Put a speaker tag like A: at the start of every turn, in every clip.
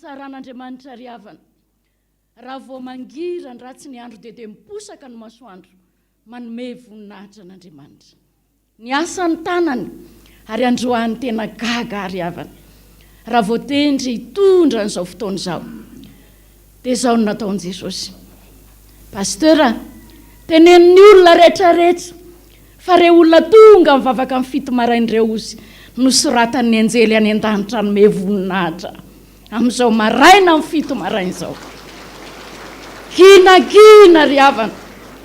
A: Fahatsaran'Andriamanitra ry havana. Raha vao mangira ny ratsy ny andro dia miposaka ny masoandro, manome voninahitra an'Andriamanitra. Ny asan'ny tanany ary androany tena gaga ry havana. Raha vao tendry hitondra n'izao fotoana izao, dia izao no nataon'i Jesosy. Pasteur, tenenin'ny olona rehetrarehetra fa ireo olona tonga mivavaka amin'ny fito marain'ireo ozy nosoratan'ny anjely any an-danitra nome voninahitra amin'izao maraina amin'ny fito maraina izao. Ginagina ry havana,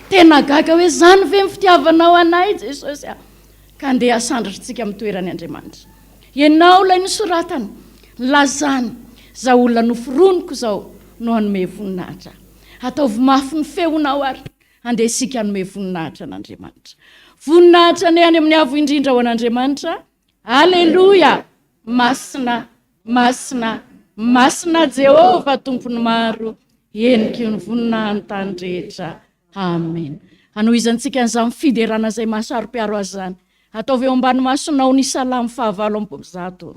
A: tena gaga hoe zany ve ny fitiavanao anay Jesosy ka andeha asandratsika amin'ny toerany Andriamanitra. Ianao ilay nosoratany, lazany, izao olona noforoniko izao no hanome voninahitra. Ataovy mafy ny feonao ary andeha isika hanome voninahitra an'Andriamanitra. Voninahitra ny any amin'ny avo indrindra ho an'Andriamanitra. Alleluia! Masina, masina, masina Jehova tompony maro, eniky ny voninahiny tany rehetra. Amen. Anohizantsika an'izany fiderana izay mahasaro-piaro azy zany. Ataovy eo ambany masonao ny Salamo 7:1.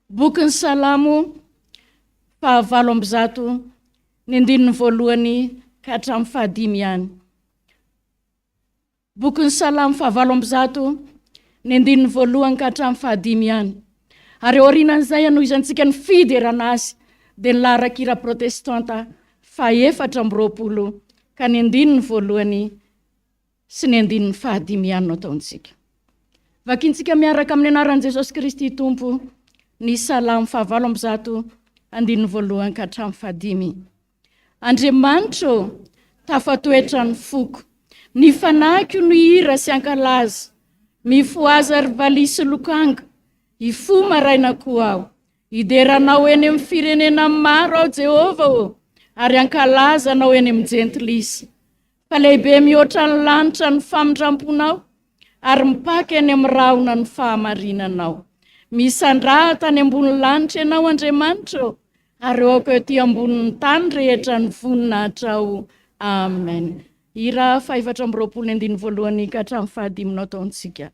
A: Bokin'ny Salamo 7:1, ny andininy voalohany ka hatramin'ny 5 ihany. Bokin'ny Salamo 7:1, ny andininy voalohany ka hatramin'ny 5 ihany. Ary orinan'izay anohizantsika ny fiderana azy dia ny laharan-kira protestanta 420 ka ny andininy voalohany sy ny andininy 5 ihany no ataontsika. Vakintsika miaraka amin'ny anaran'i Jesosy Kristy Tompo ny Salamo 7:1, andininy voalohany ka hatramin'ny 5. Andriamanitra tafatoetra ny foko, ny fanaky no hira sy ankalaza, mifoaza ry valisy lokanga, ifo maraina koa aho. Hideranao eny amin'ny firenena maro ao Jehova ary ankalazanao eny amin'ny jentilisa. Fa lehibe mihoatra ny lanitra ny famindramponao ary mipaka eny amin'ny rahona ny fahamarinanao. Misandrahata any ambony lanitra ianao Andriamanitra ary aoka ety ambonin'ny tany rehetra ny voninahitrao. Amen. Hira 420 andininy voalohany ka hatramin'ny 5 no ataontsika.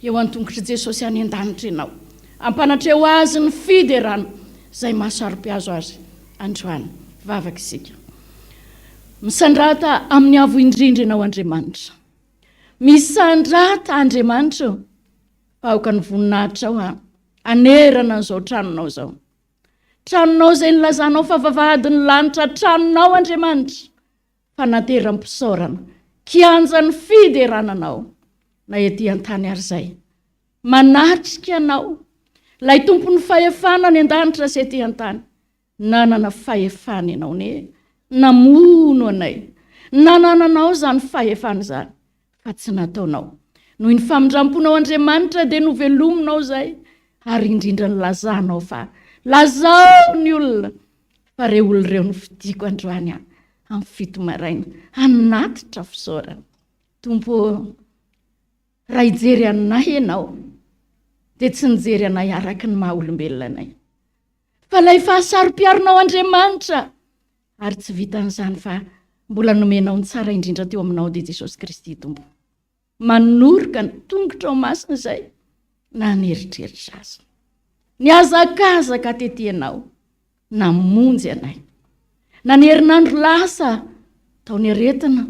A: Eo an-tongotry Jesosy any an-danitra ianao, ampanatreo azy ny fiderana izay mahasaro-piazo azy androany. Vavaka isika. Misandrata amin'ny avo indrindra ianao Andriamanitra. Misandrata Andriamanitra aoka ny voninahitra ao anerana an'izao tranonao izao. Tranonao izay nilazanao fa vavahadin'ny lanitra, tranonao Andriamanitra fa nateram-pisaorana, kianja ny fiderananao. Na ety an-tany ary zay, manatrika anao, lay tompon'ny fahefana ny an-danitra sy ety an-tany. Nanana fahefana ianao ne, namono anay, nanananao zany fahefana zany, fa tsy nataonao. Noho ny famindramponao Andriamanitra dia novelominao zay, ary indrindra ny lazanao fa lazao ny olona, fa reo olona reo no fidiko androany amin'ny 7 maraina, hanatitra fisaorana. Tompo, raha hijery anay ianao dia tsy nijery anay araky ny maha olombelona anay, fa lay fahasaro-piarinao Andriamanitra, ary tsy vitan'izany fa mbola nomenao ny tsara indrindra teo aminao dia Jesosy Kristy Tompo. Manoroka ny tongotra ao masina izay na neritreritra azy. Niazakazaka tetỳ ianao, namonjy anay. Na ny herinandro lasa, tao ny aretina,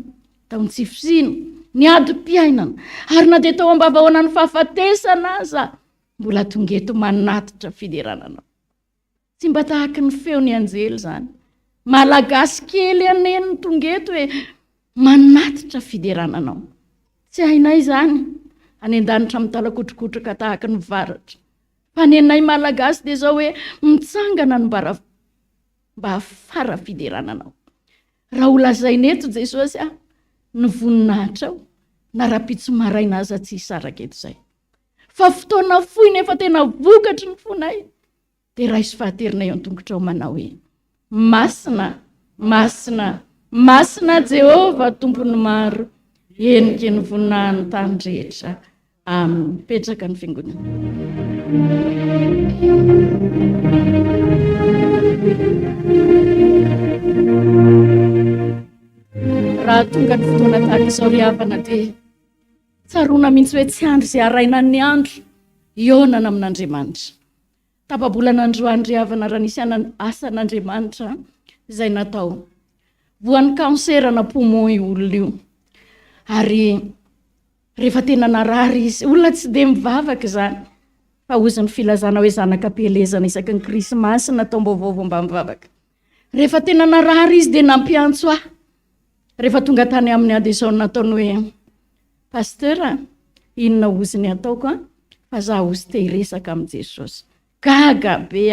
A: tao ny tsifosina, ny adi-piainana, ary na dia tao ambavahoana ny fahafatesana aza, mbola tonga eto manatitra fiderananao. Tsy mba tahaka ny feon'ny anjely izany. Malagasy kely aneny tonga eto hoe manatitra fiderananao. Tsy hainay izany, any an-danitra mitalakotrokotroka tahaka ny varatra. Fa nenay malagasy dia zao hoe mitsangana ny mba afara fiderananao. Raha olazainy eto Jesosy ny voninahitra ao, na rapitso maraina aza tsy hisaraka eto izay. Fa fotoana fohy nefa tena vokatry ny fonay, dia raha isy fahaterinay an-tongotra ao manao hoe masina, masina, masina Jehova tompony maro, endriky ny voninahiny tany rehetra. Amen. Petraka ny fiangonana. Raha tonga ny fotoana tahaka izao ry havana dia tsaroana mihitsy hoe tsy andro izay araina ny andro ionana amin'Andriamanitra. Tapabolana androany ry havana raha nisy asan'Andriamanitra izay natao. Voan'ny kansera poumon io olona io. Ary rehefa tena narary izy, olona tsy dia mivavaka izany. Fa ozy ny filazana hoe zanakam-pielezana isaky ny krismasy natao mbavaovao mba mivavaka. Rehefa tena narary izy dia nampiantso ahy. Rehefa tonga tany amin'ny ady izao nataony hoe pasteur, inona ozy ny ataoko fa za ozy te hiresaka amin'ny Jesosy. Gaga be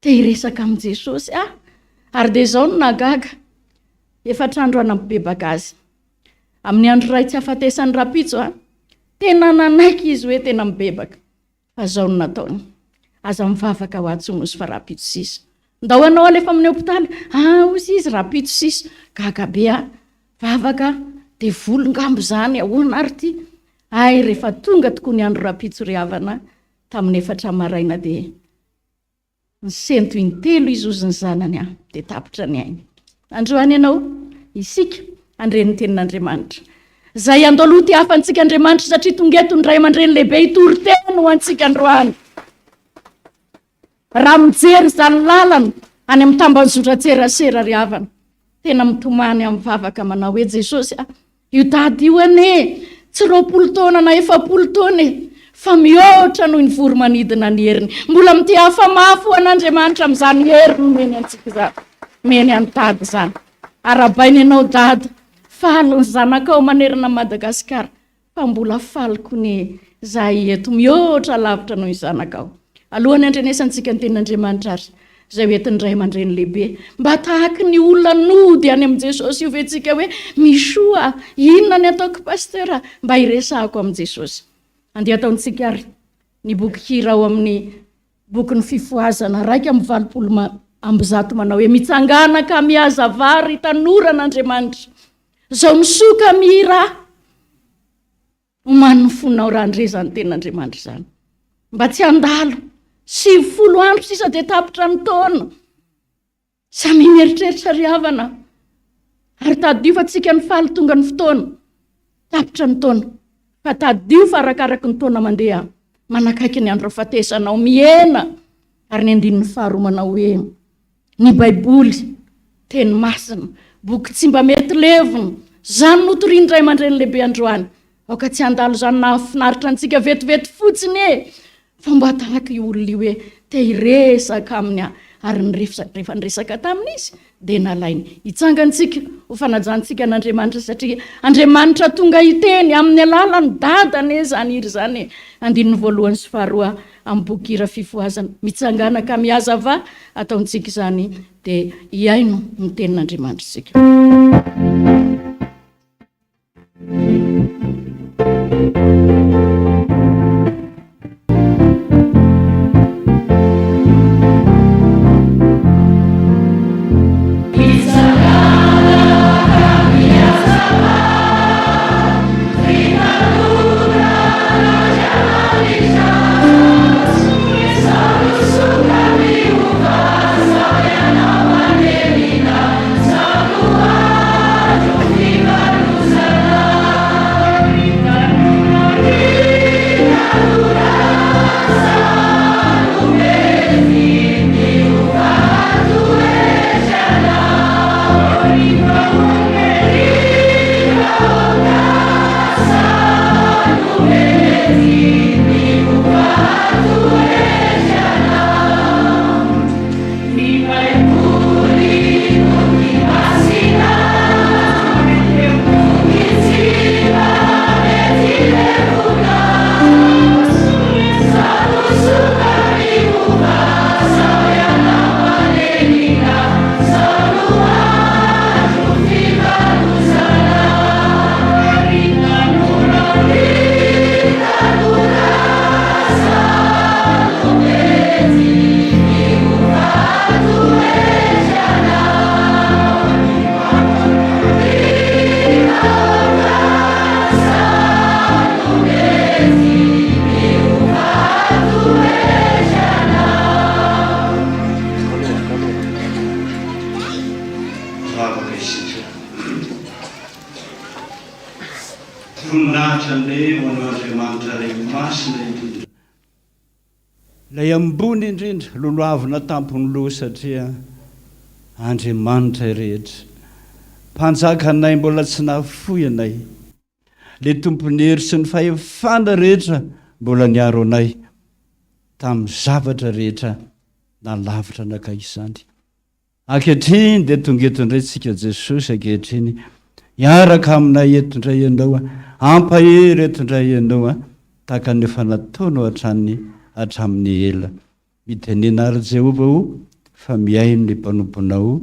A: te hiresaka amin'ny Jesosy ary dia izao no nagaga. Efatrandro anampibebaka azy. Amin'ny andro ray tsy afatesan'ny rapitso tena nanaiky izy hoe tena mibebaka. Fa izao no nataony. Aza mivavaka ho antsoina ozy fa rapitso sisa. Ndao anao alefa amin'ny hopitaly, ozy izy rapitso sisa. Gaga be vavaka dia volongambo zany ahoana ary ty. Ay, rehefa tonga tokoa ny andro rapitso ry havana tamin'ny efatra maraina dia ny sento intelo izy ozy ny zanany dia tapitra ny ainy. Androany ianao, isika andreny tenin'Andriamanitra. Zay andao aloha ty hafantsika Andriamanitra satria tonga eto ny ray aman-dreny lehibe hitory-tena ho antsika androany. Raha mijery izany lalana any amin'ny tambanjotran-tserasera ry havana, tena mitomany amin'ny vavaka manao hoe Jesosy io tady io ane, tsy 20 taona na 40 taona fa mihoatra noho ny voromanidina ny heriny. Mbola mity hafa-mafy ho an'Andriamanitra amin'izany heriny meny antsika izany, meny any tady izany. Arabainy ianao dada, faly ny zanakao manerana Madagasikara, fa mbola faliko ny zahay eto mihoatra lavitra noho ny zanakao. Alohany andrenesantsika ny tenin'Andriamanitra ary izay hoentin'ny ray aman-dreny lehibe mba tahaka ny olona nody any amin'ny Jesosy io ventsika hoe misoa inona ny ataoko pasteur mba hiresahako amin'ny Jesosy. Andeha ataontsika ary ny boky hira ao amin'ny boky ny fifoazana 1:20 manao hoe mitsangana ka mihaza vary tanoran'Andriamanitra, zao misoka mihira omany ny fonao raha andrezany tenin'Andriamanitra izany. Mba tsy handalo 70 andro sisa dia tapitra ny taona. Samy mieritreritra ry havana. Ary tadio fa tsika ny faly tonga ny fotoana. Tapitra ny taona. Fa tadio fa arakaraky ny taona mandeha. Manakaiky ny andro afatesanao miena. Ary ny andininy faharoa manao hoe ny Baiboly teny masina, boky tsy mba mety levona, zany notoriany ray aman-dreny lehibe androany. Aoka tsy handalo zany nahafinaritra antsika vetivety fotsiny fa mba tahaka io olona io hoe te hiresaka aminy ary rehefa niresaka tamin'izy dia nalainy. Hitsangantsika ho fanajantsika an'Andriamanitra satria Andriamanitra tonga hiteny amin'ny alalany dadany zany iry zany. Andininy voalohany sy faharoa amin'ny boky hira fifoazana mitsangana ka mihaza va ataontsika izany dia hiaino ny tenin'Andriamanitra sika.
B: voninahitra ne ho anao Andriamanitra ray masina indrindra. Ilay ambony indrindra loloavina tampony loha satria Andriamanitra rehetra. Mpanjaka anay mbola tsy nahafoy anay. Le tompony hery sy ny fahefana rehetra mbola niaro anay tamin'ny zavatra rehetra nalavitra anakay izany. Ankehitriny dia tonga eto indray tsika Jesosy ankehitriny hiaraka aminay eto indray ianao, ampahery eto indray ianao tahaka ny efa nataonao hatramin'ny ela. Mitenena ary Jehova ho fa miaino ny mpanomponao.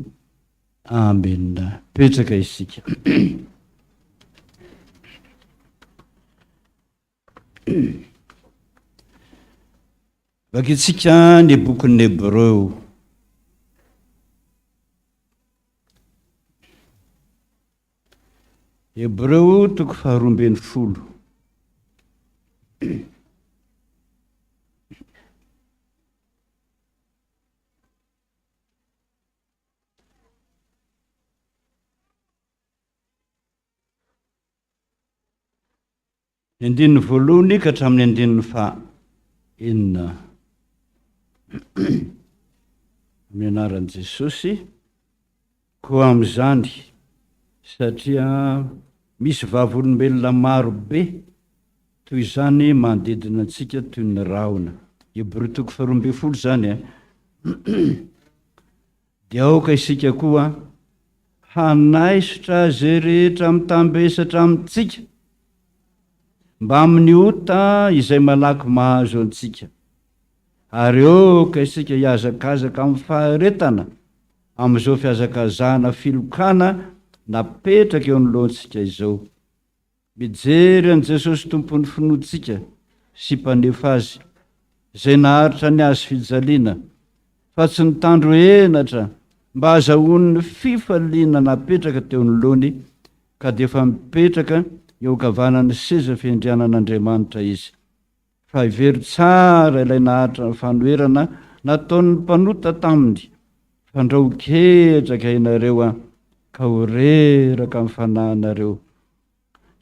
B: Amen. Petraka isika. Vakitsika ny bokin'ny Hébreu. Hébreu toko 12. Andininy voalohany ka hatramin'ny andininy fahaenina. Amin'ny anaran'i Jesosy, koa amin'izany satria misy vavolombelona maro be toy izany manodidina antsika toy ny rahona. Hébreu toko 12 zany dia aoka isika koa hanaisotra zay rehetra mitambesatra amintsika mba amin'ny ota izay malaky mahazo antsika. Ary aoka isika hiazakazaka amin'ny faharetana amin'izao fiazakazana filokana napetraka eo anoloantsika izao. Mijery an' Jesosy tompon'ny finoantsika sy mpanefa azy, izay naharitra ny azy fijaliana, fa tsy nitandro henatra mba azahoany fifaliana napetraka teo anoloany, ka dia efa mipetraka eo ankavanan'ny seza fiandrianan'Andriamanitra izy. Fa ivery tsara ilay naharitra ny fanoherana nataon'ny mpanota taminy, fandrahoketraka ianareo ka ho reraka amin'ny fanahinareo.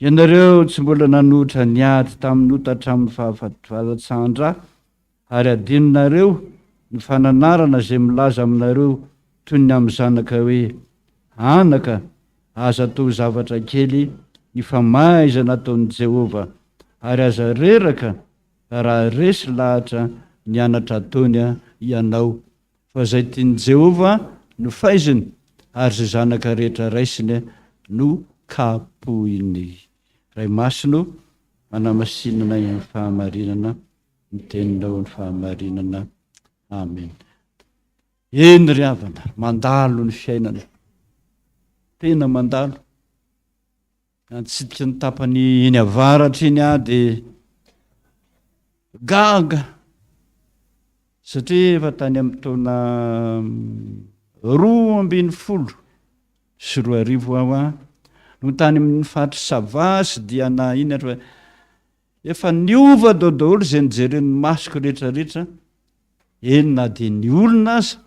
B: Ianareo tsy mbola nanotra niady tamin'ny ota hatramin'ny fahafatsandra, ary adininareo ny fananarana izay milaza aminareo toy ny amin'ny zanaka hoe anaka aza atao zavatra kely ny famaizana ataon'i Jehova, ary aza reraka raha resy lahatra ny anatra ataony ianao. Fa izay tian'i Jehova no faiziny, ary izay zanaka rehetra raisiny no kapohiny. Ray masino manamasinana ny fahamarinana, ny teninao ny fahamarinana. Amen. Eny ry havana, mandalo ny fiainana, tena mandalo. Antsidika ny tapany eny avaratra iny dia gaga, satria efa tany amin'ny taona 12 sy 20 aho no tany amin'ny fatry savasy dia na iny efa niova daholo izay nijeren'ny masoko rehetrarehetra. Eny na dia ny olona aza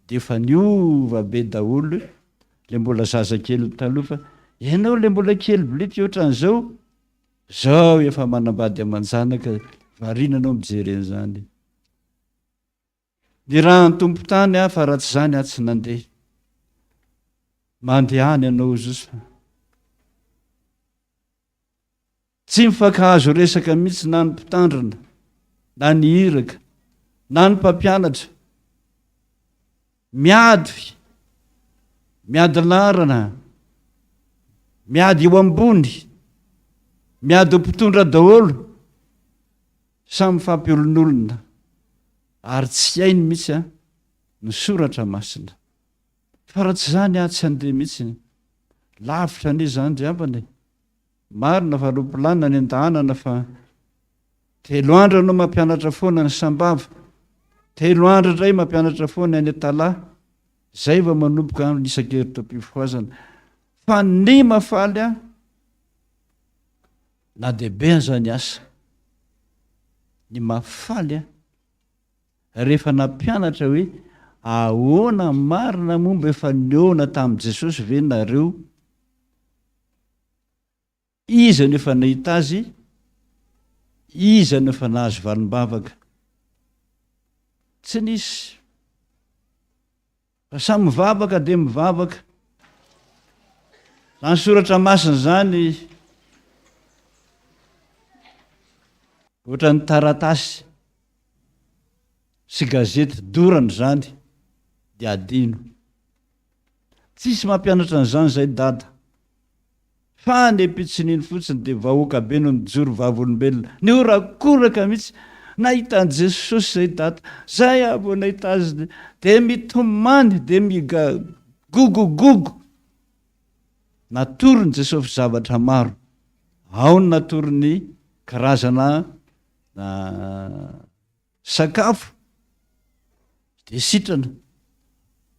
B: dia efa niova be daholo. Le mbola zaza kely taloha fa ianao le mbola kely blity ohatran'izao, zao efa manambady aman-janaka, varinanao mijery an'izany. Ny raha ny tompo tany fa raha tsy zany tsy nandeha. Mandehany ianao zosy. Tsy mifankahazo resaka mihitsy na ny mpitandrina, na ny iraka, na ny mpampianatra. Miady larana, miady eo ambony, miady mpitondra daholo, samy fampiolon'olona, ary tsy hainy mihitsy ny soratra masina. Fa raha tsy zany tsy handeha mihitsy. Lavitra ne zany driambany. Marina fa roapolana ny andahanana fa 3 andro anao mampianatra foana ny sambava, 3 andro indray mampianatra foana ny talahy, zay va manomboka nisan-keritra am-pifoazana. Fa ny mafaly na dehibe zany asa, ny mafaly rehefa nampianatra hoe ahoana marina momba efa niona tamin'i Jesosy ve nareo, iza no efa nahita azy, iza no efa nahazo valim-bavaka. Tsy nisy. Fa samy mivavaka dia mivavaka. Zany soratra masina zany ohatra ny taratasy sy gazety dorany zany dia adino. Tsisy mampianatra an'izany zay dada. Fa ny mpitsininy fotsiny dia vahoaka be no nijoro vavolombelona. Ny orakoraka mihitsy nahita an' Jesosy zay dada. Zay abo nahita azy dia mitomany dia migogogogo. Natorony Jesosy zavatra maro. Ao ny natorony karazana sakafo dia sitrana.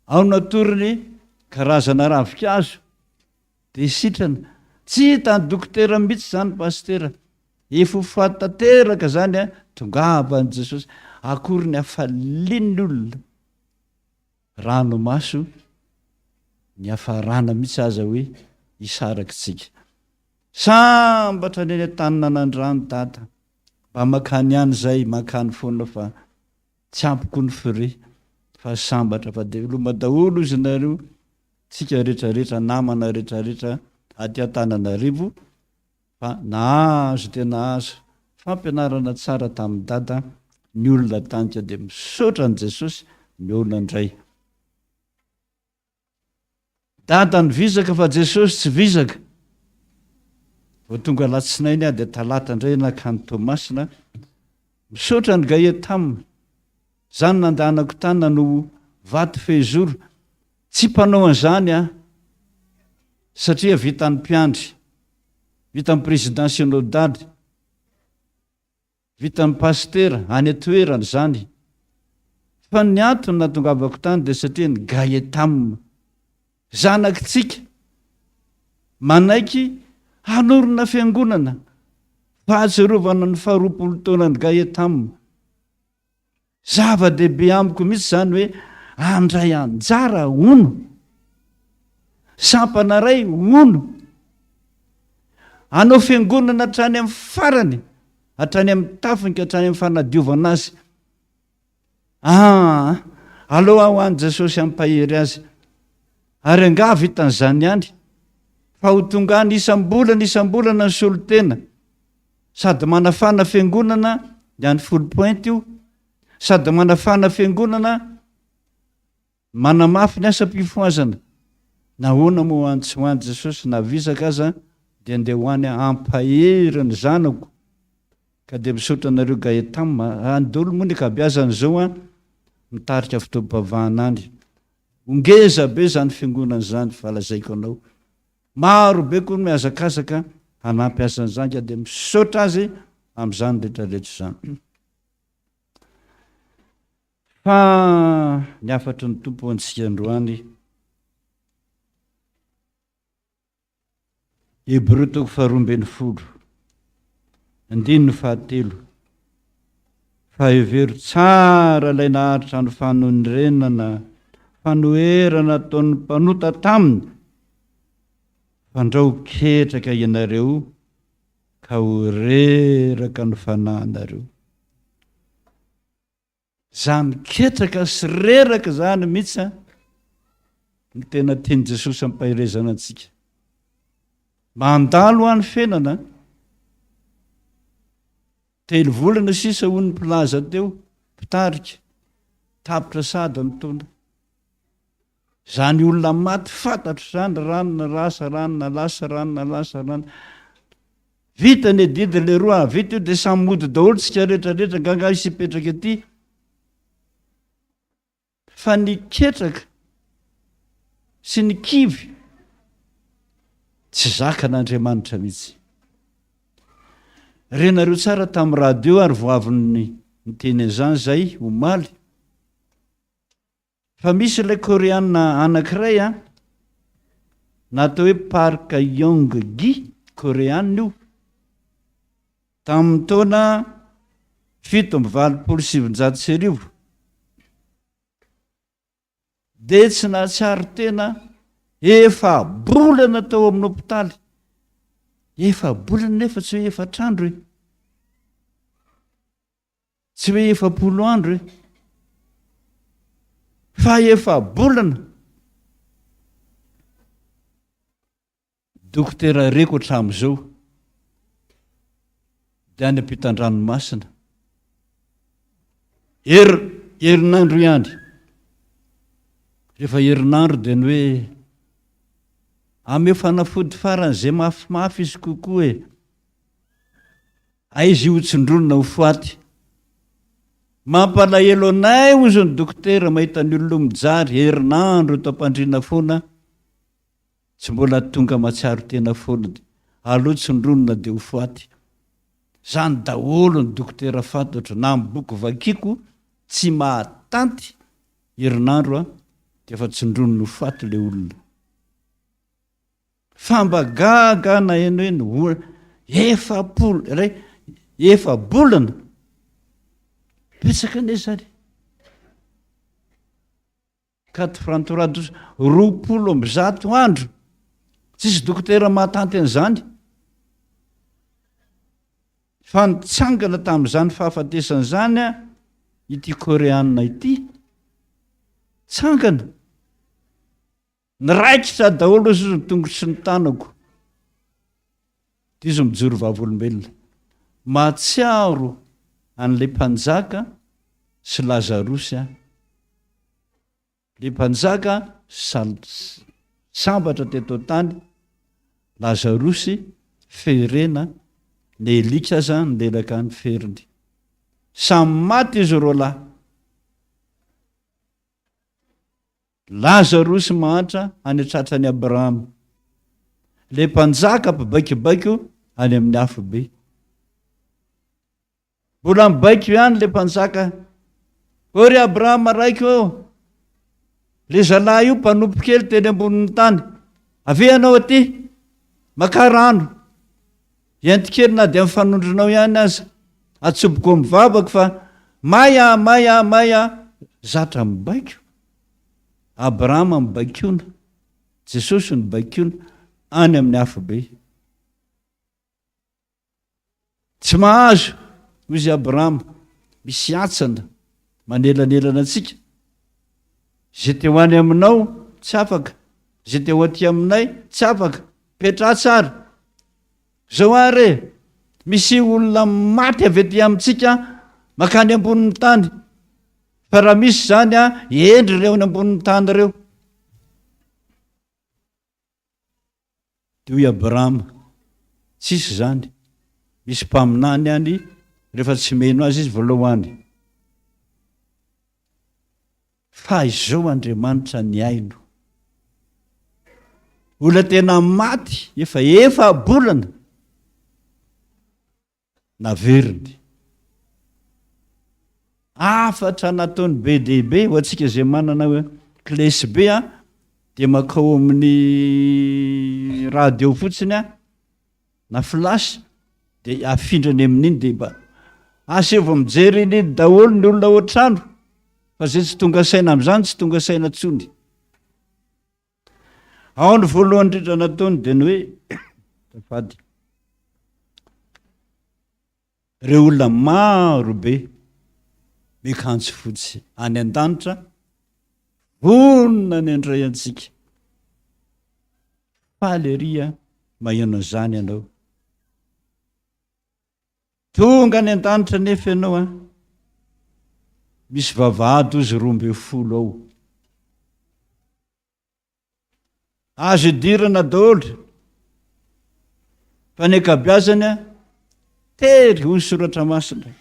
B: Ao ny natorony karazana ravikazo dia sitrana. Tsy hitany dokotera mihitsy zany pastera. Efa fatateraka zany tongava an' Jesosy. Akory ny hafalian'ny olona. Ranomaso ny hafarana mihitsy aza hoe isarakitsika. Sambatra ny an-tanina nan-drano data. Mba makany ihany zay, makany foana fa tsy ampiko ny fire. Fa sambatra fa dia loma daholo izy nareo, tsika rehetrarehetra, namana rehetrarehetra aty Antananarivo, fa nahazo dia nahazo fampianarana tsara tamin'ny dada. Ny olona tanika dia misaotra an' Jesosy, ny olona indray. Dada ny vizaka fa Jesosy tsy vizaka. Vao tonga alatsinainy dia talata indray nakany Tomasina. Misaotra ny Gaetama. Zany nandehanako tany no vaty fehizoro. Tsy mpanao an'izany satria vitan'ny mpiandry, vitan'ny président synodale, vitan'ny pastera any atoerana zany. Fa ny antony natongavako tany dia satria ny Gaetama, zanakitsika, manaiky hanorina fiangonana, fahatserovana ny 20 taona ny Gaetama. Zava-dehibe amiko mihitsy zany hoe andray anjara ono, sampana ray ono, anao fiangonana hatrany amin'ny farany, hatrany amin'ny tafiny ka hatrany amin'ny fanadiovana azy. Aloha ho an'i Jesosy hampahery azy. Ary anga vitan'izany ihany, fa ho tonga ny isam-bolana ny solotena, sady manafana fiangonana ihany 10 point io, sady manafana fiangonana manamafy ny asam-pifoazana. Nahoana moa ho any tsy ho any Jesosy navizaka aza dia andeha ho any ampahery ny zanako. Ka dia misaotra anareo Gaetama, andolo moa ny kabeazan'izao mitarika Fotoam-pivavahana any. Ongeza be zany fiangonana zany falazaiko anao. Maro be koa mihazakazaka hanampy asan'izany ka dia misaotra azy amin'izany rehetrarehetra zany. Fa ny afatry ny tompo antsika androany, Hebreo 12, 9-7. Fa hevero tsara ilay naharitra ny fanorenana, fanoherana ataon'ny mpanota taminy, fandrao ketraka ianareo ka ho reraka ny fanahinareo. Zany ketraka sy reraka zany mihitsy ny tena tiany Jesosy ampahirezana antsika. Mandalo any fenana, 3 volana sisa hoy ny mpilaza teo, mpitarika, tapitra sada ny taona. Zany olona maty fantatro zany, ranona lasa, ranona lasa, ranona lasa, ranona. Vita ny didy le roa, vita io dia samy mody daholo tsika rehetrarehetra ganga isy hipetraka ety. Fa ny ketraka sy ny kivy tsy zakan'Andriamanitra mihitsy. Renareo tsara tamin'ny radio ary voavin'ny miteny an'izany zay omaly. Fa misy ilay koreana anankiray natao hoe Park Yong-gi koreana io. Tamin'ny taona 729. Dia tsy nahatsiaro tena efa bolana tao amin'ny hopitaly. efa-bolana nefa tsy hoe efatr'andro e, tsy hoe 10 andro e, fa efa-bolana. Dokotera reko hatramin'izao dia any ampitan-dranomasina herinandro ihany. Rehefa herinandro dia ny hoe ame fanafody faran'izay mafimafy izy kokoa e, aizy io tsindronona ho foaty. Mampalahelo anay ozy ny dokotera mahita ny olona mijary herinandro eto am-pandriana foana, tsy mbola tonga matsiaro tena foana, aloha tsindronona dia ho foaty. Zany daholo ny dokotera fantatro na miboky vakiako tsy mahatanty herinandro dia efa tsindronona ho foaty le olona. Fa mba gaga na eno eno efa-bolana petsaka ane zany 420 andro tsisy dokotera mahatanty an'izany. Fa nitsangana tamin'izany fahafatesan'izany ity koreanina ity, tsangana niraikitra daholo izy ny tongotry ny tanako. Izy mijoro vavolombelona, mahatsiaro an'ilay mpanjaka sy Lazarosy le mpanjaka sambatra teto tany, Lazarosy ferena, ny Elika aza ny lelaka ny feriny. Samy maty izy roa lahy. Lazarosy mahatra any an-tratrany Abrahama, le mpanjaka mpibaikibaiko any amin'ny afo be. Mbola mibaiko ihany le mpanjaka, ory Abrahama raiko eo, le zalahy io mpanompo kely teny ambonin'ny tany, ave anao aty maka rano, entikely na dia mifanondronao ihany aza, atsoboko mivavaka fa maya, zatra mibaiko. Abrahama mibaikona, Jesosy ny baikona any amin'ny afo be. Tsy mahazo ozy Abrahama, misy atsana manelanelana antsika. Zay teo any aminao tsy afaka, zay teo aty aminay tsy afaka, petra tsara. Zao are, misy olona maty avy aty amintsika makany ambonin'ny tany, fa raha misy zany endry reo ny ambonin'ny tany reo. Toy Abrahama tsisy zany, misy mpaminany any rehefa tsy meno azy izy voalohany. Fa izao Andriamanitra ny aino, olona tena maty efa-bolana naveriny, afatra nataony be dehibe ho antsika zay manana klesy be dia makao amin'ny radio fotsiny na flasy dia afindrany amin'iny dia mba asevo mijery iny daholo ny olona ao an-trano. Fa zay tsy tonga saina amin'izany tsy tonga saina tsony. Ao ny voalohany indrindra nataony dia ny hoe tafady, reo olona maro be mikanjo fotsy any an-danitra vonona ny andray antsika. Faleria maheno an'izany ianao, tonga any an-danitra nefa ianao misy vavahady ozy 12 ao, azo idirana daholo, fa ny ankabeazany tery hoy soratra masina.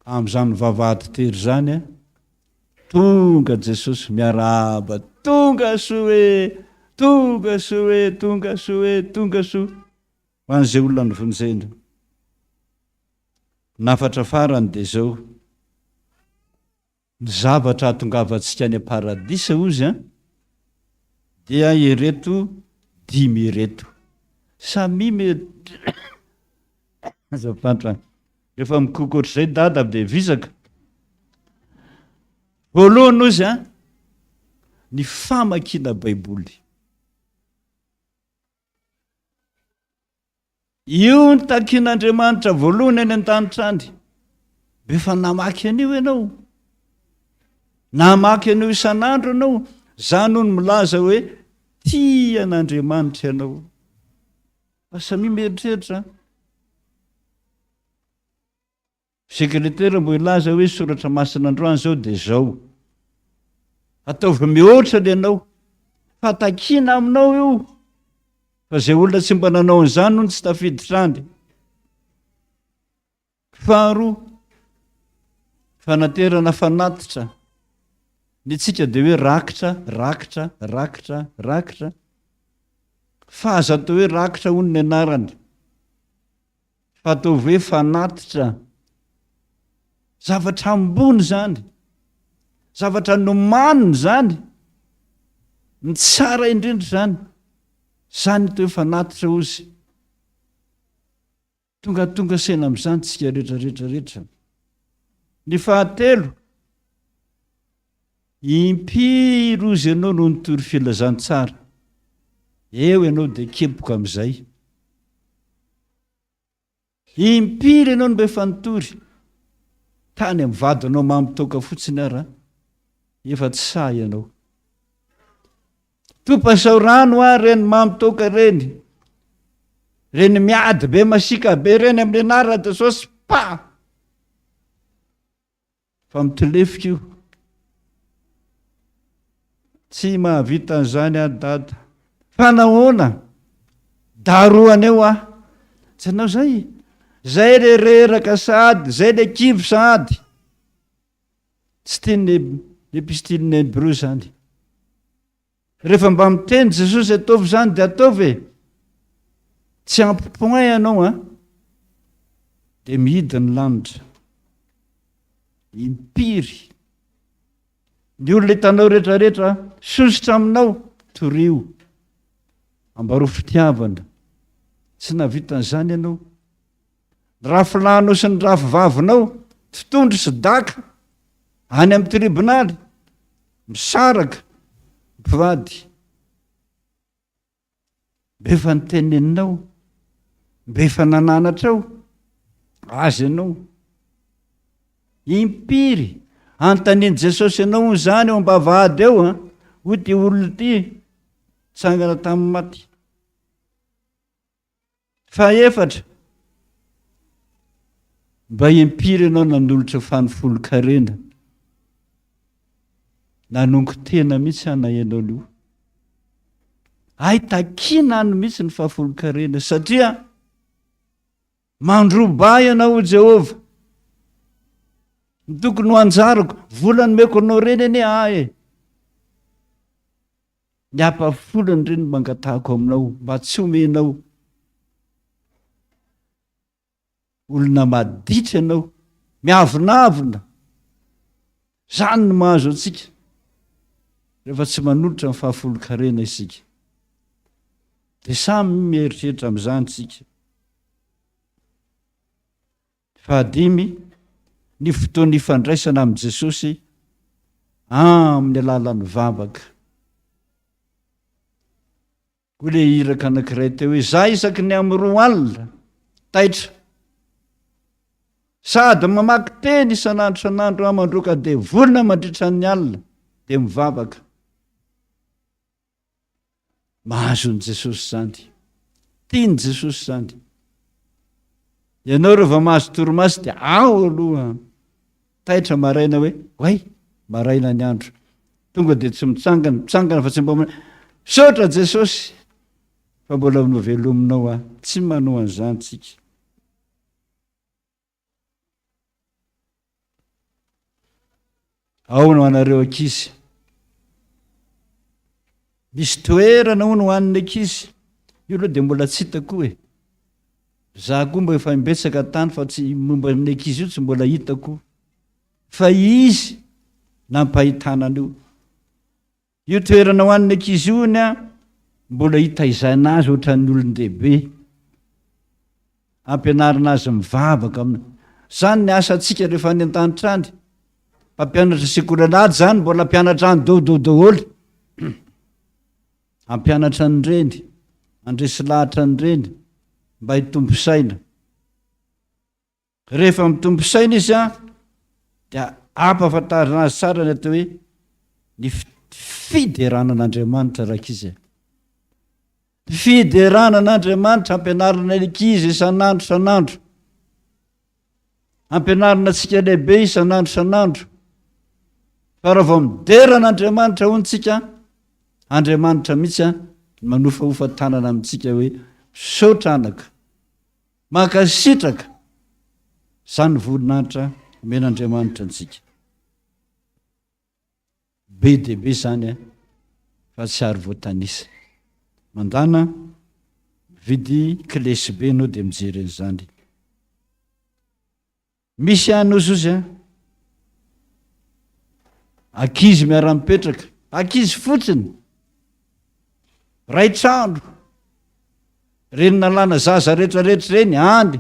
B: Amin'izany vavahady tery zany tonga Jesosy miarahaba, tonga soe, tonga soe, tonga soe, tonga soe, ho an'izay olona nyvonjena. Nafatra farany dia zao, ny zavatra hatongavantsika any paradisa ozy dia ireto 5 ireto. Samy azafatra, rehefa mikokotry zay dada dia visaka. Voalohany ozy ny famakina baiboly. Io ny takian'Andriamanitra voalohany any an-tanitra any. Efa namaky an'io ianao. Namaky an'io isan'andro ianao. Zany no milaza hoe tia an'Andriamanitra ianao. Samy mieritreritra. Sekretera mbo ilaza hoe soratra masina androany zao dia zao. Ataovy mihoatra ianao. Fa takiana aminao io. Fa zay olona tsy mba nanao an'izany no tsy tafiditra any. Faharoa, fanaterana fanatitra. Ny tsika dia hoe rakitra. Fa aza atao hoe rakitra hono ny anarany. Fa ataovy hoe fanatitra. Zavatra ambony zany. Zavatra nomaniny zany. Ny tsara indrindra zany. Zany to efa natitra ozy. Tonga sena amin'izany tsika rehetra. Ny fahatelo, impiry ozy ianao no nitory filazantsara. Eo ianao dia kepoka amin'izay. Impiry ianao no mbe fanotory. Tany amin'ny vadinao mampitoka fotsiny ara. Efa tsy sa ianao. Topasao rano reny mampitoka reny. Reny miady be masika be reny amin'ny anara dia sao sy pa. Fa mitolefika io. Tsy mahavita an'izany dada. Fa nahoana? Daroana eo Tsy anao zay. Zay le reraka sady, zay le kivy sady. Tsy tian'ny epistilin'ny Hébreu zany. Rehefa mba miteny Jesosy ataovy zany dia ataovy. Tsy ampopoin ianao dia mihidy ny lanitra. Impiry. Ny olona hitanao rehetrarehetra sositra aminao, torio. Ambaro fitiavana. Tsy nahavita an'izany ianao. Ny rafilanao sy ny rafivavinao, fitondry sy daka, any amin'ny tribonaly, misaraka, mpivady. Mbe fa niteneninao, mbe fa nananatrao, azy ianao. Impiry. Antaniany Jesosy ianao zany eo am-bavahady eo, ho ty olona ty, tsangana tamin'ny maty. Faefatra. Mba impiry ianao nanolotra fanifolo-karena. Nanongo tena mihitsy ana ianao io. Ay takiana any mihitsy ny fahafolo-karena satria mandroba ianao Jehova. Ny tokony ho anjarako, vola nomeko anao reny anie Ny ampafolany reny mangatahako aminao, mba tsy omenao. Olona maditra ianao, miavonavona. Zany no mahazo antsika. Rehefa tsy manolotra ny fahafolo-karena isika. Dia samy mieritreritra amin'izany tsika. Fahadimy, ny fotoan'ny fandraisana amin'i Jesosy amin'ny alalan'ny vavaka. Koa le iraka anankiray teo hoe za isaky ny amin'ny roa alina taitra. Sady mamaky teny isan'andro mandroaka dia volana mandritra ny alina dia mivavaka. Mahazon'i Jesosy zany. Tiany Jesosy zany. Ianao rehefa mahazo torimaso dia ao aloha. Taitra maraina hoe, way, maraina ny andro. Tonga dia tsy mitsangana fa tsy mba saotra Jesosy. Fa mbola novelominao tsy manao an'izany tsika. Ao no anareo ankizy. Misy toerana ho no an'ny ankizy. Io aloha dia mbola tsy hitako za koa mba efa mimbetsaka tany fa tsy momba amin'ny ankizy io tsy mbola hitako. Fa izy nampahitana an'io. Io toerana ho an'ny ankizy io mbola hitaizana azy ohatran'ny olon-dehibe. Ampianarina azy mivavaka amina. Zany ny asantsika rehefa any an-tany trany. Mpampianatra sekoly alahady zany mbola mpianatra any daholo. ampianatra ny reny, andresy lahatra ny reny mba hitombo saina. Rehefa mitombo saina izy dia ampahafantarina azy tsara ny atao hoe ny fiderana an'Andriamanitra raka izy. Fiderana an'Andriamanitra ampianarina ny ankizy isan'andro isan'andro, ampianarina antsika lehibe isan'andro isan'andro. Fa raha vao miderana an'Andriamanitra hontsika, Andriamanitra mihitsy manofahofa tanana amintsika hoe misaotra anaka, mankasitraka. Izany voninahitra omen'Andriamanitra antsika. Be dia be izany fa tsy ary voatanisa. Mandana vidy kilesy be anao dia mijery an'izany. Misy ihany ozy ankizy miara-mipetraka, ankizy fotsiny, ray trano, reny nalana zaza rehetrarehetra reny andy,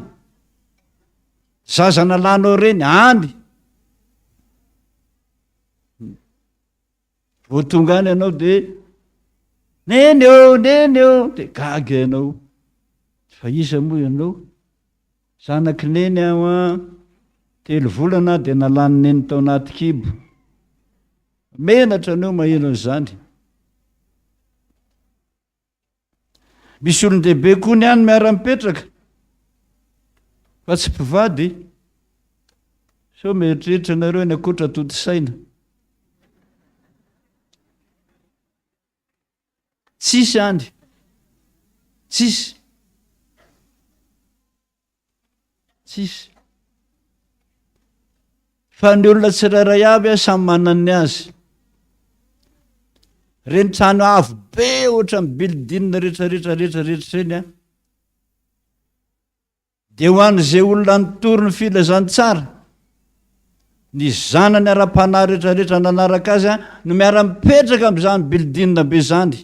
B: zaza nalanao reny andy. Vao tonga any ianao dia neny eo dia gaga ianao. Fa iza moa ianao? Zanaky neny aho 3 volana dia nalany neny tao anaty kibo. Menatra anao maheno an'izany. Misy olon-dehibe koa ny any miara-mipetraka fa tsy mpivady. So mieritreritra nareo ny akoatra toto-saina. Tsisy any, tsisy. Fa ny olona tsirairay aby samy manany azy. Reny trano avo be ohatra ny bildinina rehetrarehetra reny dia ho an'izay olona nitory ny filazantsara, ny zanany ara-panahy rehetrarehetra nanaraka azy no miara-mipetraka amin'izany bildinina be zany.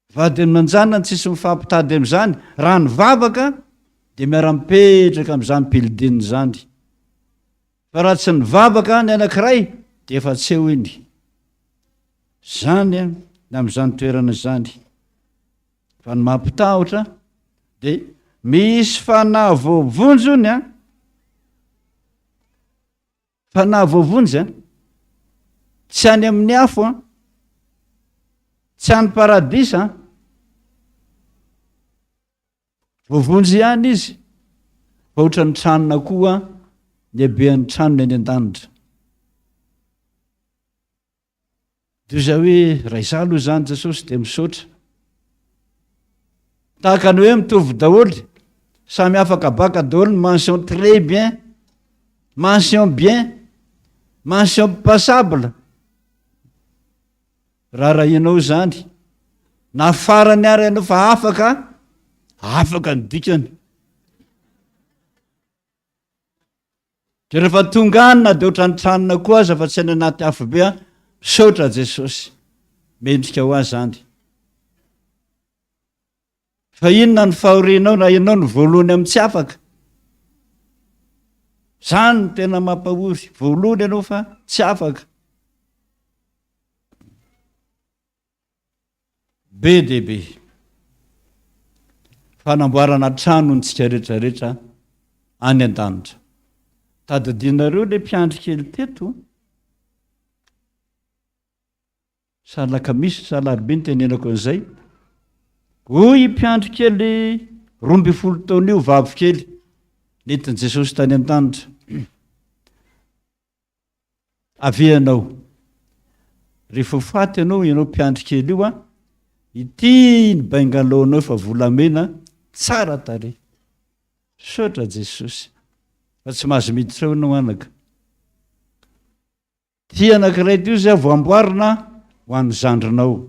B: Vady aman-janany tsisy mifampitady amin'izany, raha ny vavaka dia miara-mipetraka amin'izany bildinina zany. Fa raha tsy ny vavaka ny anankiray dia efa tsy eo iny. Zany amin'izany toerana zany. Fa ny mampitahotra dia misy fanahy voavonjony fanahy voavonjy tsy any amin'ny afo tsy any paradisa, voavonjy ihany izy. Fa ohatra ny tranona koa ny habean'ny tranony any an-danitra. Dia iza hoe raisa aloha zany Jesosy dia misaotra. Tahaka ny hoe mitovy daholo, samy afaka baka daholo, mention très bien, mention bien, mention passable. Raha ianao zany na farany ary ianao fa afaka ny dikany. Dia rehefa tonga any dia ohatra ny tranona koa aza fa tsy any anaty afo be, misaotra Jesosy, mendrika ho azy zany. Fa inona ny fahorianao na ianao ny voalohany amin'ny tsy afaka? Zany no tena mampahory, voalohany ianao fa tsy afaka. Be dia be fanamboarana trano ntsika rehetrarehetra any an-danitra. Tadidinareo le mpiandry kely teto, salakamisy salarobia ny tenenako an'izay. Hoy mpiandry kely 12 taona io, vavy kely nentin' Jesosy tany an-danitra. Aveanao rehefa faty ianao mpiandry kely io ity ny baingalaonao fa volamena tsara tarehy. Saotra Jesosy, fa tsy mahazo miditra ao ianao anaka. Ty anankiray ty io zay voamboarina ho an'ny zandrinao.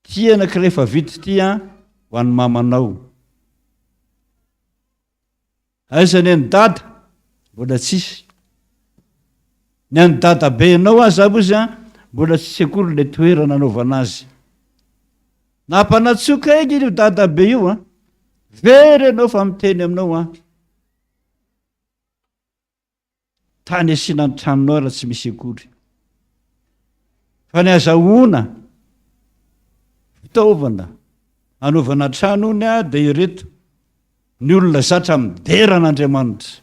B: Ty anankiray fa vita ty ho an'ny mamanao. Aiza ny an'ny dada? Mbola tsisy. Ny an'ny dada be anao aza izy mbola tsy sekoly le toerana anaovana azy. Nampanatsoka eny io dada be io very anao fa miteny aminao tany asiana ny tranonao raha tsy misy sekoly. fa ny azahoana fitaovana anaovana trano ony a dia ireto ny olona zatra mideran'Andriamanitra.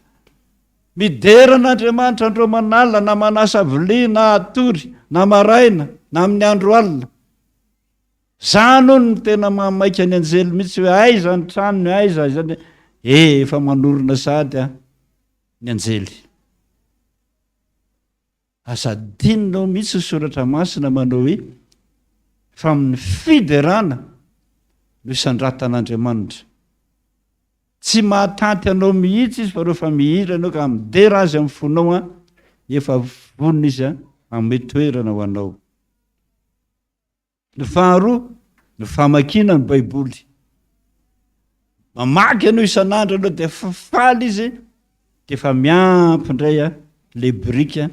B: Mideran'Andriamanitra andreo manalina na manasa vilia na atory na maraina na amin'ny andro alina. Zany ony ny tena mamaika ny anjely mihitsy hoe aiza ny tranony, aiza zany efa manorina sady ny anjely. Asadinonao mihitsy soratra masina manao hoe fa amin'ny fiderana no isandratan'Andriamanitra. Tsy mahatanty anao mihitsy izy fa rehefa mihira anao ka midera azy amin'ny fonao efa vonona izy amin'ny toerana ho anao. Ny faharoa, ny famakiana ny Baiboly. Mamaky anao isan'andro anao dia faly izy dia efa miampy indray le brika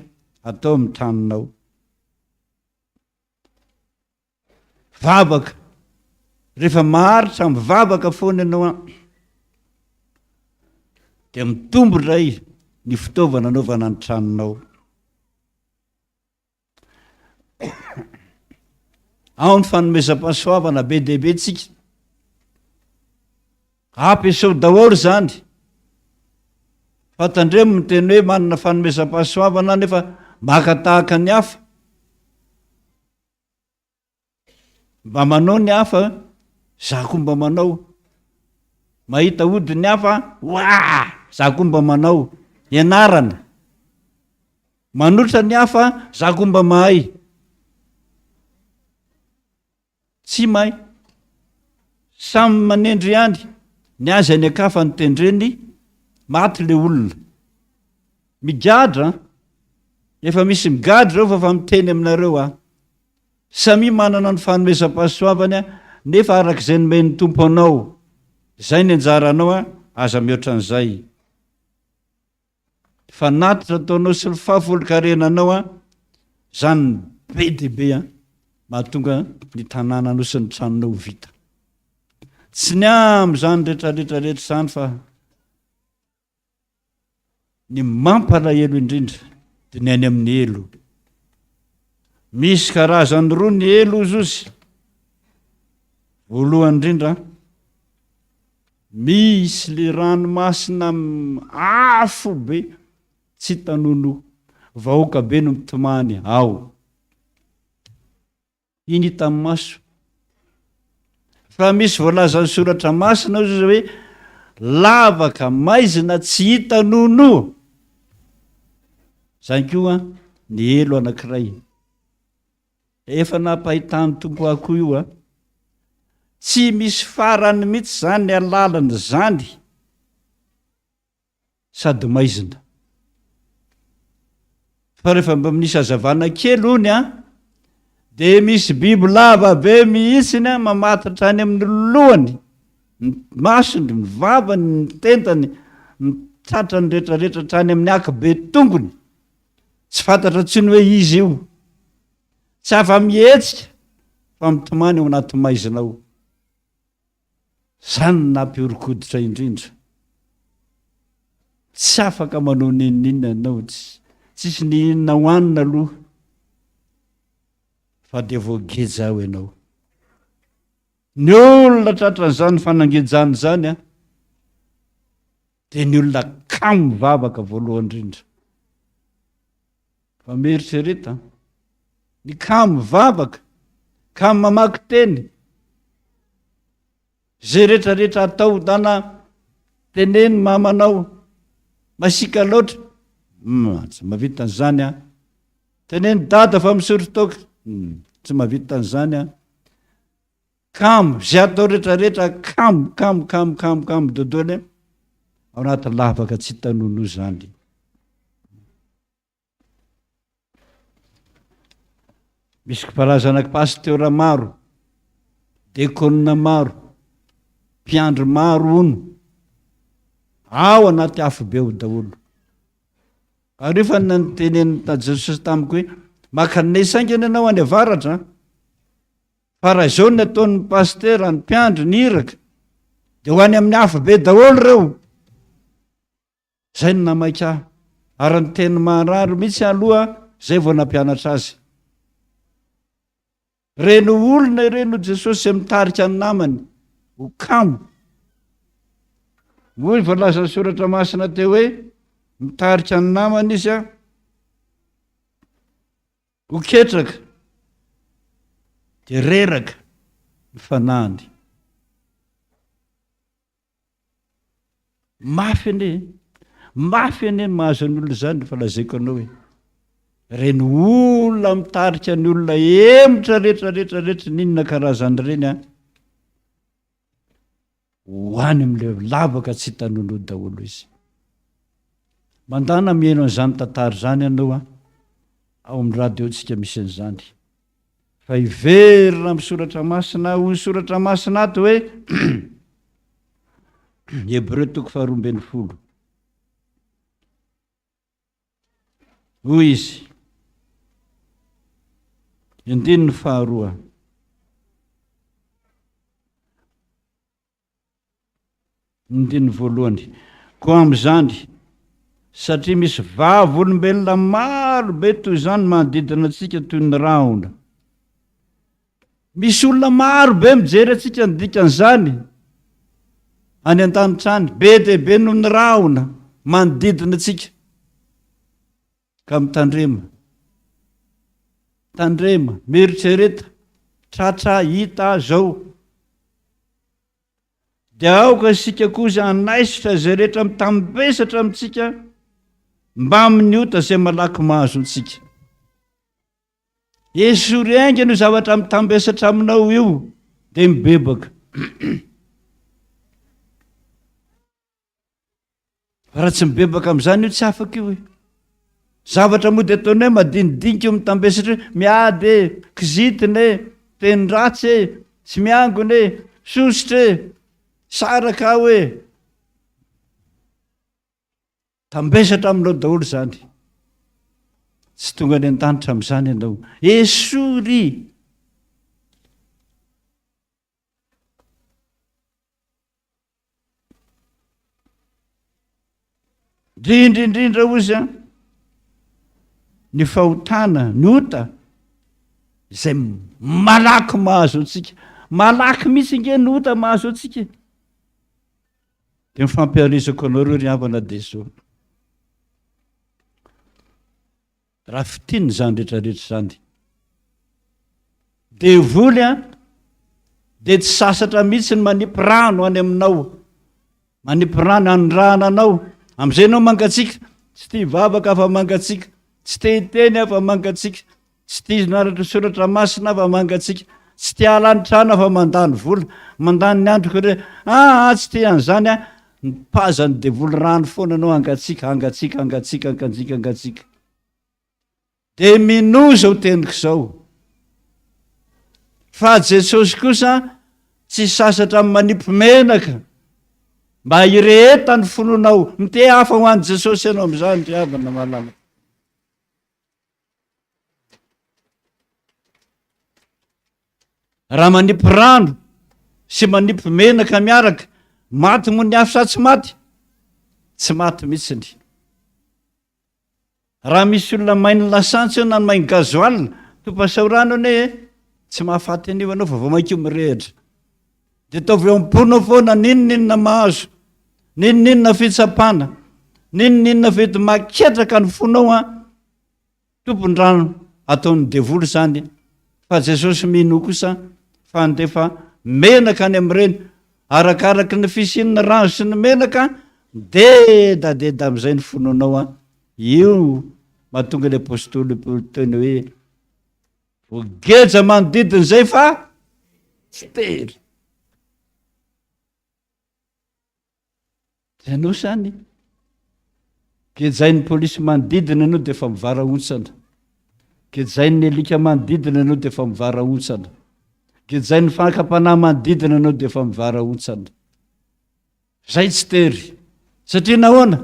B: atao amin'ny tranonao. Vavaka, rehefa maharitra mivavaka foana ianao dia mitombo indray ny fitaovana anaovana ny tranonao. Ao ny fanomezam-pahasoavana be dia be tsika. Ampiasao daholo zany. Fatandremo miteny hoe manana fanomezam-pahasoavana nefa makatahaka ny hafa. Mba manao ny hafa, zako mba manao. Mahita ody ny hafa, zako mba manao. Ianarana. Manotra ny hafa, zako mba mahay. Tsy mahay. Samy manendry ihany. Ny azy any akafa ny tendreny, maty le olona. Migadra, efa misy migadra reo fa miteny aminareo samy manana ny fanomezam-pahasoavany nefa arak'izay nomeny Tompo anao. Zay ny anjara anao aza mihoatra an'izay. Fanatitra ataonao sy ny fahafoli-karena anao zany be dia be mahatonga ny tanànanao sy ny tranonao vita. Tsy ny zany rehetrarehetra zany fa ny mampalahelo indrindra dia ny any amin'ny elo. Misy karazany roa ny elo zozy. Voalohany indrindra, misy le ranomasina afo be tsy tanono, vahoaka be no mitomany ao. Iny hitan'ny maso. Fa misy voalaza ny soratra masina izy hoe lavaka maizina tsy hita nono. Zany koa ny elo anankiray. Efa nampahitany Tompo akoho io tsy misy farany mihitsy zany ny alalany zany sady maizina. Fa rehefa mba misy hazavana kely ony dia misy biby lava be mihitsiny mamatatra any amin'ny lohany, ny masony, ny vavany, ny tentany, ny tratrany rehetrarehetra trany amin'ny akibe tongony. Tsy fantatra intsony hoe izy io. Tsy afa mihetsika fa mitomany ao anaty maizina ao. Zany nampiorokoditra indrindra. Tsy afaka manao ninina ianao, tsisy ny inona hoanina aloha. Fa dia voageja ao ianao. Ny olona tratran'izany fanangejany zany dia ny olona kamo mivavaka voalohany indrindra. Fa mieritrereta ny kamo mivavaka, kamo mamaky teny, zay rehetrarehetra atao dana teneny mamanao masika loatra, tsy mahavita an'izany teneny dada fa misotro toka, tsy mahavita an'izany kamo, zay atao rehetrarehetra kamo dodony ao anaty lavaka tsy tanono zany. Misy mparazana pasteur maro, diakonina maro, mpiandry maro ono, ao anaty afo be ho daholo. Ary efa niteneny Jesosy tamiko hoe makanay saingana ianao any avaratra, fa raha izao ny ataon'ny pasteur, ny mpiandry, ny iraka, dia ho any amin'ny afo be daholo reo. Zay no namaika ary ny teny marary mihitsy aloha, zay vao nampianatra azy. reno olona ireno Jesosy mitarika ny namany ho kamo. Hoy voalaza ny soratra masina teo hoe mitarika ny namany izy ho ketraka de reraka ny fanahany. Mafy ane mahazo ny olona zany fa lazaiko anao hoe reny olona mitarika ny olona emitra rehetrarehetrarehetra ninona karazany reny hoany am'le lavaka tsy hitanono daholo izy. Mandana mihaino an'izany tantara zany ianao ao amin'ny radiontsika misy an'izany. Fa iverina amin'ny soratra masina hoy soratra masina ato hoe Hebreo 12:20 hoy izy, indiny ny faharoa, indiny ny voalohany, koa am'izany satria misy vava olombelona maro be toy izany manodidina antsika toy ny rahona. Misy olona maro be mijery atsika ny dikan'izany any an-danitra any, be de be noho ny rahona manodidina atsika. Ka tandrema, mieritsereta, tratra hita zao. Dia aoka isika kosa anaisitra zay rehetra mitambesatra amintsika mba amin'ny ota zay malaky mahazo antsika. Esory aingana io zavatra mitambesatra aminao io de mibebaka. Raha tsy mibebaka am'izany io tsy afaka io. Zavatra moa de ataonay madinidinika io mitambesatra io, miady kizitiny teny-dratsy tsy miangony sositra saraka hoe tambesatra aminao daholo zany. Tsy tonga any an-danitra am'izany ianao. Esory indrindrindrindra ozy ny fahotana, ny ota izay malaky mahazo antsika. Malaky mihitsy nge ny ota mahazo antsika. De mifampiarisako anareo ry havana de zao. Raha fitiny zany rehetrarehetra zany. De voly de tsy sasatra mihitsy ny manipy rano any aminao. Manipy rano andrahana anao. Am'izay anao mangatsika, tsy tia vavaka afa mangatsika, tsy tia hiteny afa mangatsika, tsy tia naratra soratra masina afa mangatsika, tsy tia halantrana afa mandany vola, mandany ny androko re tsy tia an'izany pazany de voly rano foana anao angatsika. De minoza ho teniko zao. Fa Jesosy kosa tsy sasatra amin'ny manipy menaka mba hireheta ny fononao. Mite hafa ho an'i Jesosy ianao am'izany ry havana malama. Raha manipy rano sy manipy menaka miaraka, maty mo ny hafa sa tsy maty? Tsy maty mihitsiny. Raha misy olona mainy lasantsy eo na mainy gazoal, topasahorano ane tsy mahafaty anio anao fa vao mankeo mirehitra. De ataovy eo am-ponao foana ninona mahazo, ninona fitsapana, ninona vety maketraka ny fonao tompondrano ataon'ny devoly zany. Fa Jesosy mino kosa fa andefa menaka any am'ireny arakaraky ny fisin'ny rano sy ny menaka deda am'izay ny fononao io mahatonga ny apôstôly teny hoe vogeja manodidiny zay fa tsy tery. Ianao zany gejain'ny polisy manodidina anao de fa mivaraontsana, gejain'ny elika manodidina anao de fa mivaraontsana, gejain'ny fakapanahy manodidina anao de fa mivaraontsana. Zay tsy tery satria nahoana?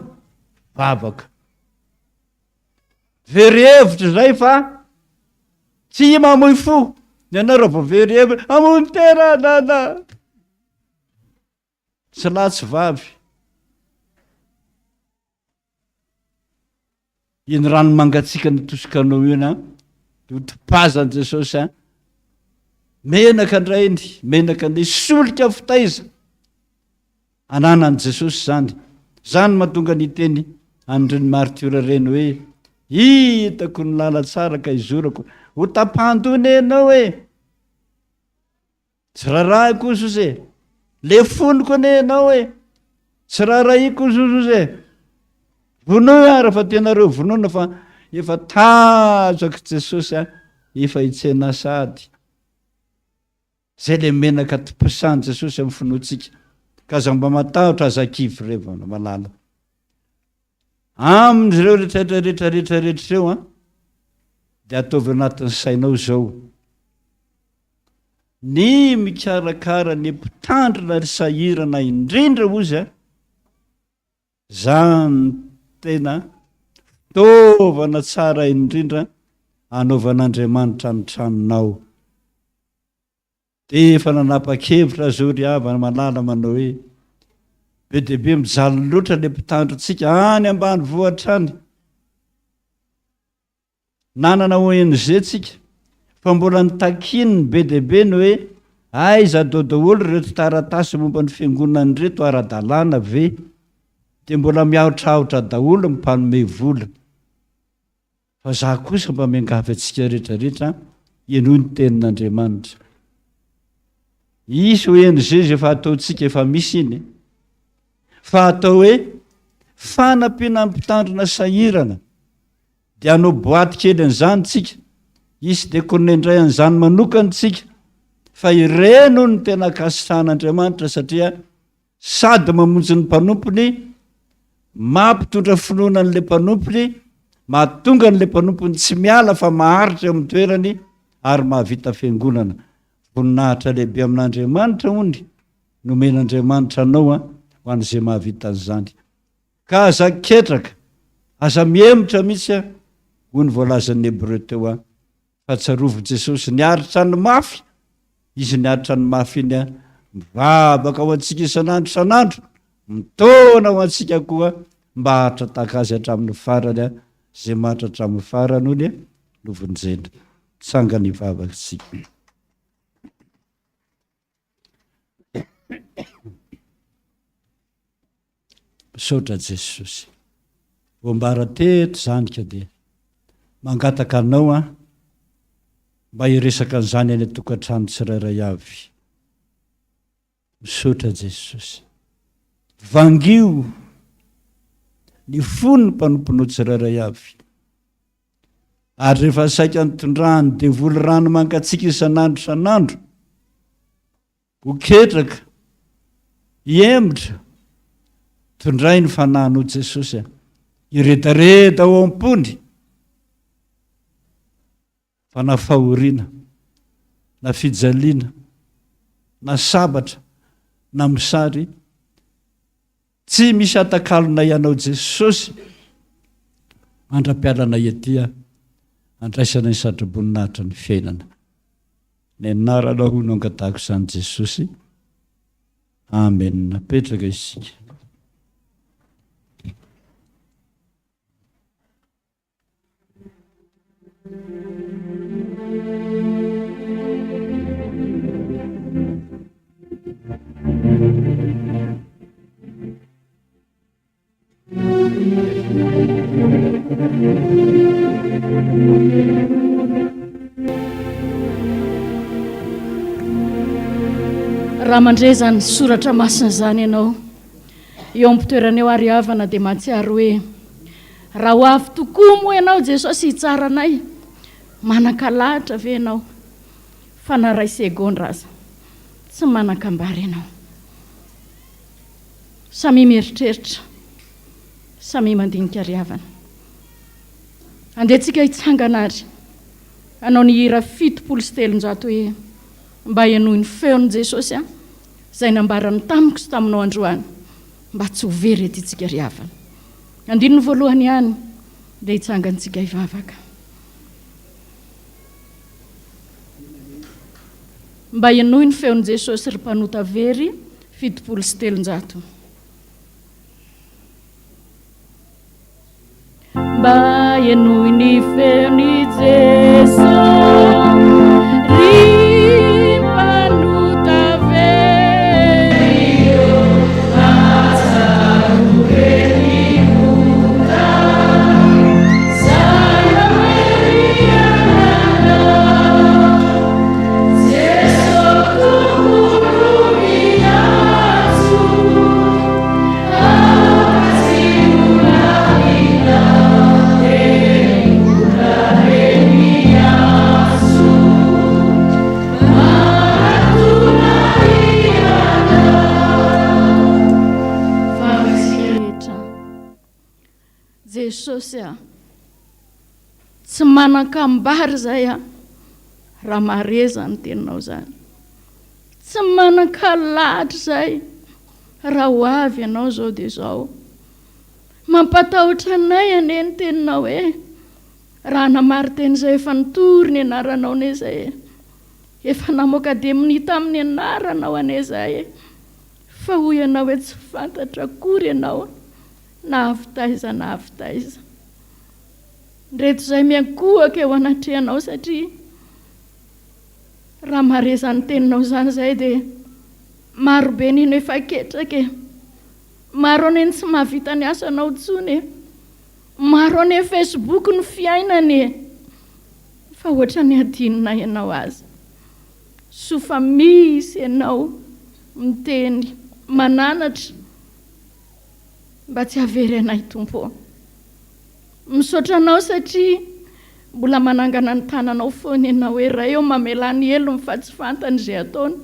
B: Vavaka. Very hevitra zay fa tsy mamoy fo. Ny anao raha vao very hevitra amoy tera nana. Tsy latsy vavy. Iny rano mangatsika ny tosika anao io na topazan'i Jesosy menaka andrainy menaka ny solika fitaiza ananany Jesosy zany mahatonga ny teny an'ireny martyra reny hoe hitako ny lala tsara ka izorako ho tapandony anao tsy raharaha kosa le foniko ane anao tsy raharaiko kosa vonoa ara fa tenareo vonona fa efa tazako Jesosy efa hitsena sady zay le menaka tomposany Jesosy amin'ny finoantsika ka za mba matahotra azakivy revana malala amin'ireo rehetrarehetra reo dia ataovy anatin'ny sainao zao ny mikarakara ny mpitandrina ry sahirana indrindra ozy zany tena fitaovana tsara indrindra anaovan'Andriamanitra ny tranonao. Dia efa nanapa-kevitra zao ry havana malala manao hoe be dia be mijaly loatra le mpitandrontsika any ambany vohatra any. Nanana ONG tsika fa mbola nitakiny be dia be ny hoe aiza daodaholo reto taratasy momba ny fiangonana reto ara-dalàna ve dia mbola miaotraotra daholo mpanome vola. Fa za kosa mba miangavy antsika rehetrarehetra enoy ny tenin'Andriamanitra. Isy ONG zay efa ataontsika efa misy iny fa atao hoe fanampiana mpitandrina sahirana dia anao boaty kely an'izany tsika isy dia konendray an'izany manokany tsika fa ireno ny tena akasitrahan'Andriamanitra satria sady mamonjy ny mpanompony mampitondra finoana n'le mpanompony mahatonga n'le mpanompony tsy miala fa maharitra amin'ny toerany ary mahavita fiangonana. Voninahitra lehibe amin'Andriamanitra hony nomen'Andriamanitra anao ho an'izay mahavita an'izany ka aza ketraka aza miemotra mihitsy ho ny voalazan'ny Hebreo teo fa tsarovo Jesosy niaritra ny mafy izy niaritra ny mafy iny mivavaka ho antsika isan'andro mitona ho antsika koa mba hatra tahaka azy hatramin'ny farany zay mahatra hatramin'ny farany hony novonjendry tsangany hivavaka tsika. Misaotra Jesosy voambara teto zanyka dia mangataka anao mba hiresaka an'izany any atokantrano tsirairay avy. Misaotra Jesosy vangio ny fony ny mpanomponao tsirairay avy ary rehefa saika nitondrany devoly rano mangatsika isan'andro ho ketraka hiemotra tondray ny fanahinao Jesosy iretareta ao am-pony fa na fahoriana na fijaliana na sabatra na misary tsy misy atakalona ianao Jesosy mandra-pialana etya andraisana ny satroboninahitra ny fiainana. Ny anaranao no angatahako izany Jesosy. Amen. Napetraka isika.
A: Raha mandray zany soratra masina zany ianao eo am-pitoerana eo ary havana dia mahatsiaro hoe raha ho avy tokoa moa ianao Jesosy hitsaranay manan-kalahatra ve ianao fa na ray segondra aza tsy manan-kambary ianao. Samy mieritreritra samy mandinika ary havana andehantsika hitsangana ary anao ny hira 7:3 hoe mba hianohy ny feon'i Jesosy zay nambarany tamiko sy taminao androany mba tsy ho very ety itsika ry havana. Andino ny voalohany ihany dia hitsangantsika hivavaka mba hianohy ny feon'i Jesosy ry mpanota very 7:3 mba hianohy ny feon'i Jesosy ry Jesosy tsy manan-kambary zay raha mareza ny teninao zany. Tsy manan-kalahatra zay raha ho avy ianao zao dia zao. Mampatahotra anay ane ny teninao raha namary teny zay efa nitory ny anaranao ane zay efa namoaka demoni tamin'ny anaranao ane zay fa hoy ianao hoe tsy fantatra akory ianao na avitaiza na avitaiza. Reto zay miankohaka eo anatrehanao satria raha mareza ny teninao zany zay dia maro be nino efa ketraka maro ane tsy mahavita ny asanao tsony maro ane Facebook ny fiainany fa ohatra ny adinina ianao azy. So fa misy ianao miteny mananatra mba tsy havery anay Tompo. Misaotra anao satria mbola manangana ny tananao foana ianao hoe raha eo mamela ny elo mifatsifantany zay ataony.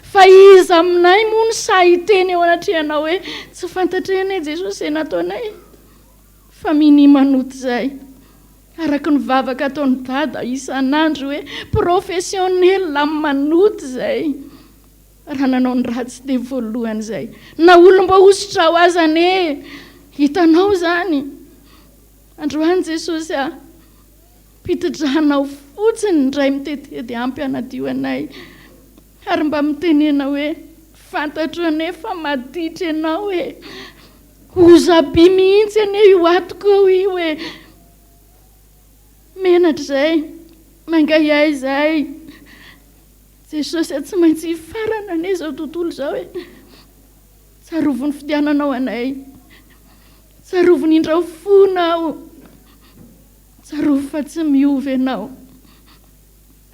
A: Fa iza aminay moa sahiteny eo anatrehanao hoe tsy fantatra ene Jesosy nataonay. Fa mini manoto zay araka ny vavaka ataony Dada isan'andro hoe professionnel manoto zay raha nanao ny ratsy dia voalohany zay na olomba ositra ho azy ane hitanao zany. Androany Jesosy pitidranao fotsiny ndray mitetedy ampy anadio anay ary mba mitenena hoe fantatro ane fa maditra ianao hoe ozaby mihitsy ane io atoko io hoe menatra zay mangayay zay Jesosy tsy maintsy hifarana ane zao tontolo zao hoe tsarovony fidiananao anay, tsarovony indrao fonao, tsarovo fa tsy miovy ianao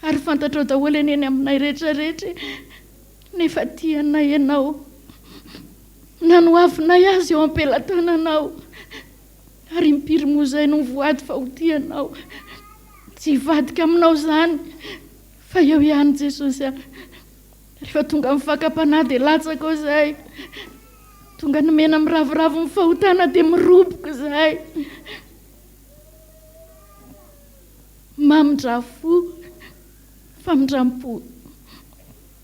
A: ary fantatrao daholo eny aminay rehetrarehetra nefa tianay ianao nanoavinay azy eo ampelatananao ary mipirimoizay no voady fa ho tianao tsy hivadika aminao zany fa eo ihany Jesosy rehefa tonga mifakapanahy dia latsaka zay tonga nomena miravoravo mifahotana dia miroboko zay mamindrafo famindrampo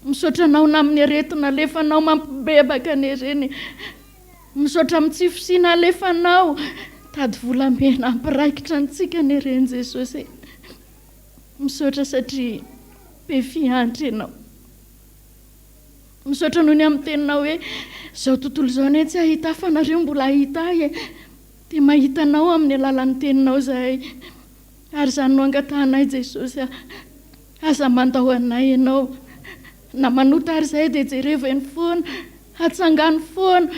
A: misaotra anao na amin'ny aretina alefanao mampibebaka an'ireny misaotra amin'ny tsifosina alefanao tady volamena ampiraikitra antsika an'ireny Jesosy misaotra satria be fiantra ianao misaotra noho ny amin'ny teninao hoe zao tontolo zao ane tsy ahita fa nareo mbola ahita dia mahitanao amin'ny alalan'ny teninao zay ary zany no angatahanay Jesosy aza mandao anay ianao na manota ary zay dia jereveny foana hatsangany foana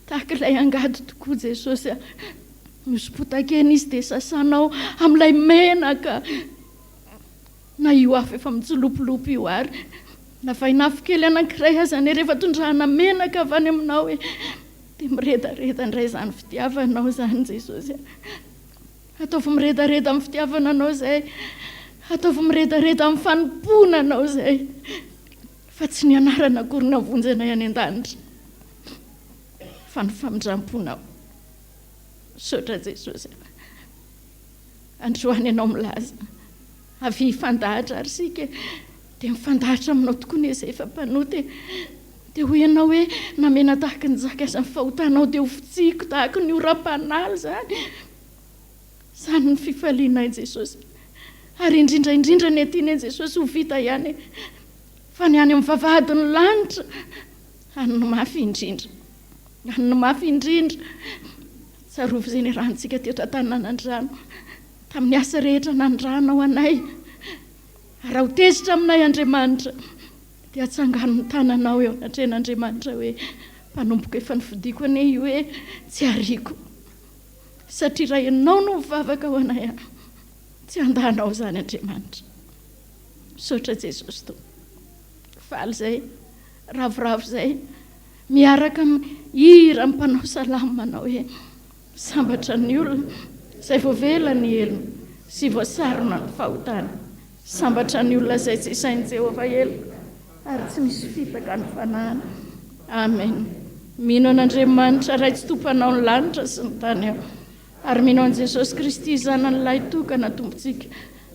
A: tahaka ilay angady tokoa Jesosy misy-potakena izy dia sasanao amin'ilay menaka na io afo efa mitsolopolopy io ary na vainafo kely anankiray aza ane rehefa tondrahana menaka avy any aminao dia miredareda indray zany fitiavanao zany Jesosy ataovy miredareda amin'ny fitiavananao zay ataovy miredareda amin'ny fanomponanao zay fa tsy ny anarana akory navonjanay any an-danitra fa ny famindramponao. Misaotra Jesosy androany ianao milaza avy hifandahatra ary sika dia mifandahatra aminao tokoa ny izay efa mpanoty dia hoy ianao hoe namena tahaka ny zaka aza mifahotanao dia ho fitsiko tahaka ny oram-panaly zany ny fifalianay Jesosy ary indrindra ny atiany Jesosy ho vita ihany fa ny any amin'ny vavahadiny lanitra any no mafy indrindra tsarovy izay ny rahantsika teo tantananandrano tamin'ny asa rehetra nandranao anay raha ho tezitra aminay Andriamanitra dia atsangano ny tananao eo anatrehan'Andriamanitra hoe mpanompoka efa nifidiko ane io hoe tsy ariko satria raha ianao no mivavaka ho anay tsy andahanao zany Andriamanitra. Misaotra Jesosy to faly zay ravoravo zay miaraka hira mpanao salama manao hoe sambatra ny olona izay voavela ny elona sy voasarona ny fahotana, sambatra ny olona izay tsy isain'i Jehovah elo ary tsy misy fitaka ny fanahana. Amen. Mino an'Andriamanitra ray tsy tompanao ny lanitra sy ny tany ao ary mino an Jesosy Kristy zanan'ilay tokana tompontsika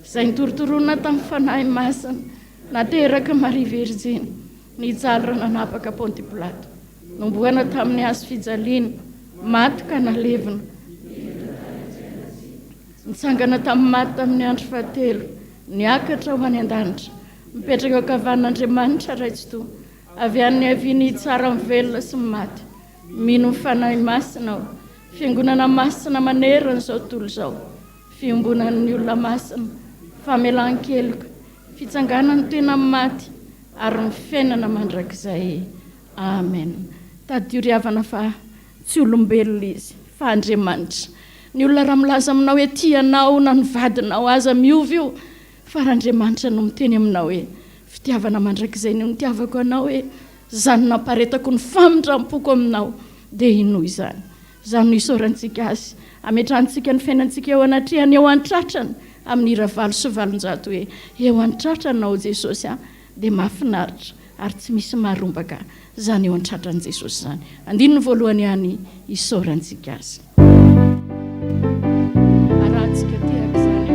A: izay nitorotorona tamin'ny fanahy masina nateraka Marie Virgine nijaly nanapaka Ponty Pilato nomboana tamin'ny hazo fijaliana maty ka nalevina nitsangana tamin'ny maty tamin'ny andro fahatelo niakatra ho any an-danitra mipetraka ankavan'Andriamanitra raitso avy an'ny aviany tsara mivelona sy maty mino ny fanahy masina aho fiangonana masina manerana izao tontolo izao fiombonan'ny olona masina famelan-keloka fitsanganany tena maty ary ny fiainana mandrakizay amen. Tady riavana fa tsy olombelona izy fa Andriamanitra ny olona raha milaza aminao hoe tianao na ny vadinao aza miovy io fa Andriamanitra no miteny aminao hoe fitiavana mandrakizay no nitiavako anao hoe zany namparetako ny famindram-poko aminao dia ino izany zany no isaorantsika azy ametrahantsika ny fiainantsika eo anatrehany eo an-tratrany amin'ny hira 8 sy 9 hoe eo an-tratranao Jesosy dia mahafinaritra ary tsy misy maharombaka zany eo an-tratran'i Jesosy zany. Andininy voalohany ihany isaorantsika azy. Arahantsika tehaka zany.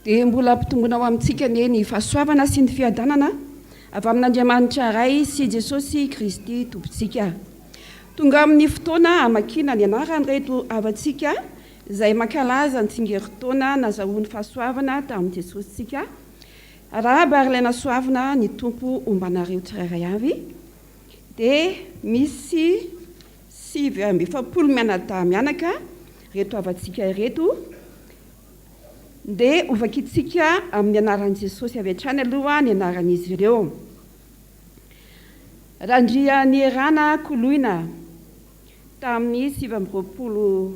C: Dia mbola ampitongonao amintsika ny fahasoavana sy ny fiadanana avy amin'Andriamanitra iray sy Jesosy Kristy tompontsika. Tonga amin'ny fotoana hamakina ny anarany reto avantsika izay mankalaza ny tsingerin-taona nazahoany fahasoavana tamin'i Jesosysika. Arahaba ary ilaina soavina ny tompo ombanareo tsirairay avy. Dia misy 7 mianaka reto avantsika reto. Dia ovakitsika amin'ny anaran'i Jesosy avy hatrany aloha ny anaran'izy ireo. Randria nierana koloina tamin'ny 27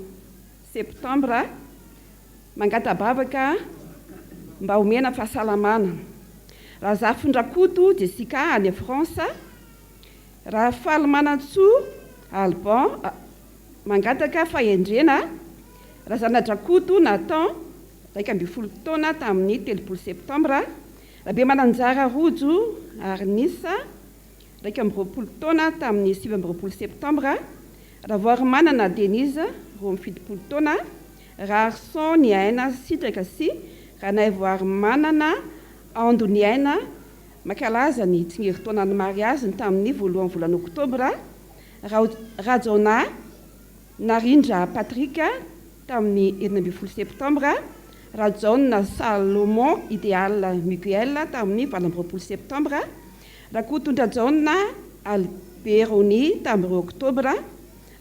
C: septambra mangatabavaka mba homena fahasalamana. Raha Zafindrakoto Jessica any France, raha Falimanantsoa Alban mangataka fahendrena, raha Zanadrakoto Nathan 12 taona tamin'ny 30 septambra, rabe mananjara rojo Arnisa 20 taona tamin'ny 17 septambra, raha voarimanana Denise 70 taona, raha Arson Niaina Sitraka sy raha nay voarimanana Ando Niaina makalaza ny tsingerin-taonan'ny mariazy tamin'ny 1 volana oktobra, raha Jona Narindra Patrika tamin'ny 19 septambra, raha John Salomon Idéal Miguel tamin'ny 20 septambra, raha Kotondra John Alberoni tamin'ny oktobra,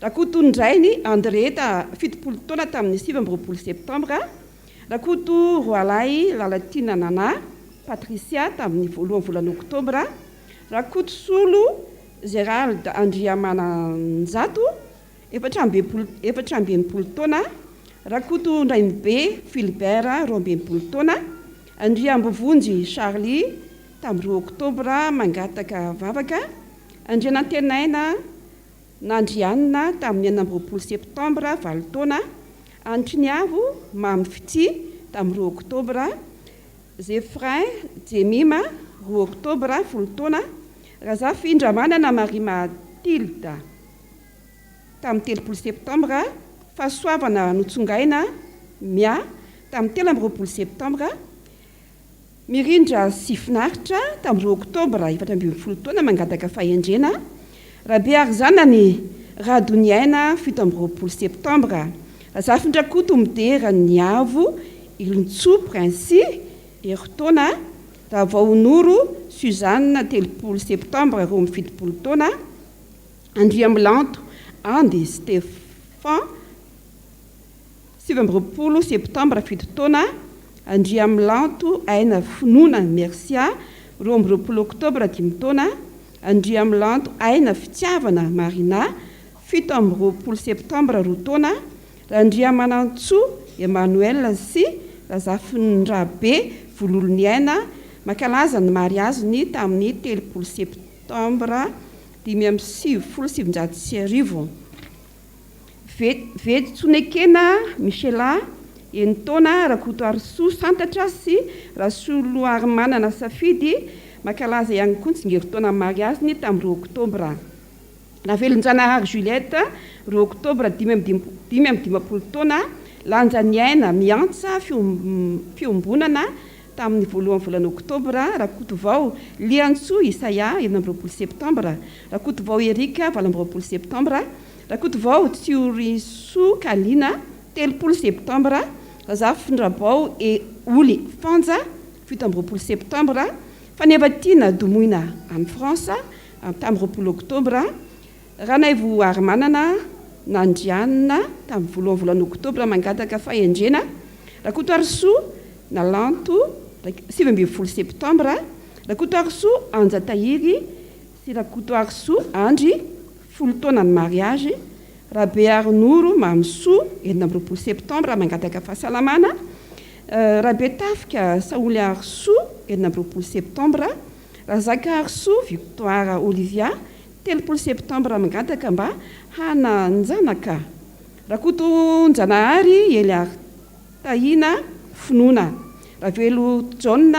C: raha Kotondrainy André 70 taona tamin'ny 17 septambra, raha Koto Roalay Lalatina Nana Patricia tamin'ny 1 volana oktobra, raha Kotosolo Gérald Andriamananjato 14 taona, Rakoto Ndraimibe Philibert 12 taona. Andriambovonjy Charlie tamin'ny 2 oktobra mangataka vavaka. Andrianantenaina Nandrianina tamin'ny 9 septambra 9 taona. Antriniavo Mamy Fity tamin'ny 2 oktobra. Zefrain Jemima 2 oktobra 10 taona. Razafy Indramanana Marie Matilda tamin'ny 3 septambra. Fahasoavana Notsongaina Mia tamin'ny 13 septambra. Mirindra Sifinaritra tamin'ny 2 oktobra 14 taona mangataka fahendrena. Rabeary zanany Radoniaina 17 septambra. Razafindrakoto Midera Niavo Ilintso Princy eritaona. Ravaonoro Suzanne 3 septambra 17 taona. Andriamilanto Andy Stefan 17 septambra 7 taona. Andriamilanto Aina Finoana Mercia 12 oktobra 5 taona. Andriamilanto Aina Fitiavana Marina 17 septambra 2 taona. Andriamanantso Emmanuel sy Razafindrabe Vololony Aina makalaza ny mariaziny tamin'ny 3 septambra 570. Vedy Tsonekena Michela 1 taona. Rakoto Arso Santatra sy Rasolo Armanana Safidy makalaza ihany koa ny tsingerin-taona mariaziny tamin'ny 2 oktobra. Navelon-janahary Juliette 2 oktobra 5 taona. Lanjaniaina Miantsa fiombonana tamin'ny 1 volana oktobra. Rakoto vao Liantso Isaia 19 septambra. Rakoto vao Erika 19 septambra. Rakoto vao Tsioriso Kalina 3 septambra. Razafindrabao Oly Fanja 17 septambra. Fanevatina Domoina any Fransa tamin'ny 20 oktobra. Ranaivo Armanana Nandrianina tamin'ny 1 volana oktobra mangataka fahendrena. Rakoto Arso Nalanto 17 septambra. Rakoto Arso Anja Tahiry sy Rakoto Arso Andry 10 taona ny mariage. Rabe Arnoro Mamso 19 septambra mangataka fahasalamana. Rabe Tafika Saoly Arso 19 septambra. Razaka Arso Victoire Olivia 3 septambra mangataka mba hananjanaka. Rakoto Njanahary Eliar Tahina Finoana. Ravelo John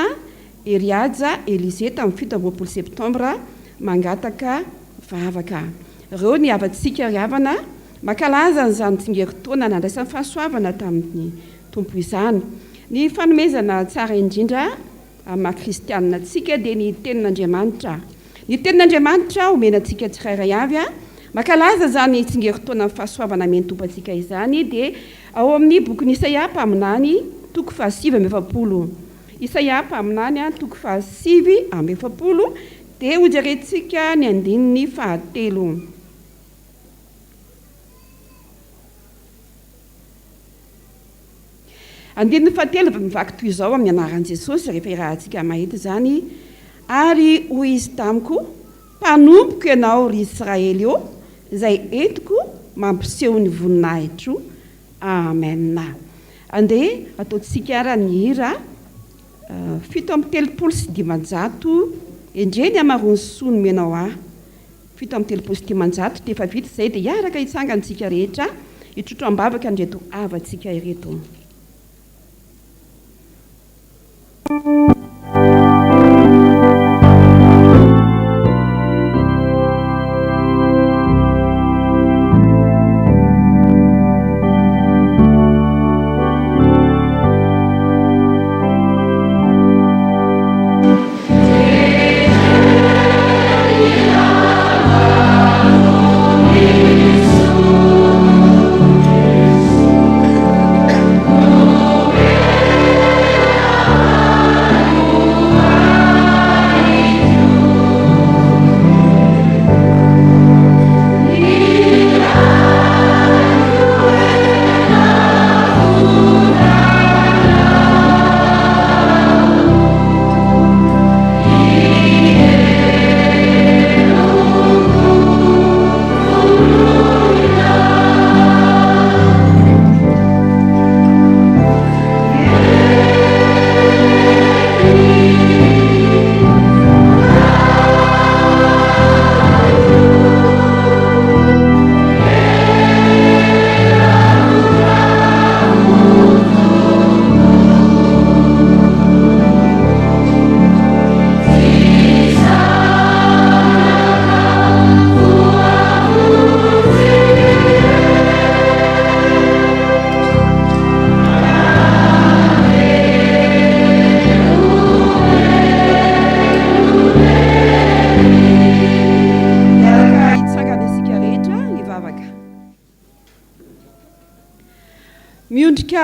C: Eriadza Elisée tamin'ny 17 septambra mangataka vavaka. Reo ny avatsika riavana makalaza n'izany tsingerin-taona nandraisan'ny fahasoavana tamin'ny tompo izany. Ny fanomezana tsara indrindra amin'ny kristianina antsika dia ny tenin'Andriamanitra. Ny tenin'Andriamanitra omenantsika tsirairay avy makalaza zany tsingerin-taona amin'ny fahasoavana men'ny tompo antsika izany dia ao amin'ny boky Isaia mpaminany 7:20. Isaia mpaminany 7:20 dia hojerentsika ny andininy 3. Andininy 4 mivaky toy izao amin'ny anaran'i Jesosy rehefa irahantsika mahita zany. Ary hoy izy tamiko, mpanompoka ianao ry Israely eo, izay entiko mampiseho ny voninahitro. Amen. Andeha ataontsika ara ny hira 7:30 endreny amarony sony menao ahy 7:30 dia efa vita izay dia hiaraka hitsangantsika rehetra hitrotro ambavaka ndreto avatsika ireto.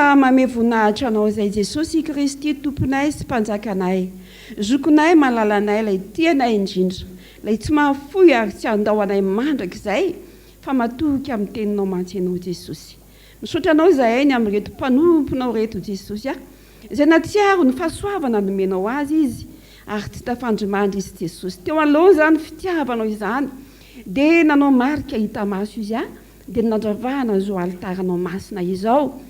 C: ka mame voninahitra anao izay Jesosy Kristy tomponay sy mpanjakanay, zokonay malalanay lay tianay indrindra, lay tsy mahafoy ary tsy andao anay mandraka izay fa matoky amin'ny teninao mantsy ianao Jesosy. Misaotra anao izahay ny amin'ny reto mpanomponao reto Jesosy izay natsiaro ny fahasoavana nomenao azy izy ary tsy tafandrimandry izy Jesosy. Teo aloha zany fitiavanao izany dia nanao marika hita maso izy dia nandravahana zao alitaranao masina izao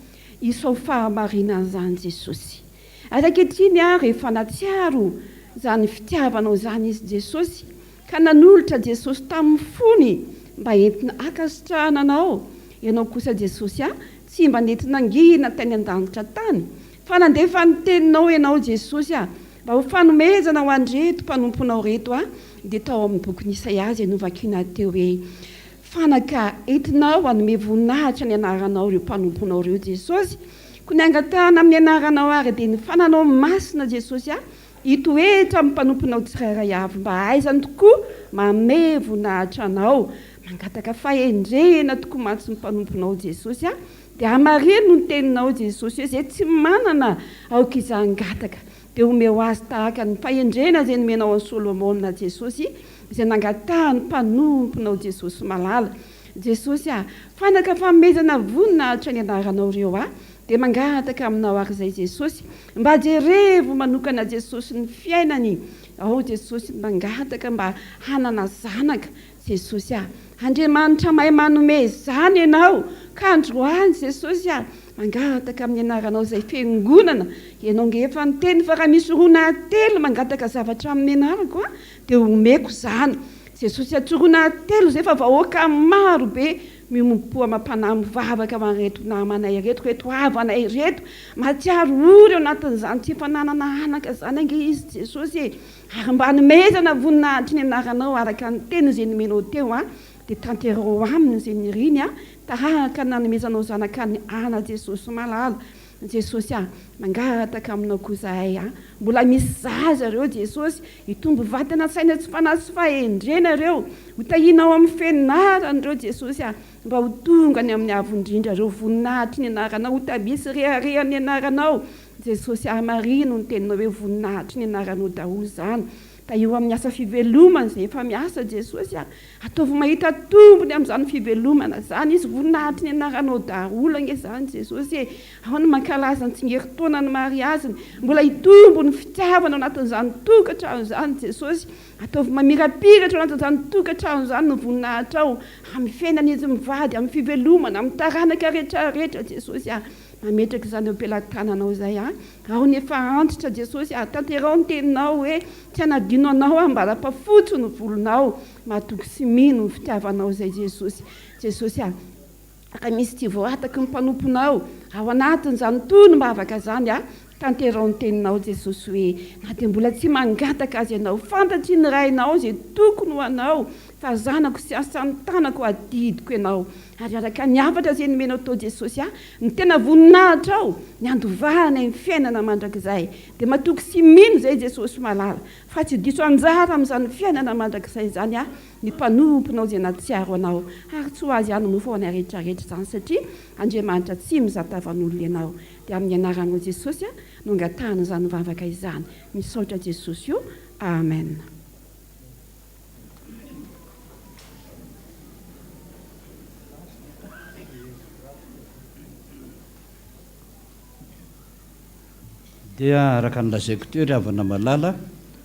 C: isao fahamarinan'izany Jesosy. Ankehitriny rehefa natsiaro zany fitiavanao zany izy Jesosy ka nanolotra Jesosy tamin'ny fony mba entina akasitrahana anao, ianao kosa Jesosy tsy mba nentina angina tany an-danitra tany fa nandefa ny teninao ianao Jesosy mba ho fanomezana ho andreto mpanomponao reto dia tao amin'ny boky Isaiazy novakina teo hoe fanaka entinao hanome voninahitra ny anaranao ireo mpanomponao ireo Jesosy, ko ny angatahana amin'ny anaranao ary dia ny fananao masina Jesosy hitoetra amin'ny mpanomponao tsirairay avy mba aizany tokoa manome voninahitra anao, mangataka fahendrena tokoa mantsy ny mpanomponao Jesosy dia hamarino ny teninao Jesosy izay tsy manana aoka izangataka dia omeo azy tahaka ny fahendrena izay nomenao an'i Solomona Jesosy izay nangatahany mpanomponao Jesosy malala. Jesosy fanaka famezana voninahitra ny anaranao ireo dia mangataka aminao ary izay Jesosy mba jerevo manokana Jesosy ny fiainany ao Jesosy mangataka mba hanana zanaka Jesosy Andriamanitra mahay manome zany ianao ka androany Jesosy mangataka amin'ny anaranao izay fiangonana ianao ngefa ny teny fa raha misy rona telo mangataka zavatra amin'ny anarako dia omeko zany Jesosy atsoroana telo izay fa vahoaka maro be mimompoa mampanahy mivavaka mareto namanay reto reto havanay reto matsiaro ory ao anatin'izany tsy fananana anaka zany ange izy Jesosy ary mba hanomezana voninahitry ny anaranao araka ny teny izay nomenao teo dia tanterao aminy izay niriny tahaka nanomezanao zanaka ny ana Jesosy malala. Jesosy mangataka aminao koa zahay mbola misy zaza ireo Jesosy hitombo vatana saina tsy fanahy sy fahendrena ireo hotahinao amin'ny fianarana ireo Jesosy mba ho tonga ny amin'ny avondrindra ireo voninahitry ny anaranao hotabisy rehareha ny anaranao Jesosy marino ny teninao hoe voninahitry ny anaranao daholo zany io amin'ny asa fivelomana izay efa miasa Jesosy ataovy mahita tombony amin'izany fivelomana zany izy voninahitry ny anaranao daholo ange zany Jesosy ao ny mankalaza ny tsingerin-taona ny mariaziny mbola hitombo ny fitiavana anatin'izany tokantrano zany Jesosy ataovy mamirapiratra anatin'izany tokantrano zany ny voninahitra ao amin'ny fiainan'izy mivady amin'ny fivelomana amin'ny taranaka rehetrarehetra Jesosy mametraka izany eo am-pelantananao izay ao ny efa antitra Jesosy tanterao ny teninao hoe tsy hanadino anao mba rapafotso ny volonao matoky sy mino ny fitiavanao izay Jesosy. Jesosy raha misy ty voataky ny mpanomponao ao anatin'izany tony mavaka zany tanterao ny teninao Jesosy hoe na dia mbola tsy mangataka azy ianao fantatry ny rainao izay tokony ho anao fa zanako sy asan'ny tanako adidiko ianao ary araka ny hafatra izay nomenao tao Jesosy ny tena voninahitra ao ny andovahana ny fiainana mandrakizay dia matoky sy mino izay Jesosy malala fa tsy diso anjara amin'izany fiainana mandrakizay zany ny mpanomponao izay natsiaro anao ary tsy ho azy nofo ao any rehetrarehetra zany satria Andriamanitra tsy mizatavan'olona ianao dia amin'ny anaranao Jesosy no angatahana izany vavaka izany misaotra Jesosy io amen.
B: dia araka nylazaiko teo ry havana malala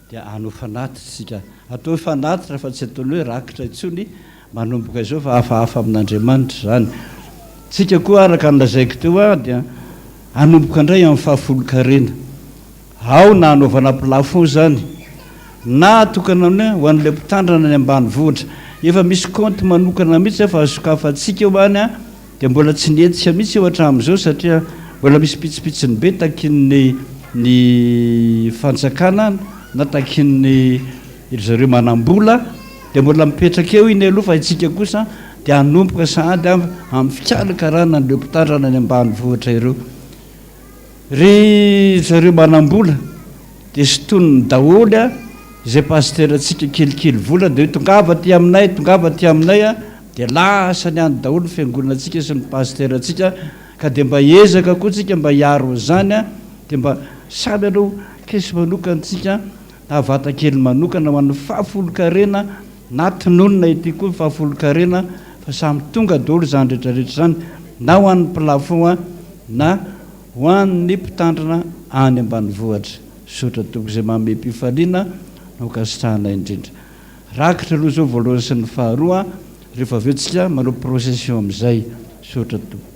B: dia ano fanatitsika atao fanatitra fa tsy ataony hoe rakitra intsony manomboka izao fa hafahafa amin'Andriamanitra zany tsika koa araka nylazaiko teo dia anomboka indray amin'ny fahafolo-karena ao na anaovana plafond zany na tokana ho an'ilay mpitandrana ny ambany vohitra efa misy compte manokana mihitsy fa azokafantsika eo any dia mbola tsy nietsika mihitsy eo hatramin'izao satria mbola misy pitsipitsiny be takin'ny fanjakana na takin'ny zareo manambola dia mbola mipetraka eo iny aloha fa itsika kosa dia hanomboka sahady amin'ny fikarakarana an'ireo mpitandrana ny ambany vohitra ireo ry zareo manambola dia sotoniny daholo izay pasteratsika kelikely vola dia tongava ty aminay dia lasa ny any daholo fiangonanatsika sy ny pasteratsika ka de mba ezaka koa tsika mba hiaro zany a de mba samy anao kesy manokantsika na vatakely manokana ho an'ny fahafolo-karena na tinonina ity koa fahafolo-karena fa samy tonga daholo zany rehetrarehetra zany na ho an'ny plafond a na ho an'ny mpitandrina any ambany vohatra. Sotra toko izay mamepifaliana no kasitrahana indrindra. Rakitra aloha zao voalohany sy ny faharoa rehefa aveo tsika manao procession amin'izay. Sotra toko.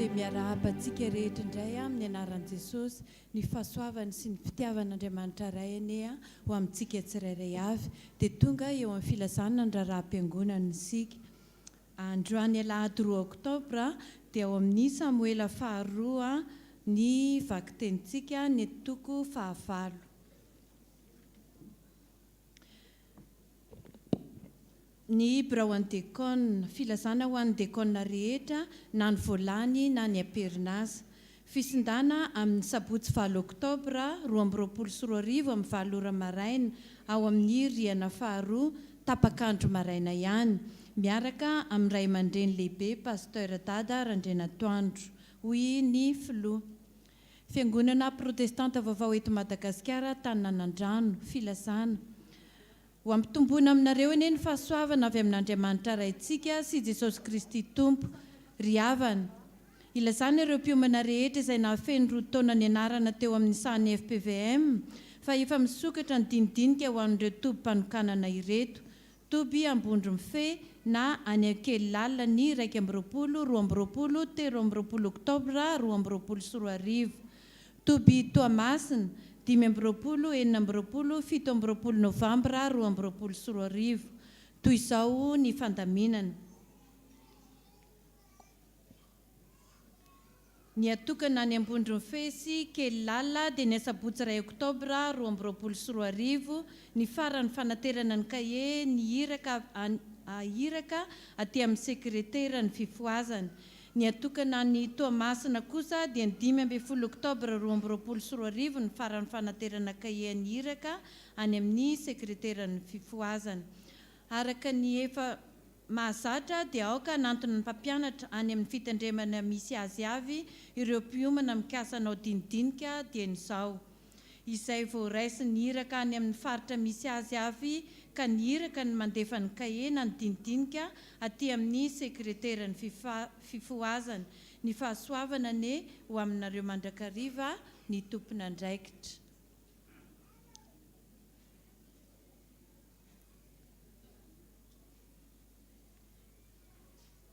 D: dia miarahaba-tsika rehetra indray amin'ny anaran'i Jesosy ny fahasoavany sy ny fitiavan'Andriamanitra ray anie ho amintsika tsirairay avy dia tonga eo amin'ny filazana ny raharaha-mpiangonana isika. Androany Alahady 2 Oktobra dia ao amin'ny Samoela 2 ny vakitentsika ny toko 9. Ny hibra ho an'ny dekona, filazana ho an'ny dekona rehetra na ny voalany na ny aperinasa. Fisindana amin'ny sabotsy 9 Oktobra 2024 amin'ny 7 ora maraina ao amin'ny riana 2 tapakandro maraina ihany, miaraka amin'ny ray aman-dreny lehibe pasteur Dada Randrenatoandro hoy ny filoha. Fiangonana protestanta vaovao eto Madagasikara Taninanandrano, filazana. Ho ampitombona aminareo anie ny fahasoavana avy amin'Andriamanitra raintsika sy Jesosy Kristy Tompo ry havana. Ilazana ireo mpiomana rehetra izay nahafeno 2 taona ny anarana teo amin'ny sany FPVM fa efa misokatra ny dinidinika ho an'ireo toby mpanokanana ireto. Toby ambondro mifehy na any ankely lalina ny 1 20 3 Oktobra 2024. Toby Toamasina 5 4 7 Novambra 2024. Toy izao ny fandaminana. Ny atokana ny ambondro mifehy sy kely lalina dia ny sabotsy 1 Oktobra 2024 ny farany fanaterana ny kahie ny iraka aty amin'ny sekretera ny fifoazana. Ny atokana ny Toamasina kosa dia ny 15 Oktobra 2024 ny farany fanaterana kahie ny iraka any amin'ny sekretera ny fifoazana. Araka ny efa mahazatra dia aoka nantona ny mpampianatra any amin'ny fitandremana misy azy avy ireo mpiomana mikasanao dinidinika dia ny izao. Izay voaraisy ny iraka any amin'ny faritra misy azy avy ka ny iraka ny mandefa ny kahie na ny dinidinika aty amin'ny sekretera ny fifoazana. Ny fahasoavana ne ho aminareo mandrakariva ny tompona andraikitra.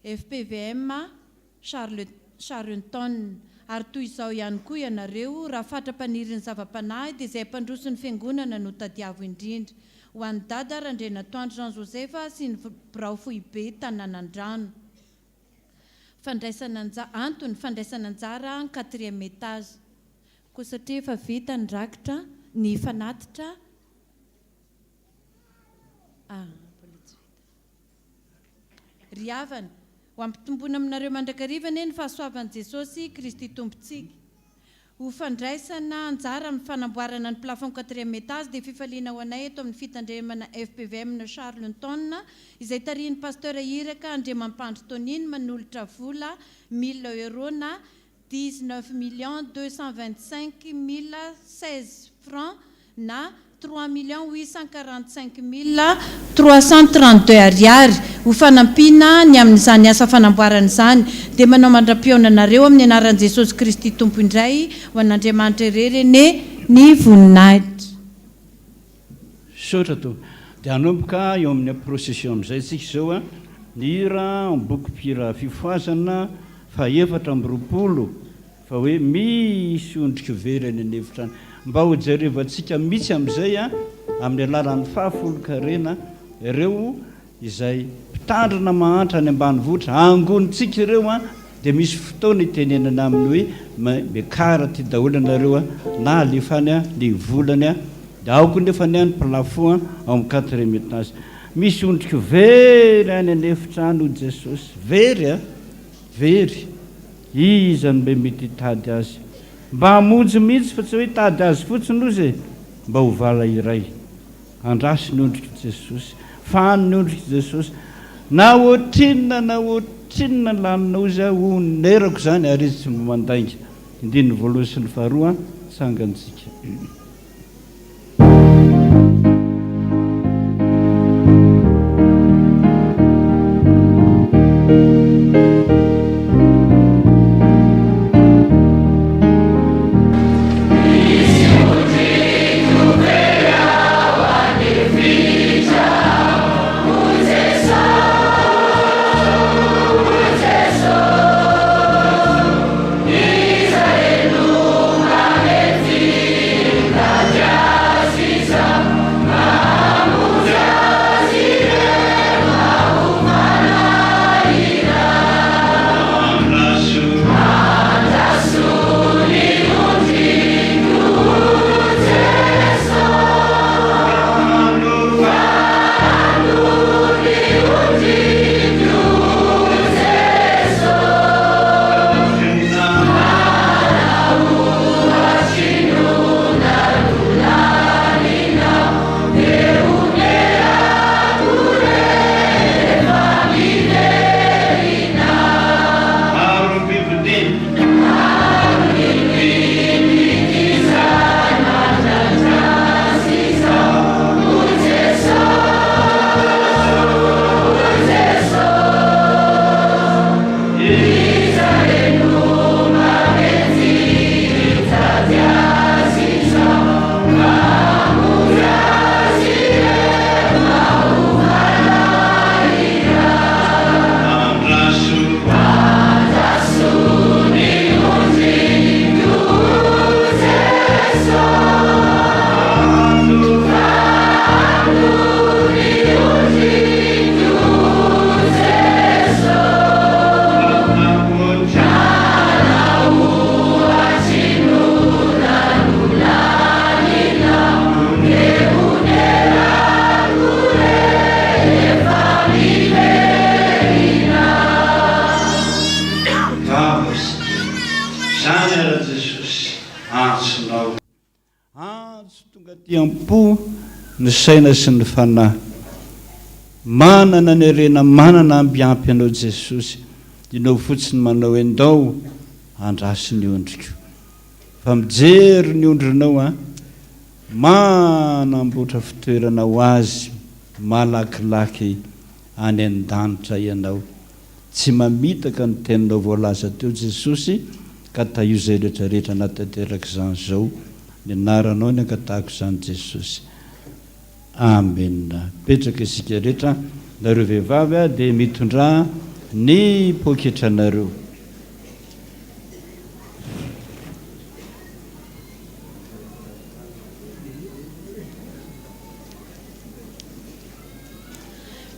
D: FPVM Charenton. Ary toy izao ihany koa ianareo raha fatra-panirin'ny zava-panahy dia izay mpandroso ny fiangonana no tadiavo indrindra. Ho an'ny Dada Randrenatoandro Jean Joseph sy ny Brao Fohibe Taninanandrano. Antony fandraisana anjara 4e étage. Koa satria efa vita ny rakitra ny fanatitra. Ry havana. Ho ampitombona aminareo mandrakariva ny fahasoavan'i Jesosy Kristy Tompontsika. Ho fandraisana anjara amin'ny fanamboarana ny plafond 4e étage dia fifaliana ho anay eto amin'ny fitandremana FPVM na Charenton izay tarihin'ny pasteur iraka Andriamampandry Toniny manolotra vola 1000 euro na 19 225 016 francs na 3 845 332 ariary ho fanampina ny amin'izany asa fanamboarana izany dia manao mandra-pionanareo amin'ny anaran'i Jesosy Kristy Tompo indray ho an'Andriamanitra irery ny voninahitra.
B: Saotra to dia hanomboka eo amin'ny procession amin'izay tsika izao ny hira ambokopira fifoazana 420 fa hoe misy ondrika verany ny efitrany mba ho jerevantsika mitsy amin'izay amin'ny alalan'ny fahafolon-karena ireo izay mpitandrina mahantra any ambanivohitra angonitsika ireo dia misy fotoana itenenana amin'ny hoe mekara ty daholo anareo na alefany ny volany dia aoko nefany ny plafond ao amin'ny 4e étage. Misy ondrika very any anefitrano Jesosy very izany mbe mety hitady azy mba hamonjy mihitsy fa tsy hoe tady azy fotsiny ozy mba ho vala iray andrasy ny ondrika Jesosy fany ny ondrika Jesosy na ohatrinina lanina ozy ho nerako zany ary izy tsy mba mandainga. Indiny voalohany sy ny faharoa sangantsika.
E: Oh
B: Fiampo ny saina sy ny fanahy manana ny rena manana ambiampy anao Jesosy inao fotsiny manao endao andrasy ny ondriko fa mijery ny ondrinao manamboatra fitoerana ho azy malakilaky any an-danitra ianao tsy mamitaka ny teninao voalaza teo Jesosy ka taio zay rehetrarehetra natanteraka izany zao ny anaranao ny ankatahako izany Jesosy. Amen. Petraka isika rehetra nareo vehivavy dia mitondra ny poketranareo.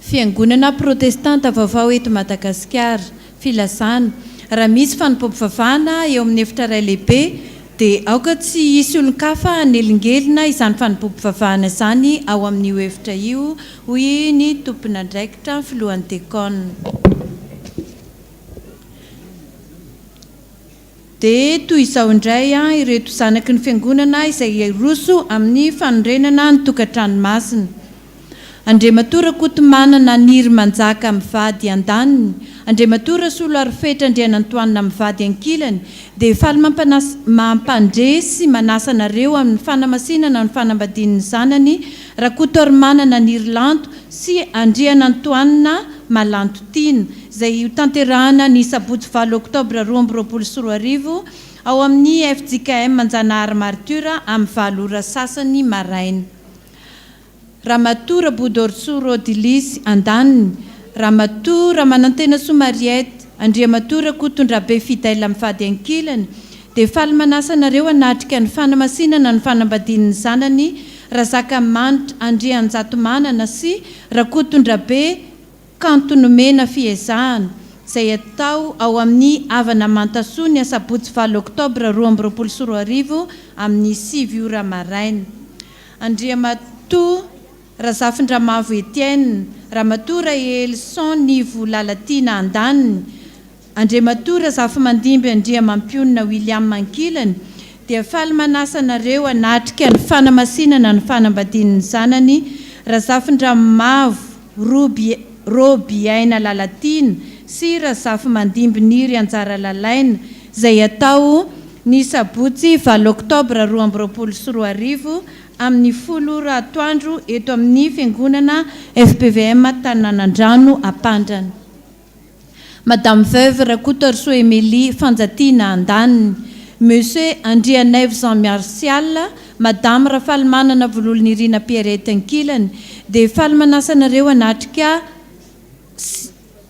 D: Fiangonana protestanta vaovao eto Madagasikara filazana raha misy fanampom-pivavahana eo amin'ny efitra iray lehibe dia aoka tsy hisy olon-kafa anelingelina izany fanampom-pivavahana izany ao amin'io efitra io hoy ny tompon'andraikitra filohan'ny dekona. Dia toy izao indray ireto zanaky ny fiangonana izay roso amin'ny fanorenana ny tokantranomasina. Andriamatora kotomanana niry manjaka mivady an-daniny, Andriamatora solo arifetra andrianantoanina mivady ankilany, dia faly mampandresy manasanareo amin'ny fanamasinana ny fanambadian'ny zanany, raha kotoarimanana niry lanto sy andrianantoanina malanto tiana, izay tanterahana ny sabotsy 8 oktobra 2024 ao amin'ny FPVM Manjanahary Martura amin'ny 7 ora sasany maraina. Ramatora Bodorsuro Dilisy andaniny, Ramatora manantena Somariety, Andriamatora kotondrabe fidèle mivady ankilany, dia faly manasanareo hanatrika ny fanamasinana ny fanambadian'ny zanany, razaka manitra andrianjatomanana sy raha kotondrabe kantonomena fiezahana, izay atao ao amin'ny avana mantasony sabotsy 8 oktobra 2024 amin'ny 7 ora maraina. Andriamatora Razafindramavo Etienne, Ramatora Elson Nivo Lalatina andaniny, Andriamatora Zafimandimby Andriamampionna William Mankilany, dia faly manasanareo hanatrika ny fanamasinana ny fanambadian'ny zanany, Razafindramavo Roby Aina Lalatina sy Razafimandimby Niry Anjara Lalaina, izay atao ny sabotsy 8 oktobra 2024 amin'ny 10 ora atoandro eto amin'ny fiangonana FPVM Tanànandrano Ampandrana. Madame Veuve Rakotorso Émilie Fanjatiana andaniny, Monsieur Andrianève Jean Martial, Madame Rafaly manana vololony Irina Pierrette ankilany, dia faly manasanareo hanatrika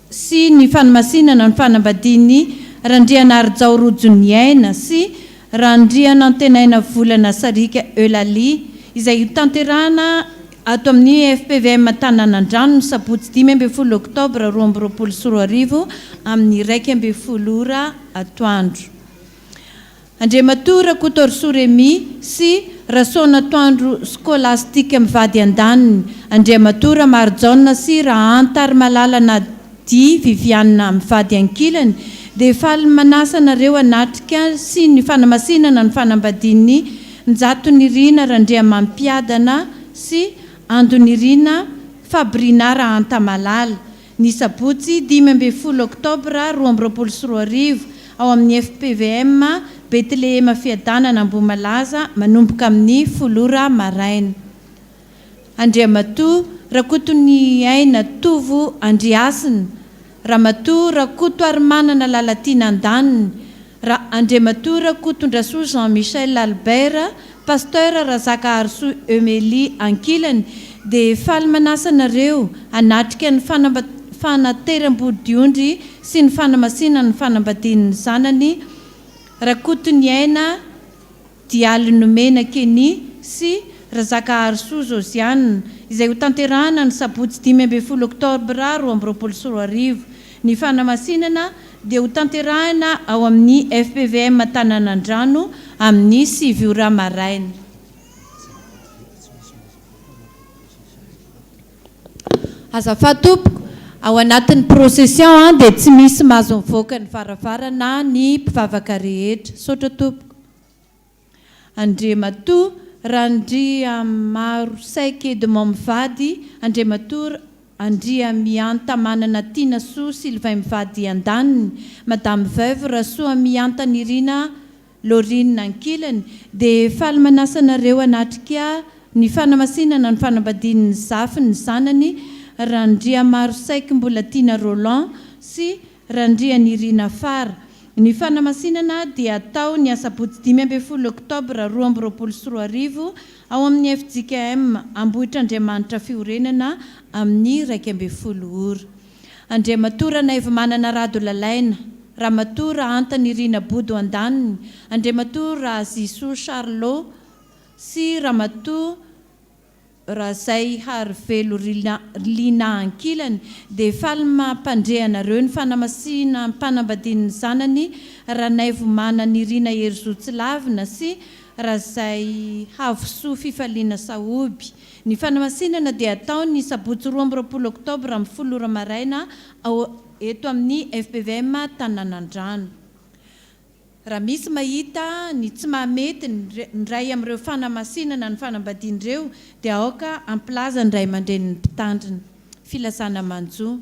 D: sy ny fanamasinana ny fanambadiany Randriana Arjao Rojony Aina sy Randriana Antenaina Volana Sarika Eulalie, izay tanterahana ato amin'ny FPVM Tanànandrano sabotsy 10 oktobra 2024 amin'ny 1 ora atoandro. Andriamatora Kotorsoremi sy Rasona atoandro skolastika mivady andaniny, Andriamatora Marjona sy Rahantar Malalana Di Viviana mivady ankilany, dia faly manasanareo hanatrika sy ny fanamasinana ny fanambadiany Njatonirina Randriamampiadana sy Andonirina Fabrina Rahantamalala, ny sabotsy 15 oktobra 2024 ao amin'ny FPVM Betlehema Fiadanana Ambomalaza manomboka amin'ny 10 ora maraina. Andriamatora Rakotony Aina Tovo Andriasina, Ramatora Kotoarimanana Lalatina andaniny, Andriamatora Kotondrasoa Jean-Michel Albert, Pasteur Razaka Arso Emélie ankilany, dia faly manasanareo hanatrika ny fanateram-bodiondry sy ny fanamasinana ny fanambadian'ny zanany, Rakotony Aina Dialinomena Keny sy Razaka Arso Josiane, izay ho tanterahana ny sabotsy 15 oktobra 2024. Ny fanamasinana dia ho tanterahana ao amin'ny FPVM Tanànandrano amin'ny 7 ora maraina. Azafady tompoko, ao anatin'ny procession dia tsy misy mahazo mivoaka ny farafarana ny mpivavaka rehetra. Saotra tompoko. Andriamatora Randria maro saika edy mivady Andriamatora andria mianta manana tiana soa Sylvain mivady andaniny Madame Veuve Rasoa mianta nirina Lorine ankilany dia faly manasanareo anatrika ny fanamasinana ny fanambadian'ny zafy ny zanany Randria maro saika mbola tiana Roland sy Randria nirina Fara. Ny fanamasinana dia atao ny asabotsy 12 Oktobra 2024 ao amin'ny FPVM Ambohitra Andriamanitra Fiorenana amin'ny 12 ora. Andriamatora na efa manana rado lalaina, Ramatora Antany Irina Bodo andaniny, Andriamatora Zisou Charlot sy Ramatora Razay Harvelo Lina ankilany dia faly mampandrehanareo ny fanamasina mpanambadian'ny zanany Ranaivo Mananirina Herzotsilавina sy Razay Havosoa Fifaliana Saoby. Ny fanamasinana dia atao ny sabotsy 20 Oktobra amin'ny 10 ora maraina eto amin'ny FPVM Tananandrano. Raha misy mahita ny tsy mahamety ny ray amin'ireo fanamasinana ny fanambadian'ireo dia aoka ampilaza ny ray aman-dreniny mpitandrina. Filasana manjo.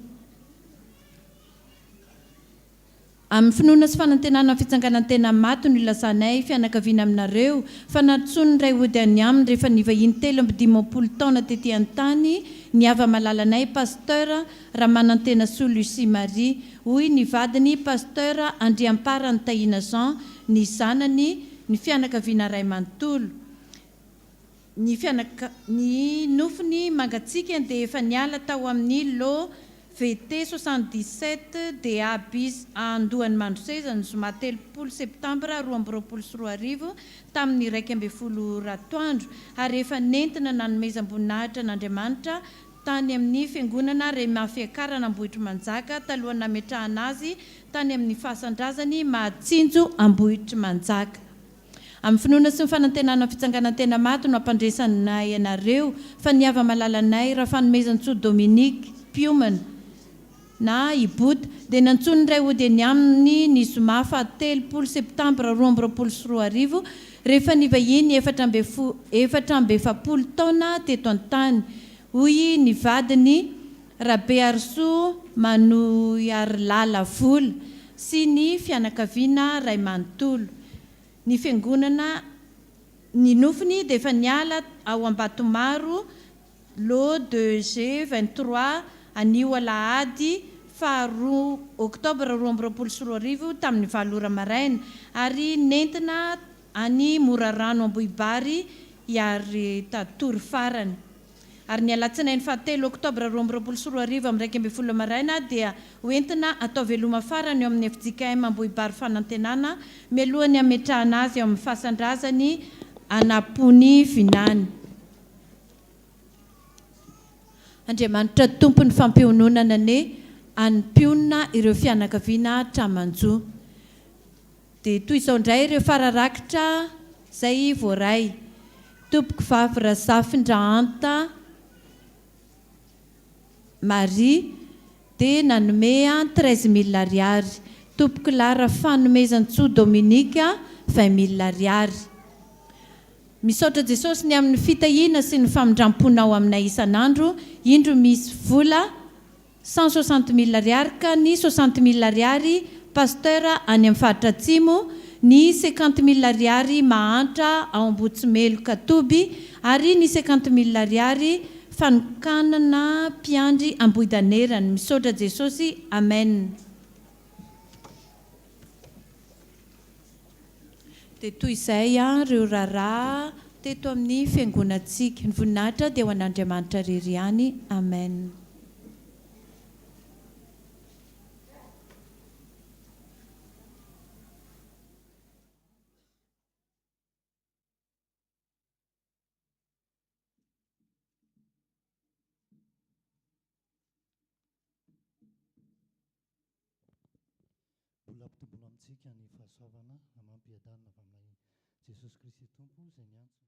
D: Amin'ny finoana sy fanantenana fitsanganantena maty no ilasanay fianakaviana aminareo fanatsoany ny ray ody any aminy rehefa nivahiny 17 taona tetỳ an-tany niava malalanay pasteur Ramanantena Soa Lucie Marie hoy ny vadiny pasteur Andriampara Ntaina Jean ny zanany ny fianakaviana ray manontolo. Ny nofony mangatsika dia efa niala tao amin'ny lo VT 77 dia bis andohany Mandroseza ny zoma 3 septambra 2024 tamin'ny 12 ratoandro ary efa nentina nanomezam-boninahitra n'Andriamanitra tany amin'ny fiangonana Remafiakarana Ambohitra Manjaka talohan'ny nametrahana azy tany amin'ny fahasandrazany Mahatsinjo Ambohitra Manjaka. Amin'ny finoana sy ny fanantenana fitsanganantena maty no ampandresanay ianareo fa niava malalanay raha fanomezan-tsoa Dominique Piomana na Ibota dia nantsony ray ody any aminy ny zoma 3 septambra 2024 rehefa nivahiny 7 taona teto an-tany. Hoy ny vadiny Rabe Arso Manoiarlala Vola sy ny fianakaviana ray manontolo. Ny fiangonana ny nofony dia efa niala ao Ambatomaro lo 2G 23 anio Alahady 2 Oktobra 2024 tamin'ny 9 ora maraina ary nentina any Morarano Ambohibary ary Tatory farany. Ary ny alatsinainy 7 Oktobra 2024 amin'ny 12 maraina dia hoentina atao veloma farany eo amin'ny FJKM Ambohibary fanantenana mialohany ametrahana azy eo amin'ny fahasandrazany Anapony Vinany. Andriamanitra tompony fampiononana ne anympiona ireo fianakaviana tramanjo. Dia toy izao indray ireo fararakitra zay voaray. Tompoko vavy Razafindrahanta Marie dia nanome 13 000 ariary. Tompoko lara fanomezan-tsoa Dominika 20 000 ariary. Misaotra Jesosy ny amin'ny fitahiana sy ny famindram-pona ao aminay isan'andro. Indro misy vola 160 000 ariary ka ny 60 000 ariary pasteur any amin'ny faritra atsimo, ny 50 000 ariary mahantra ao Ambotsimelo Katoby ary ny 50 000 ariary fanokanana mpiandry Ambohidanerany. Misaotra Jesosy. Amen. Dia toy izay ireo raharaha teto amin'ny fiangonantsika. Ny voninahitra dia ho an'Andriamanitra irery ihany. Amen.
E: Mbola ampitombono amintsika ny fahasoavana amam-piadanana avy aminay Jesosy Kristy Tompo izay niantso.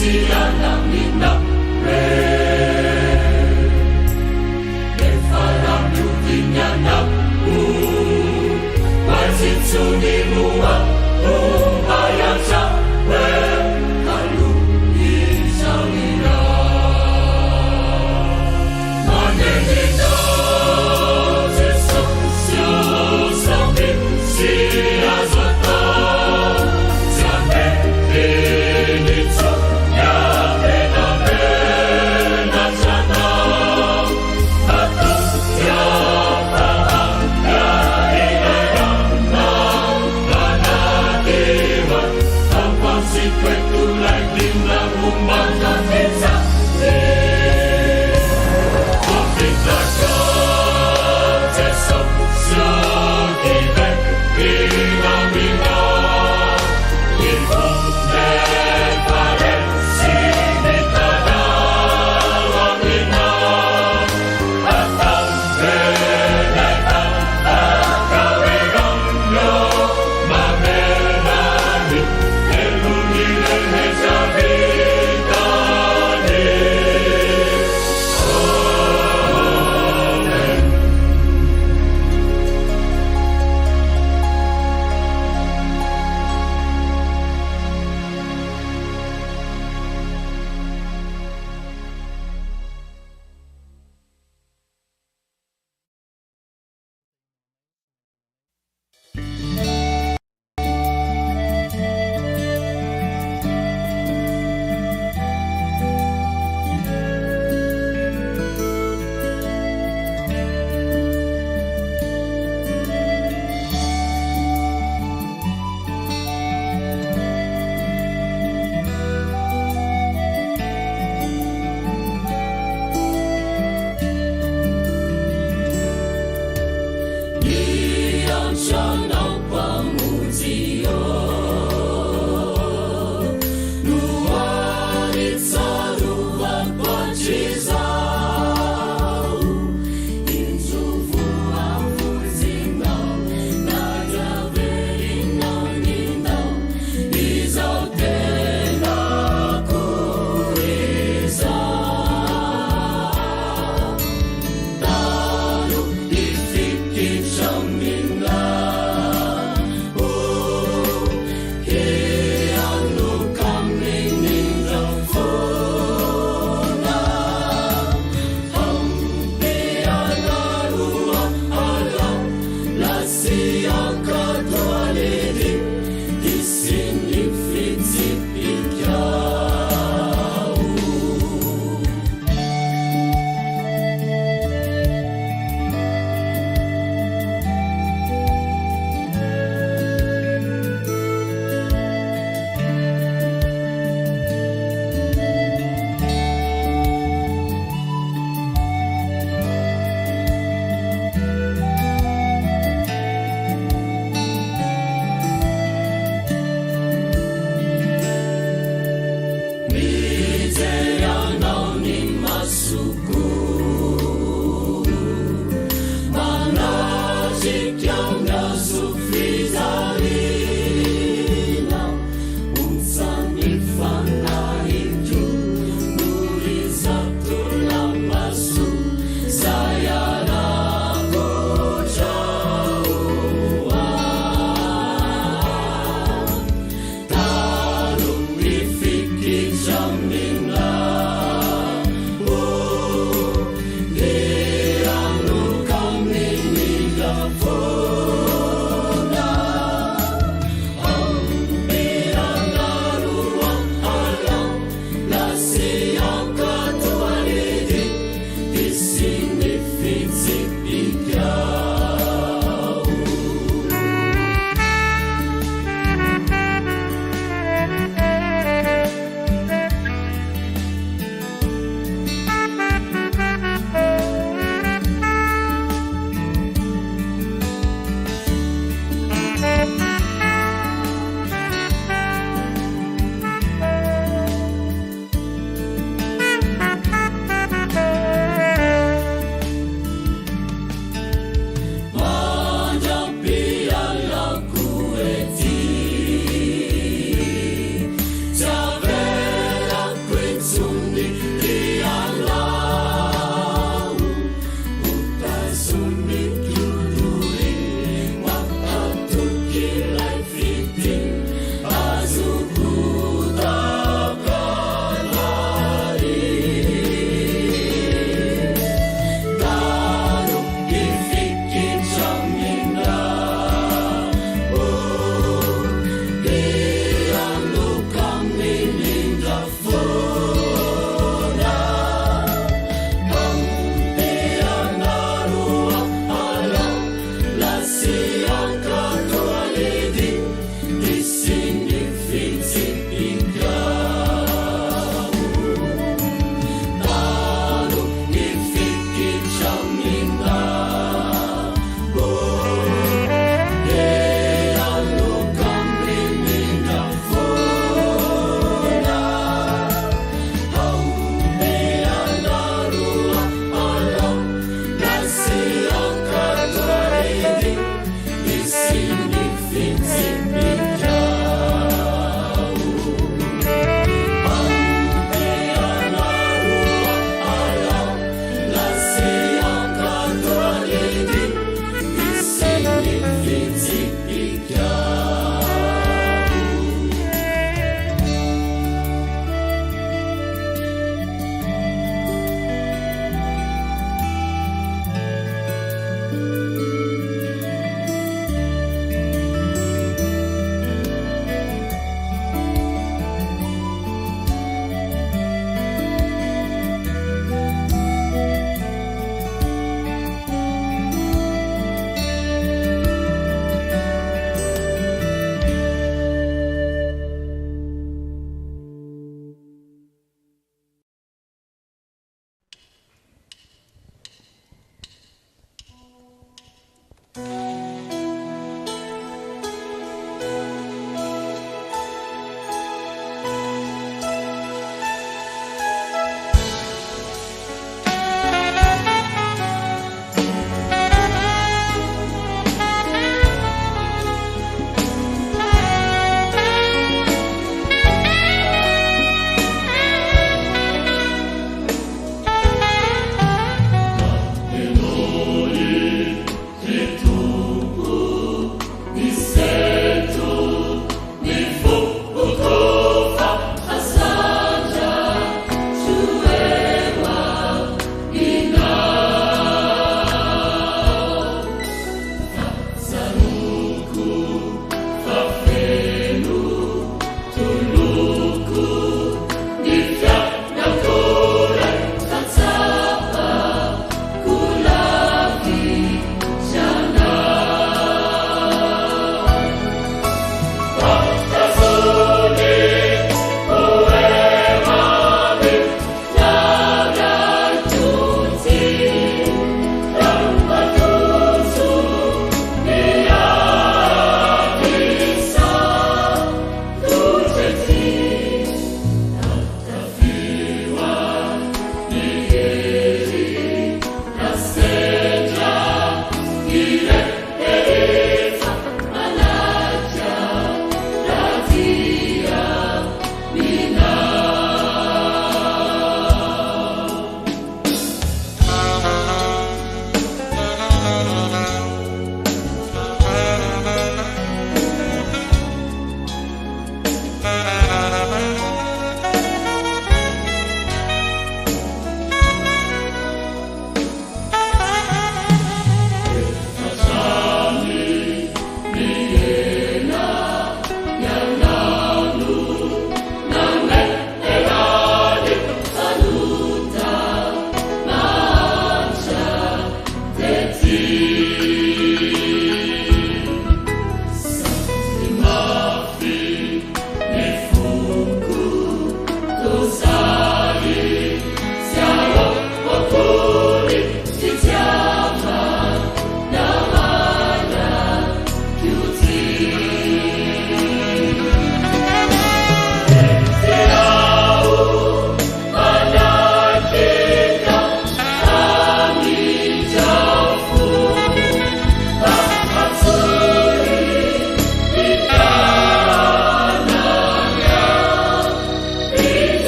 F: Siamo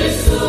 F: Jesus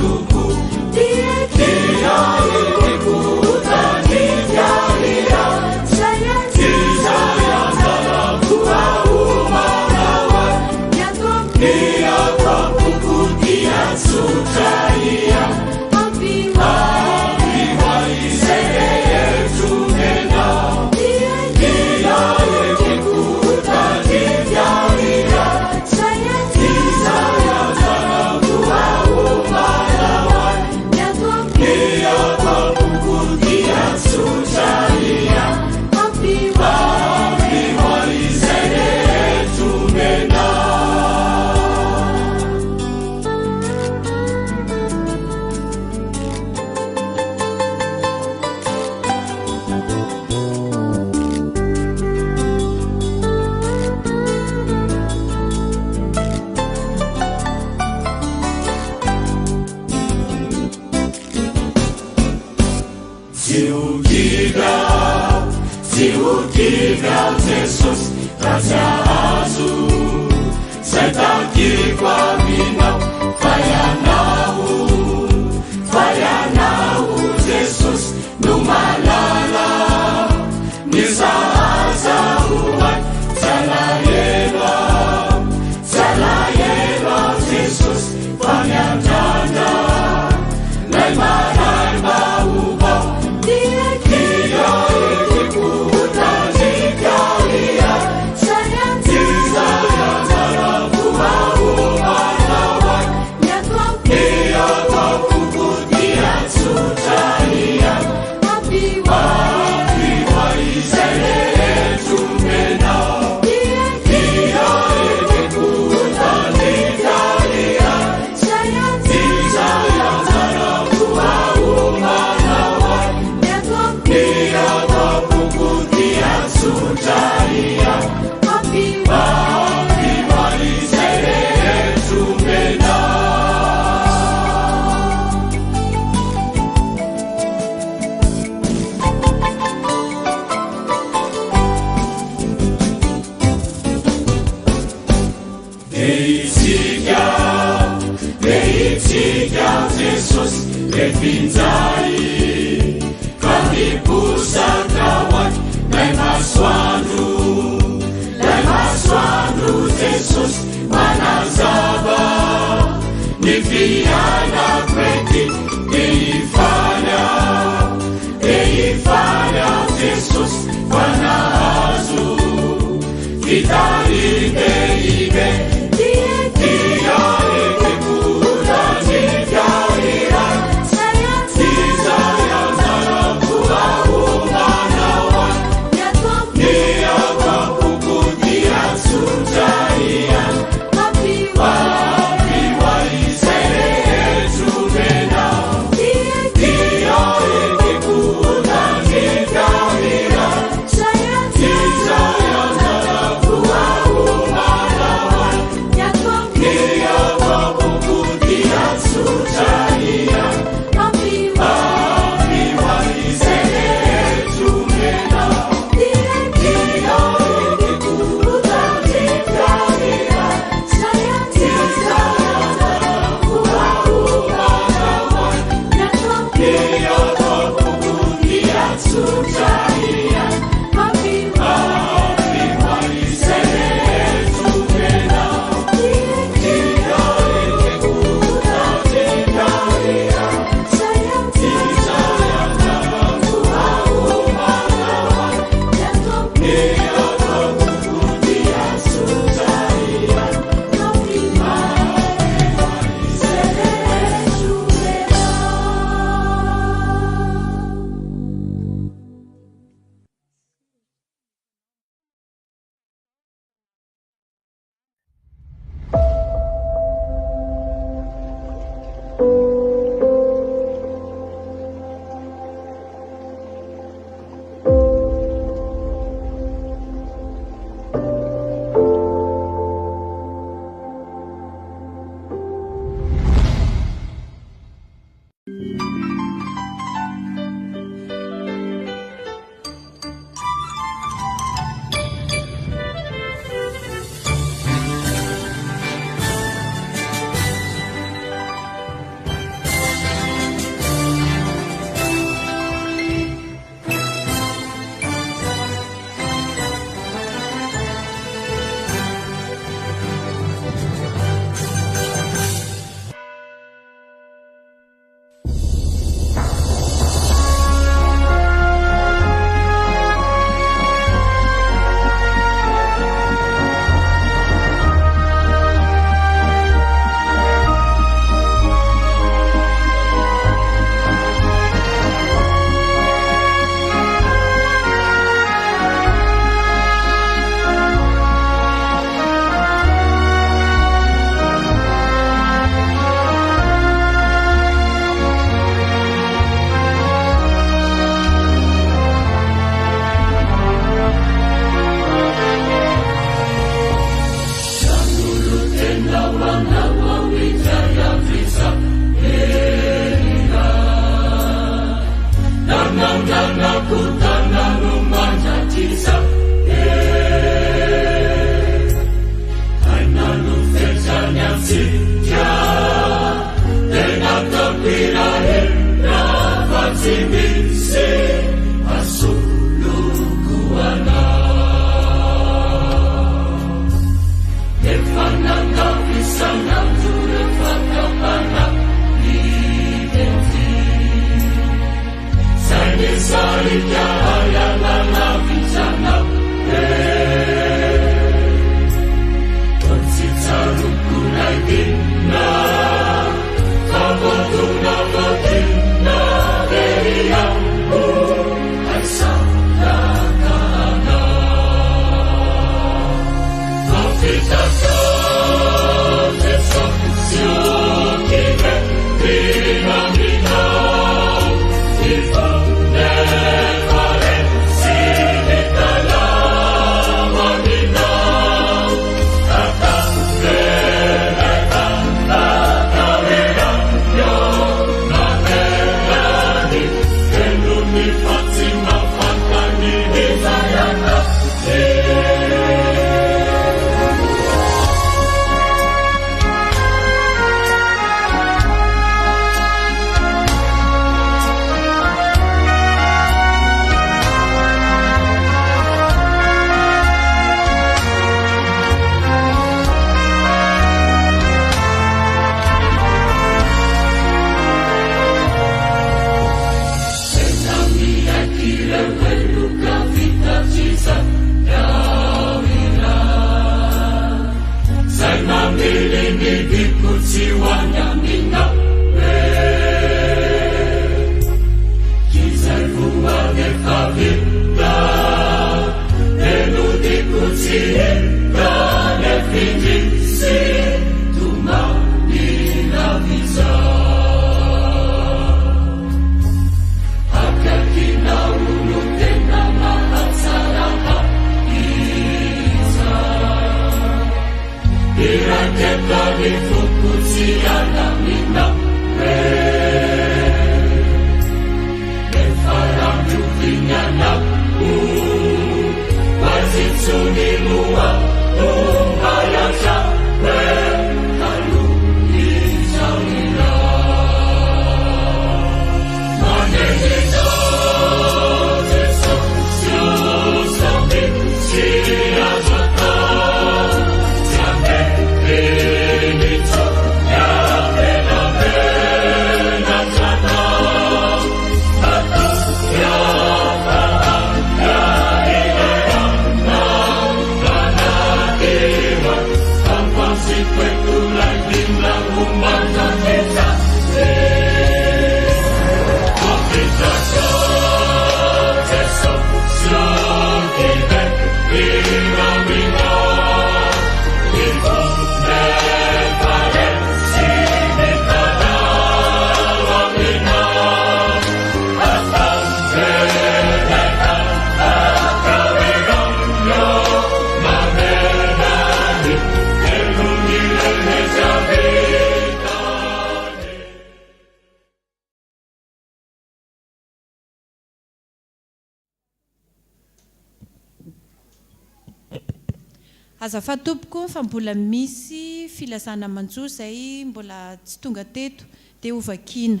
D: Azafady tompoko fa mbola misy filazana manjo zay mbola tsy tonga teto dia ovakina.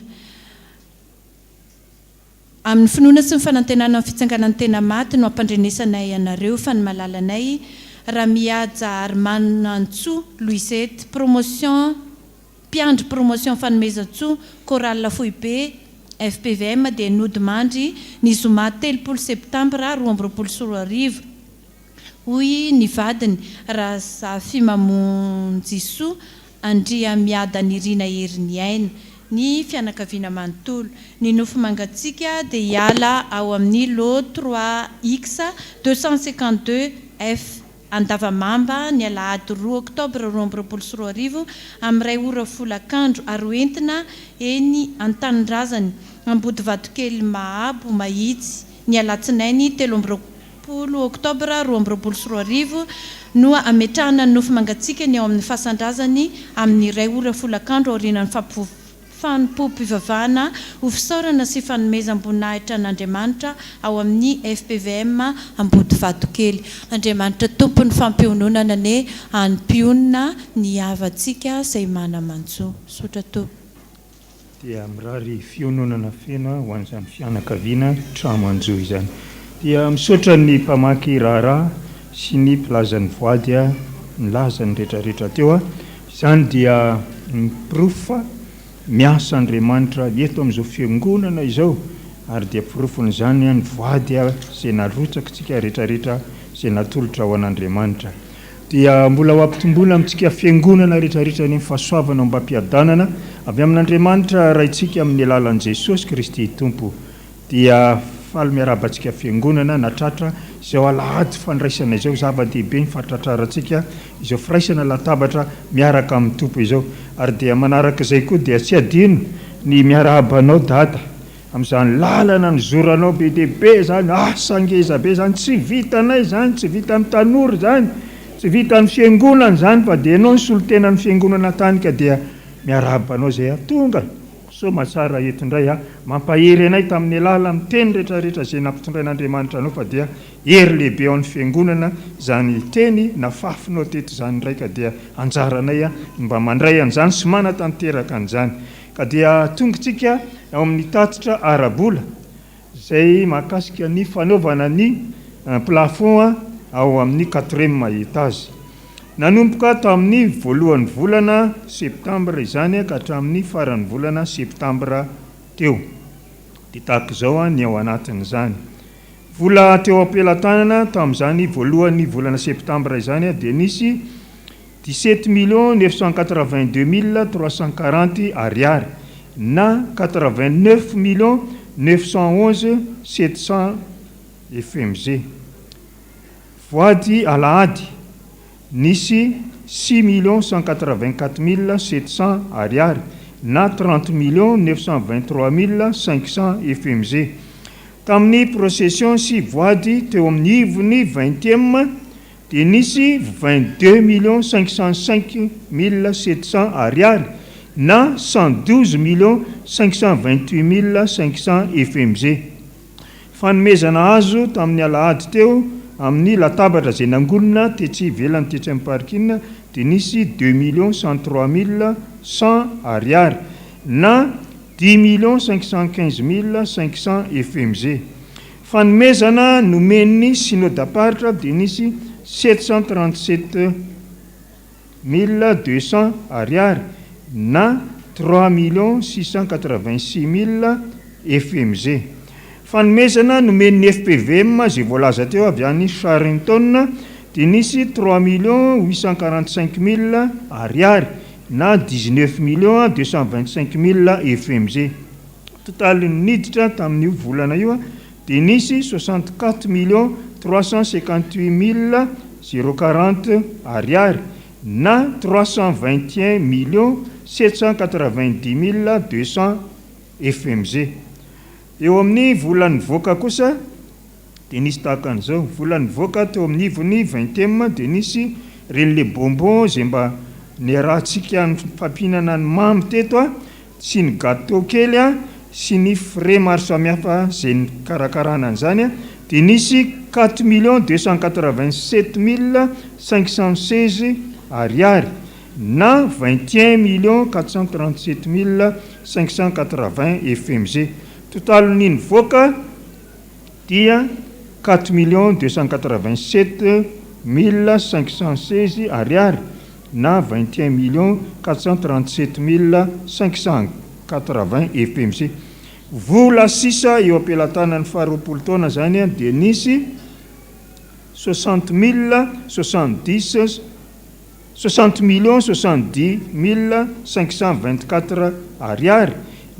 D: Amin'ny finoana sy ny fanantenana amin'ny fitsanganan'ny tena maty no ampandrenesanay anareo fa ny malalanay raha mihaja Armanantso Louisette promotion mpiandry promotion fanomezantso chorale Foibe FPVM dia nody mandry ny zoma 3 septambra 2024 hoy ny vadiny raha Safy Mamonjiso andria miada nirina heriny aina ny fianakaviana manontolo ny nofo mangatsika dia hiala ao amin'ny lot 3X 252 F Andavamamba ny Alahady 2 Oktobra 2024 amin'ny 2:00 ary entina eny Antanindrazany Ambody Vatokely Mahabo Mahitsy ny Alatsinainy 13 Oktobra 2024 no ametrahana ny nofo mangatsika ny ao amin'ny fasandrazany amin'ny 2:00 aorinan'ny Fotoam-pivavahana ho fisaorana sy fanomezam-boninahitra n'Andriamanitra ao amin'ny FPVM Ambody Vatokely. Andriamanitra tompony fampiononana ne hanym-pionona ny havantsika izay mana-mantsoa. Sotra to.
F: Dia mirary fiononana fena ho an'izany fianakaviana tramanjo izany. Dia misaotra ny mpamaky raharaha sy ny mpilazan'ny voady nilaza ny rehetrarehetra teo. Izany dia miprofa miasa Andriamanitra eto amin'izao fiangonana izao, ary dia pirofon'izany ny voady izay narotsakitsika rehetrarehetra izay natolotra ho an'Andriamanitra. Dia mbola ho ampitombola amintsika fiangonana rehetrarehetra ny fahasoavana mba-piadanana avy amin'Andriamanitra raintsika amin'ny alalan'i Jesosy Kristy Tompo. Dia faly miarabantsika fiangonana natratra izao alahady fandraisana izao, zava-dehibe ny fahatratrarantsika izao firaisana latabatra miaraka amin'ny Tompo izao. Ary dia manaraka izay koa dia tsy adino ny miarabanao dada amin'izany lalana ny zoranao be dehibe zany, sangeza be zany, tsy vitanay zany, tsy vita amin'ny tanora zany, tsy vita amin'ny fiangonana zany, fa dia ianao ny solotena ny fiangonana tany ka dia miarabanao zay tonga soma tsara eto indray mampahery anay tamin'ny alala miteny rehetrarehetra izay nampitondrain'Andriamanitra anao, fa dia hery lehibe ao amin'ny fiangonana zany teny nafafinao teto zany indray, ka dia anjaranay mba mandray an'izany sy manatanteraka an'izany. Ka dia tongotsika ao amin'ny tatitra arabola izay mahakasika ny fanaovana ny plafond ao amin'ny 4e étage. Nanomboka tamin'ny voalohan'ny volana septambra izany ka hatramin'ny faran'ny volana septambra teo. Dia tahaka izao ny ao anatin'izany. Vola teo am-pelantanana tamin'izany voalohan'ny volana septambra izany dia nisy 17 982 340 ariary na 89 911 700 FMG. Voady Alahady nisy 6 184 700 ariary na 30 923 500 FMG. Tamin'ny procession sy voady teo amin'ny ivony 20e dia nisy 22 505 700 ariary na 112 528 500 FMG. Fanomezana azo tamin'ny alahady teo amin'ny latabatra izay nangonina tetsy ivelany tetsy amin'ny parkina dia nisy 2 103 100 ariary na 10 515 500 FMG. Fanomezana nomen'ny synodaparitra dia nisy 737 200 ariary na 3 686 000 FMG. Fanomezana nomen'ny FPVM izay voalaza teo avy any Charenton dia nisy 3 845 000 ariary na 19 225 000 FMG. Totaly niditra tamin'io volana io dia nisy 64 358 040 ariary na 321 790 200 FMG. Eo amin'ny volan'ny voaka kosa dia nisy tahaka an'izao. Volan'ny voaka teo amin'ny ivony 20e dia nisy relais bonbon izay mba niarahantsika ny fampihinana ny mamy teto sy ny gâteau kely sy ny frais maro samihafa izay ny karakarana an'izany dia nisy 4 287 516 ariary na 21 437 580 FMG. Totaliny voaka dia 4 287 516 ariary na 21 437 580 FMG. Vola sisa eo am-pelantanan'ny faharoapolo taona zany dia nisy 60 070 524 ariary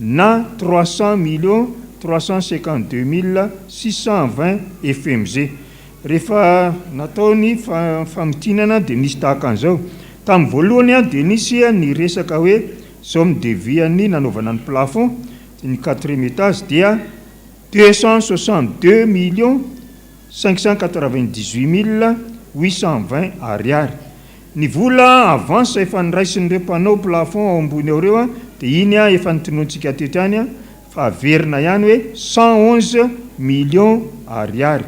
F: na 300 352 620 FMG. Rehefa natao ny famitinana dia nisy tahaka an'izao. Tamin'ny voalohany dia nisy ny resaka hoe somme de vie-ny nanaovana ny plafond ny 4e étage dia 262 598 820 ariary. Ny vola avance efa niraisin'ireo mpanao plafond ao ambony ao ireo dia iny a efa nitonoantsika tetrany a fa averina ihany hoe 111 millions ariary.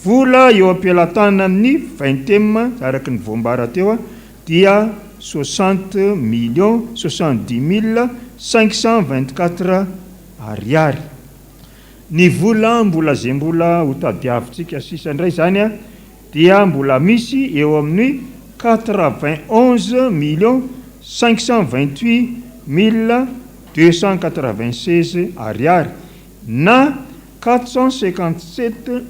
F: Vola eo ampelantanana amin'ny 20 araky ny voambara teo a dia 70 524 ariary. Ny vola mbola zay mbola hotadiavitsika sisa indray zany a dia mbola misy eo amin'ny 91 528 296 ariary na 457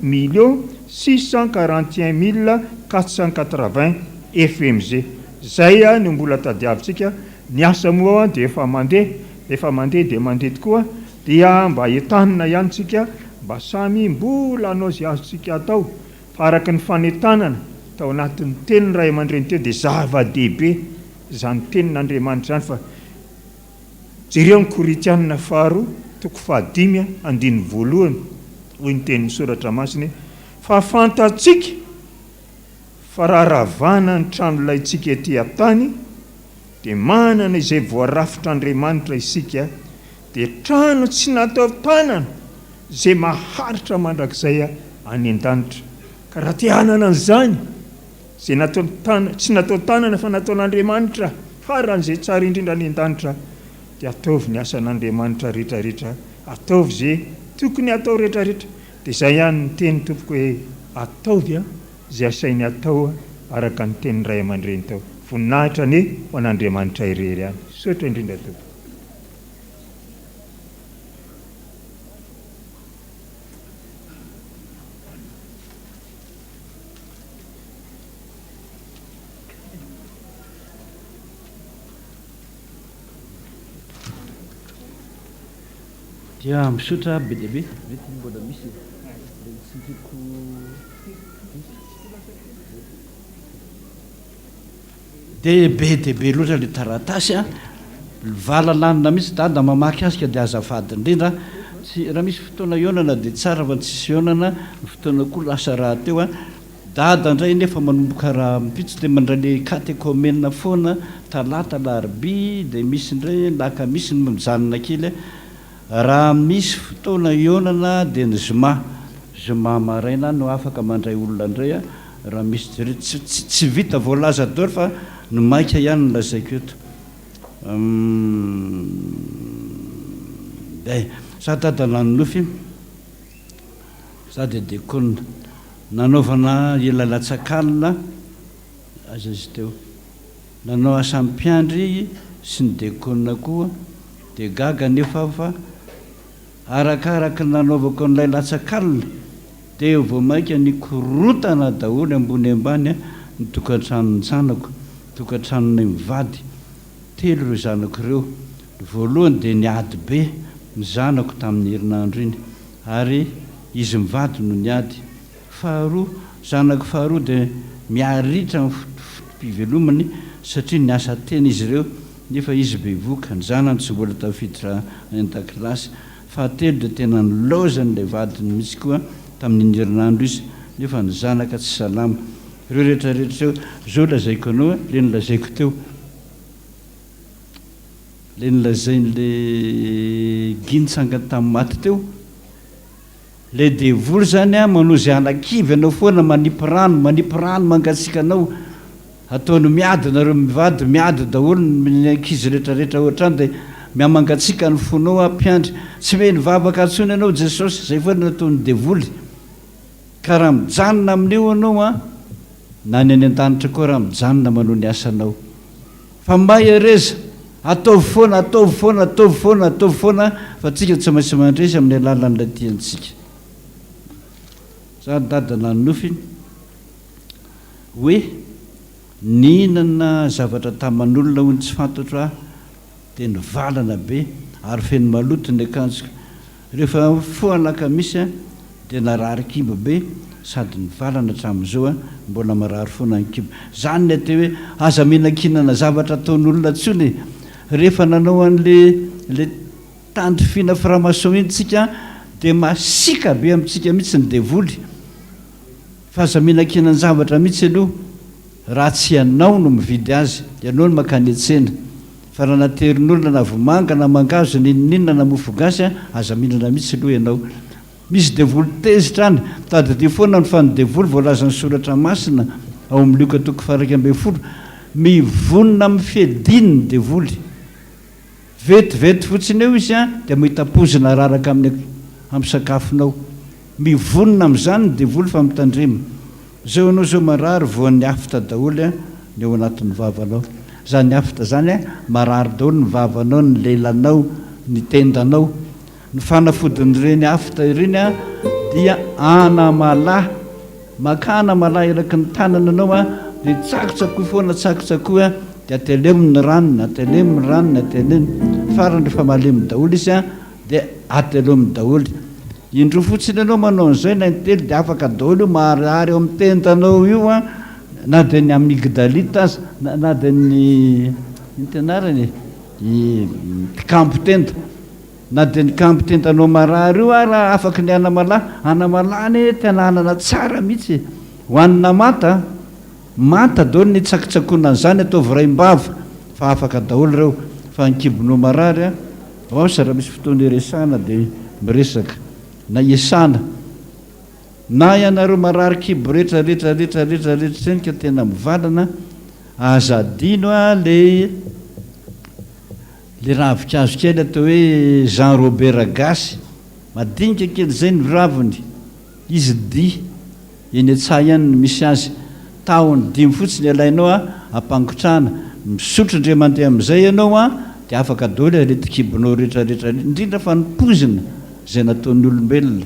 F: 641 480 FMG. Zay a no mbola tadiavitsika. Ny asa moa dia efa mandeha dia mandeha tokoa, dia mba entanina ihany tsika mba samy mbola anao zay azotsika atao fa araky ny fanentanana tao anatin'ny teniny ray aman-dreny teo dia zava-dehibe zany tenin'Andriamanitra zany. Fa jereo ny Koritianina 2:5 hoy ny tenin'ny soratra masiny, fa fantatsika fa raha ravana ny trano ilayntsika ety an-tany dia manana izay voarafitr'Andriamanitra isika, dia trano tsy natao tanana zay maharitra mandrakizay any an-danitra. Ka raha te hanana an'izany zay tsy natao tanana fa nataon'Andriamanitra faran'izay tsara indrindra any an-danitra, dia ataovy ny asan'Andriamanitra rehetrarehetra, ataovy zay tokony atao rehetrarehetra. Dia izay ihany ny teny tompoko hoe ataovy zay asainy atao araka ny teny ray aman-dreny tao. Voninahitra ny ho an'Andriamanitra irery ihany. Sotra indrindra tompoko.
B: dia misotra be dia be mety mbola misy dia be loatra le taratasy a valalanina mihitsy dada mamaky azy ka dia azafady indrindra. Tsy raha misy fotoana ionana dia tsara fa tsisy ionana, fotoana koa lasa raha teo a. Dada indray nefa manomboka raha mipitsy dia mandray le katekomena foana talata larobia, dia misy indray laka misy ny mijanona kely. Raha misy fotoana ionana dia ny zoma maraina no afaka mandray olona indray a. Raha misy tsy vita voalaza daholo fa no maika ihany no lazaiko eto. Za dada nanonofy, za dia diakonina nanaovana ilalatsak'alina aza izy teo, nanao asam-piandry sy ny diakonina koa, dia gaga nefa fa arakaraka nanaovako n'ilay latsak'alina dia eo vao maika nikorotana daholo ambony ambany ny tokantranony zanako, tokantranony mivady 3 ireo zanako ireo. Voalohany dia niady be ny zanako tamin'ny herinandro iny ary izy mivady no niady. Faharoa, zanako faharoa dia miaritra ny fotoam-pivelomany satria niasa tena izy ireo nefa izy bevoka, ny zanany tsy mbola tafiditra an-dakilasy. Fahatelo dia tena nilaozany ilay vadiny mihitsy koa tamin'ny herinandro izy nefa ny zanaka tsy salama. Ireo rehetrarehetra eo zao lazaiko anao le nilazaiko teo, le nilazain'le ginitsanga tamin'ny maty teo. Le devoly zany a manao zay anakivy anao foana manipy rano mangatsika anao, ataony miady nareo mivady miady daholo ny ankizy rehetrarehetra ohatrany dia miamangatsika ny fonao ampiandry. Tsy hoe nivavaka antsony ianao Jesosy, zay foana nataony devoly. Ka raha mijanona amin'io anao a na ny any an-danitra koa raha mijanona manao ny asanao. Fa may areza ataovy foana fa tsika tsy maintsy mandresy amin'ny alalan'ilay tiantsika. Za dada nanofy hoe nihinana zavatra taman'olona hoy ny tsy fantatro aho dia nivalana be ary feno maloto ny akanjoko. Rehefa foanakamisy a dia narary kibo be sady nivalana hatramin'izao a mbola marary foana ny kibo. Zany ny ateo hoe aza mihinan-kinana zavatra ataon'olona tsony. Rehefa nanao an'le tandrifina framason iny tsika dia masika be amintsika mihitsy ny devoly. Fa aza mihinan-kinana zavatra mihitsy aloha raha tsy ianao no mividy azy, ianao no makany an-tsena. fa raha naterin'olona na vomanga na mangazo nininina na mofogasy aza mihinana mihitsy loha ianao. Misy devoly tezitra any tadidi foana ny fanodevoly voalazany soratra masina ao amin'ny Luka 2:40 mivonona amin'ny fiediny ny devoly, vetivety fotsiny eo izy dia mitapozina raraka amin'ny sakafonao, mivonona amin'izany ny devoly fa mitandrema. Zao anao zao marary voan'ny afita daholy ny ao anatin'ny vavanao. Zany afita zany marary daholo ny vavanao, ny lelanao, ny tendanao. Ny fanafodin'ireny afita ireny dia anamalahy, maka anamalahy eraky ny tanana anao dia tsakotsakoy foana tsakotsakoy dia ateleminy ranony, ateleminy ranony, ateleminy farany rehefa malemy daholo izy dia ateleminy daholo. Indro fotsiny anao manao an'izay na intelo dia afaka daholo io marary eo amin'ny tendanao io na dia ny amigdalita azy na dia ny tenarany kampo tenda na dia ny kampo tendanao marary io raha afaka ny anamalany tena anana tsara mihitsy hoanina mata daholo ny tsakotsakoina an'izany ataovy raim-bava fa afaka daholo reo. Fa nikibonao marary aosa raha misy fotoana iresana dia miresaka na iesana na ianareo marary kibo rehetra zany ka tena mivalana azadino le ravikazo kely atao hoe Jean Robert Gasy, madinika kely zay ny raviny, izy di eny an-tsaha ihany misy azy, tahony 5 fotsiny alainao ampangotrana, misotro ndre mandeha amin'izay ianao dia afaka daholo retikibonao rehetra indrindra fa nipozina zay nataon'ny olombelona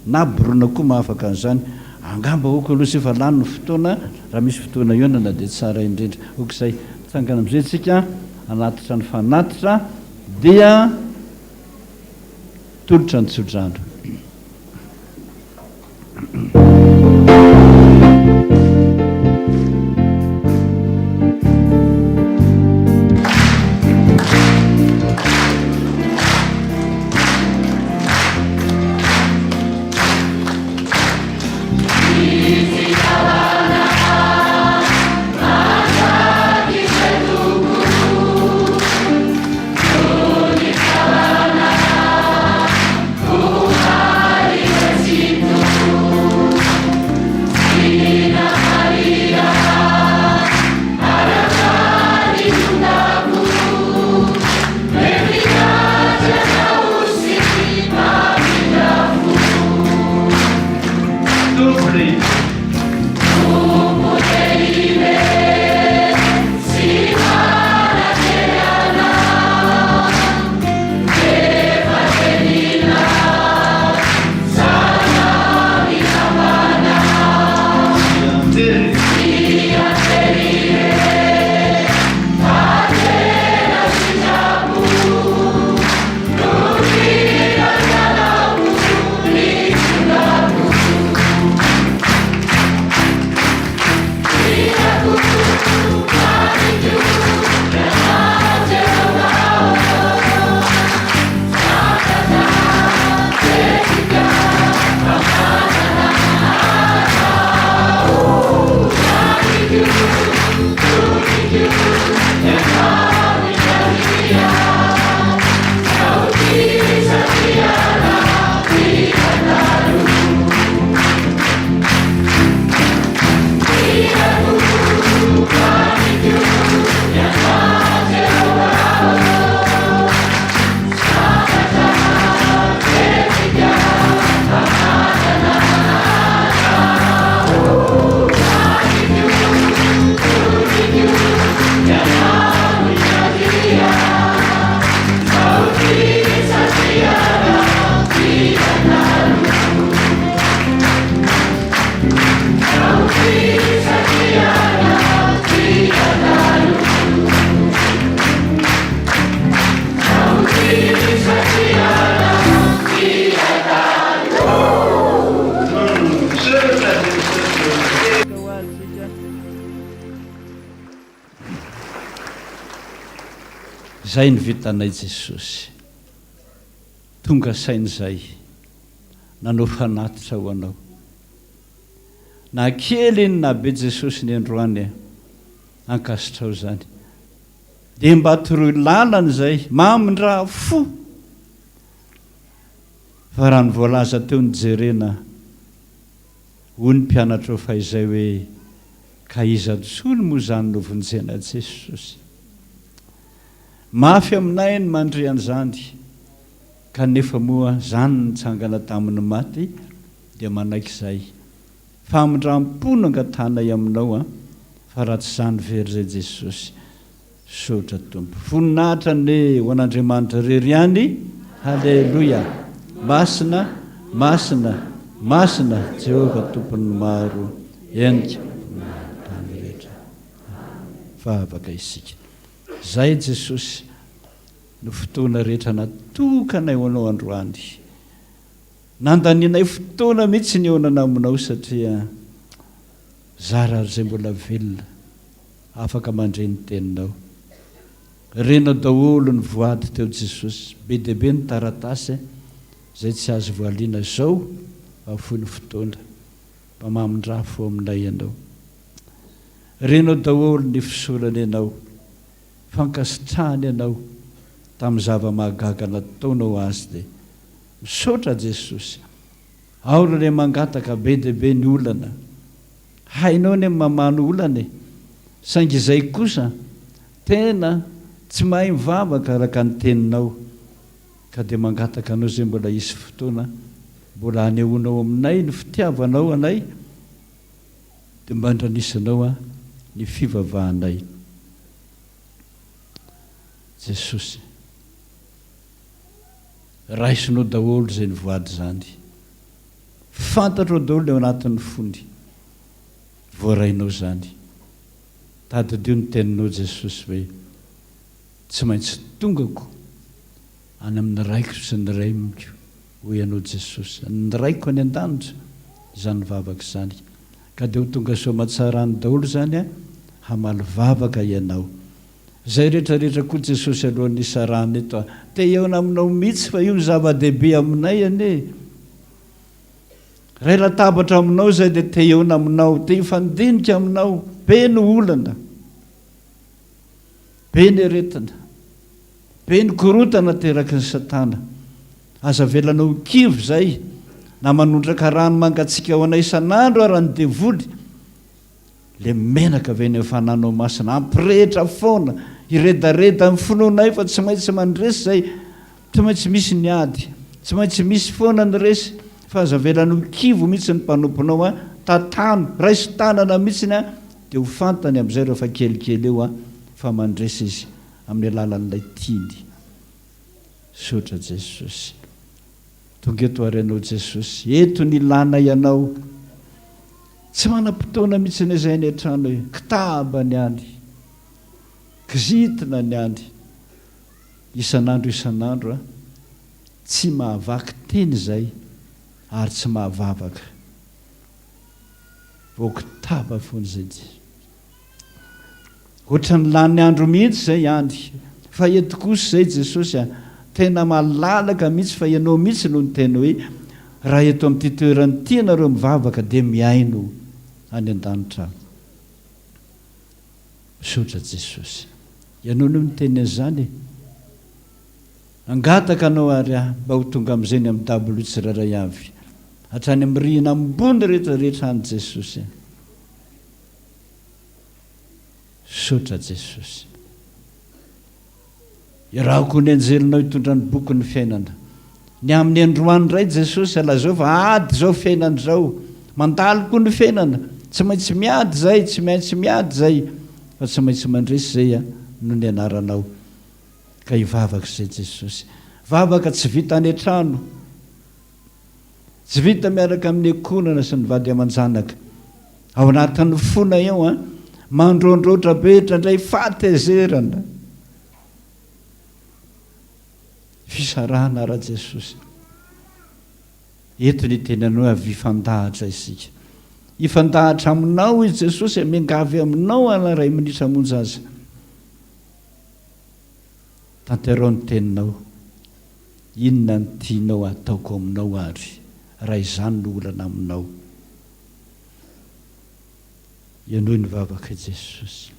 B: na borona koa mahafaka an'izany. Angamba oko aloha sy efa lany ny fotoana, raha misy fotoana ionana dia tsara indrindra. Okizay tsangana amin'izay tsika anatitra ny fanatitra dia tolotra ny tsodrano. Zay ny vitanay Jesosy, tonga sain'izay nanao fanatitra ho anao. Na kely iny na be Jesosy ny androany ankasitrao zany. dia mba toroy lalana izay mamindra fo fa raha ny voalaza teo ny jerena hoy ny mpianatra ho fa izay hoe ka iza tsony moa zany no vonjena Jesosy. Mafy aminay ny mandre an'izany kanefa moa zany nitsangana tamin'ny maty dia manaiky izay famindram-pona angatanay aminao fa raha tsy zany very zay Jesosy. Sotra Tompo, voninahitra ne ho an'Andriamanitra rery ihany. Halleluia. Masina, masina, masina Jehovah Tompony maro endrika tany rehetra. Fa afaka isika. Zay Jesosy no fotoana rehetra natokanay ho anao androany. Nandaninay fotoana mihitsy ny eonana aminao satria zara zay mbola velona afaka mandre ny teninao. Rena daholo ny voady teo Jesosy, be dia be ny taratasy zay tsy azo voaliana zao afoy ny fotoana mba mamindra fo aminay ianao. Renao daholo ny fisorana ianao, fankasitrahany ianao tamin'ny zava-mahagaga nataonao azy dia misaotra Jesosy. Ao le mangataka be dia be ny olana, hainao ny mamano olana saingy izay kosa tena tsy mahay mivavaka araka ny teninao ka dia mangataka anao zay mbola isy fotoana mbola hanehoanao aminay ny fitiavanao anay dia mba andranisanao ny fivavahanay. Jesosy, raisinao daholo zay ny voady zany, fantatrao daholo eo anatin'ny fony, voarainao zany. Tadidio ny teninao Jesosy hoe tsy maintsy tongako any amin'ny raiko sy ny raimiko ho ianao Jesosy, ny raiko any an-danitra izany vavaka izany ka dia ho tonga soa mahatsarany daholo zany hamaly vavaka ianao. Zay rehetrarehetra koa Jesosy alohan'ny isarany eto te eona aminao mihitsy fa io ny zava-dehibe aminay ane. Ray latabatra aminao zay dia te eona aminao, te hifandinika aminao, be ny olana, be ny aretina, be ny korotana teraky ny Satana. Aza velanao kivo zay na manondraka rano mangatsika ao anay isan'andro ara ny devoly, le menaka avy any fananao masina ampirehitra foana, iredareda amin'ny finoanay fa tsy maintsy mandresy zay, tsy maintsy misy ny ady, tsy maintsy misy foana ny resy fa aza velanao kivo mihitsy ny mpanomponao tatano raiso tanana mihitsy dia ho fantany amin'izay rehefa kelikely eo fa mandresy izy amin'ny alalan'ilay tiany. Sotra Jesosy, tonga eto arenao Jesosy, eto ny ilana ianao, tsy manam-potoana mihitsy ny izay ny an-trano hoe kitaba ny any, kizitina ny any, isan'andro tsy mahavaky teny zay ary tsy mahavavaka vo kitaba foana zay. Ohatra ny lany andro mihitsy zay andry fa eto kosa zay Jesosy tena malalaka mihitsy fa ianao mihitsy no ny tena hoe raha eto amin'ity toerany ty ianareo mivavaka dia miaino any an-danitra. Misaotra Jesosy, ianao no miteny an'izany, angataka anao ary mba ho tonga amin'izay ny amin'ny dabolo tsiraray avy hatrany amin'ny rihana ambony rehetrarehetra any Jesosy. Sotra Jesosy, irahako ny anjelinao hitondra ny boky ny fiainana ny amin'ny androany ray Jesosy alazao fa ady zao fiainana zao, mandalo koa ny fiainana, tsy maintsy miady zay, tsy maintsy miady zay fa tsy maintsy mandresy zay no ny anaranao ka hivavaka zay Jesosy. Vavaka tsy vita any an-trano, tsy vita miaraka amin'ny ankonana sy ny vady aman-janaka, ao anatin'ny fona eo mandrondrotra betra indray fahatezerana fisarahana raha Jesosy. Eto ny tenanao avy ifandahatra isika, ifandahatra aminao izy Jesosy, miangavy aminao ray minitra monja azy. Tanterao ny teninao, inona ny tianao ataoko aminao ary raha izany no olana aminao. Ianao ny vavaka Jesosy.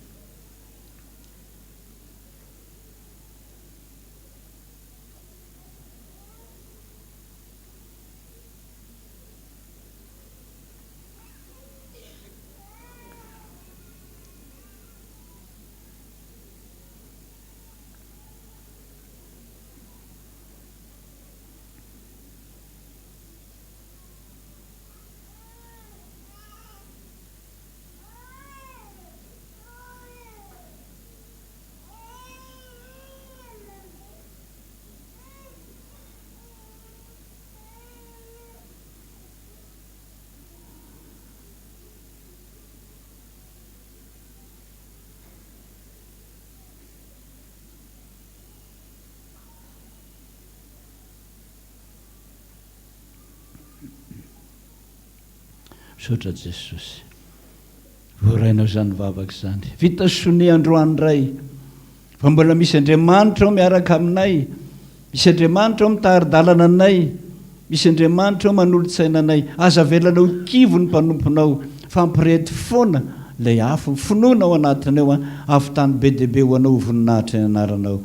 B: Misaotra Jesosy. Voarainao zany vavaka zany. Vita sony androany ray. Fa mbola misy Andriamanitra ao miaraka aminay. Misy Andriamanitra ao mitary-dalana anay. Misy Andriamanitra ao manolo-tsaina anay. Aza velanao kivo ny mpanomponao. Fampirety foana ilay afo. Finoana ao anatiny ao afo-tany be deaibe ho anao voninahitra ny anaranao.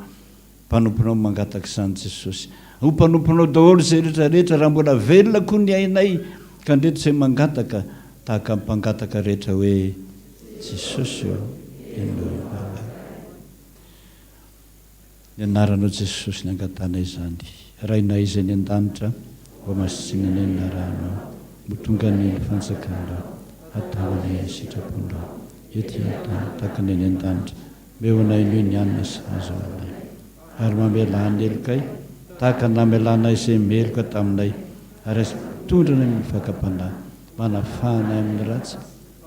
B: Mpanomponao mangataka izany Jesosy. Ho mpanomponao daholo izay rehetrarehetra raha mbola velona koa ny ainay. Ka ndreto izay mangataka tahaka mpangataka rehetra hoe Jesosy eo enoe. Ny anaranao Jesosy ny angatanay izany. Rainay izay ny an-danitra mba masinanay ny anaranao. Motonga ny fanjakanao. Ataonay sitraponao. Ety atao tahaka ny an-danitra. Meonay noho ny anina sy azo anay. Ary mamela ny elokay tahaka namelanay izay meloka taminay. Ary tondrana ny fakapanahy. Manafana amin'ny ratsy.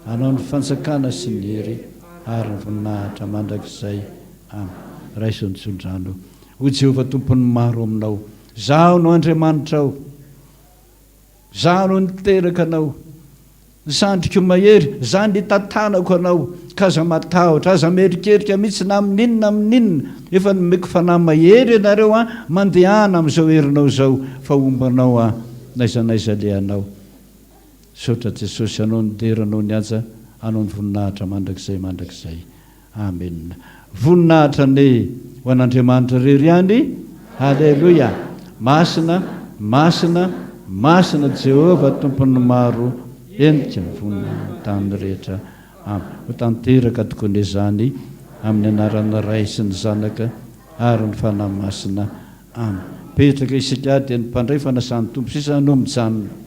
B: Anao ny fanjakana sy ny hery ary ny voninahitra mandrakizay. Amen. Raisy ny tson-drano. O Jehovah tompony maro aminao. Zaho no Andriamanitra ao. Zaho no niteraka anao. Nisandriko mahery. Zaho nitantanako anao. Ka aza matahotra. Aza merikerika mihitsy na amin'inona amin'inona. Efa nomeko fanahy mahery ianareo mandehana amin'izao herinao zao. Fa ombanao naiza naiza lehanao. Misaotra Jesosy anao ny deranao ny aja. Anao ny voninahitra mandrakizay. Amen. Voninahitra ny ho an'Andriamanitra rery ihany. Halleluia. Masina, masina, masina Jehovah tompony maro endrika ny voninahitany rehetra. Ho tanteraka tokoa izany amin'ny anarana ray sy ny zanaka ary ny fanahy masina. Amen. Petraka isika dia ny mpandray fanasan'ny tompo sisa no mijanona.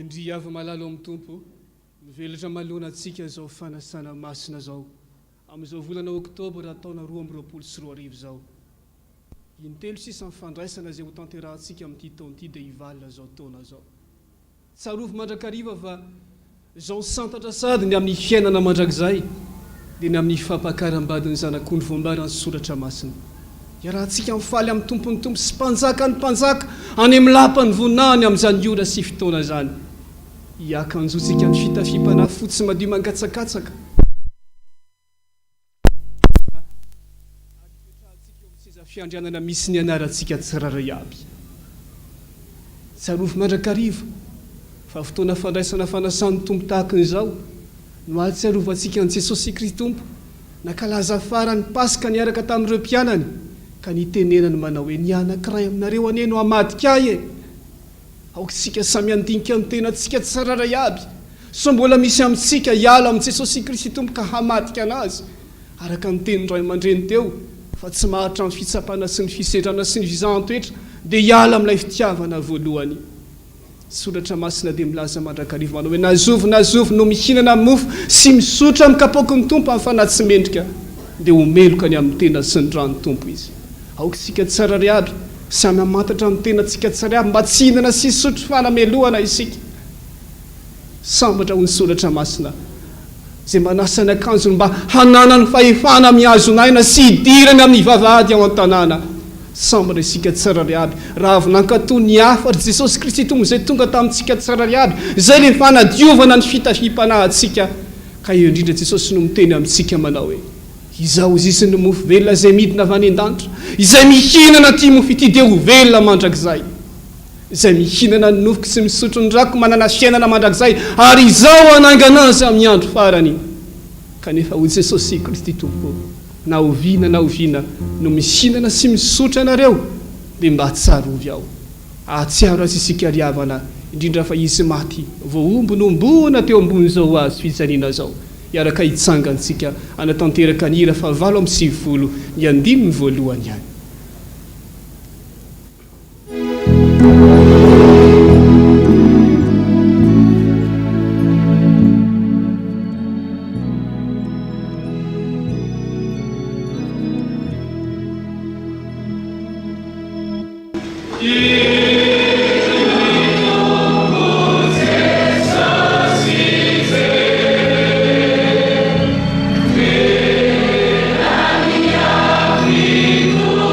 G: indri avy malalo amin'ny tompo mivelatra malona atsika zao fanasana masina zao amin'izao volana oktobra taona 2024 zao intelo sisa ny fandraisana zay ho tanterahantsika amin'ity taon'ity dia hivalina zao taona zao tsarovy mandrakariva fa zao santatra sady ny amin'ny fiainana mandrakizay dia ny amin'ny fampakaram-badiny zanak'ondry voambarany soratra masina iarahantsika mifaly amin'ny tompony tompo sy mpanjaka ny mpanjaka any amin'ny lapany vonany amin'izany ora sy fotoana zany hiakanjotsika ny fitafipana fotsy madio mangatsakatsaka fiandrianana misy ny anarantsika tsiraray aby tsarovy mandrakariva fa fotoana fandraisana fanasan'ny tompo tahakan'izao no ahatsiarovantsika an' Jesosy Kristy tompo nakalaza farany paska niaraka tamin'ireo mpianany ka nitenenany manao hoe ny anankiray aminareo ane no hamadika ahy e aoksika samy andinika ny tenantsika tsiraray aby so mbola misy amintsika hiala amin'i Jesosy Kristy tompo ka hamadika anazy araka ny teny ray aman-dreny teo fa tsy mahatra amin'ny fitsapana sy ny fisedrana sy ny vizahn-toetra dia hiala amin'ilay fitiavana voalohany soratra masina dia milaza mandrakariva manao hoe nazovy no mihinana mofo sy misotra amin'ny kapoky ny tompo amin'ny fanahy tsy mendrika dia homeloka ny amin'ny tena sy ny rano tompo izy aoksika tsararay aby samy amantatra amin'ny tenantsika tsara aby mba tsy hinana sy sotro fanamelohana isika sambatra ho ny soratra masina zay manasany akanjony mba hanana ny fahefana mihazonaina sy hidirany amin'ny vavahady ao an-tanàna sambatra isika tsararay aby raha avy nankatoa ny afatra Jesosy Kristy tompo zay tonga tamintsika tsararay aby zay le fanadiovana ny fitafipanahantsika ka eo indrindra Jesosy no miteny amintsika manao hoe izao izisy ny mofo velona zay midina avy any an-danitra izay mihinana ty mofo ity dia ho velona mandrakizay izay mihinana ny nofoko sy misotro ny rako manana fiainana mandrakizay ary izao anangana azy amin'ny andro farany kanefa ho Jesosy Kristy tompo na oviana no mihinana sy misotra anareo dia mba tsarovy ao ahatsiaro azy isika riavana indrindra fa izy maty voaomby no ombona teo ambony zao azy fijaliana zao iaraka hitsangantsika anatanteraka ny ira fa 8 ny 5 voalohany ihany
H: Viva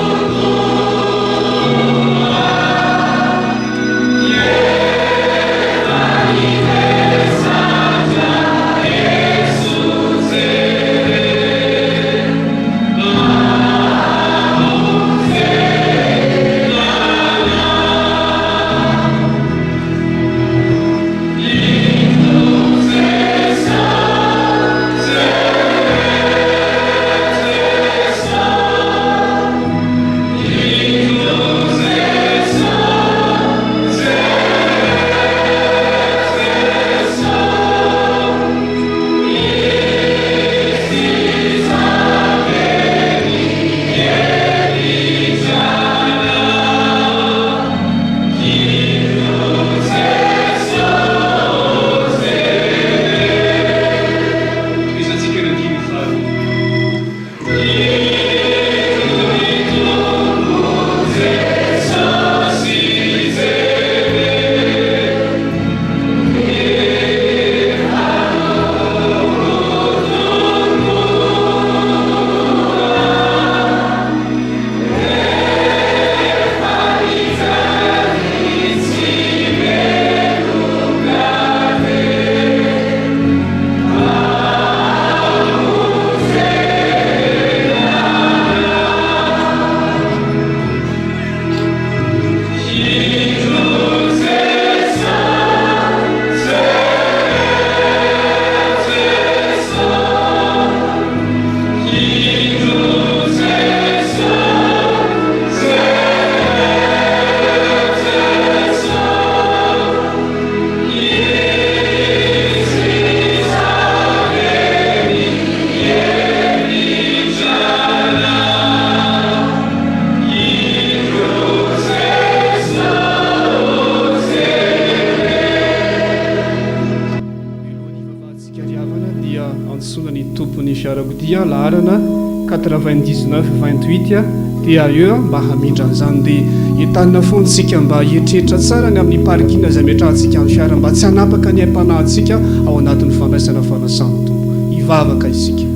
G: fiarakodia laharana 99-28 dia eo mba hamindran'izany dia entanina fontsika mba hietrehitra tsara ny amin'ny parkina izay metrahantsika amin'ny fiara mba tsy hanapaka ny aim-panahintsika ao anatin'ny fandraisana fanasan'ny tompo hivavaka isika.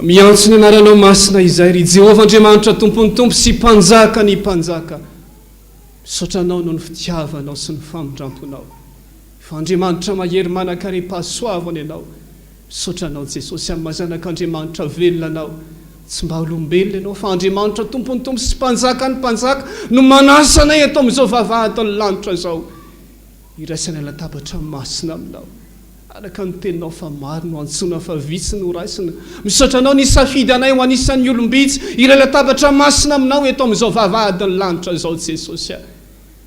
G: Miantso ny anaranao masina izay ry Jehovah Andriamanitra tompony tompo sy mpanjaka ny mpanjaka, misaotra anao noho ny fitiavanao sy ny famindramponao. Fa Andriamanitra mahery manan-karem-pahasoavana ianao, misaotra anao Jesosy amin'ny mahazanak'Andriamanitra velona anao, tsy mba olombelona ianao fa Andriamanitra tompony tompo sy mpanjaka ny mpanjaka no manasanay atao amin'izao vavahady ny lanitra izao, iraisana latabatra masina aminao araka ny teninao fa maro no antsona fa vitsy no raisina. Misaotra anao ny safidy anay ho anisan'ny olombitsy iray latabatra masina aminao eto amin'izao vavahady ny lanitra izao Jesosy.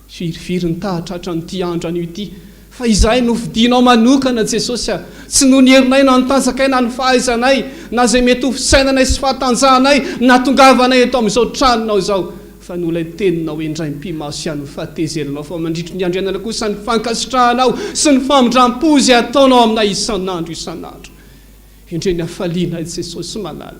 G: Firifiry ny tahatratra nyity andro an'io ity fa izahay nofidianao manokana Jesosy, tsy noho ny herinay na nitanjakay na ny fahaizanay na izay mety ho fisainanay sy fahatanjahanay natongavanay eto amin'izao tranonao izao, fa noho ilay teninao indray mpimaso ihany fahatezelanao fa mandritry ny andrianana kosa ny fankasitrahanao sy ny famindram-po izay ataonao aminay isan'andro isan'andro. Indreny hafaliana Jesosy malala,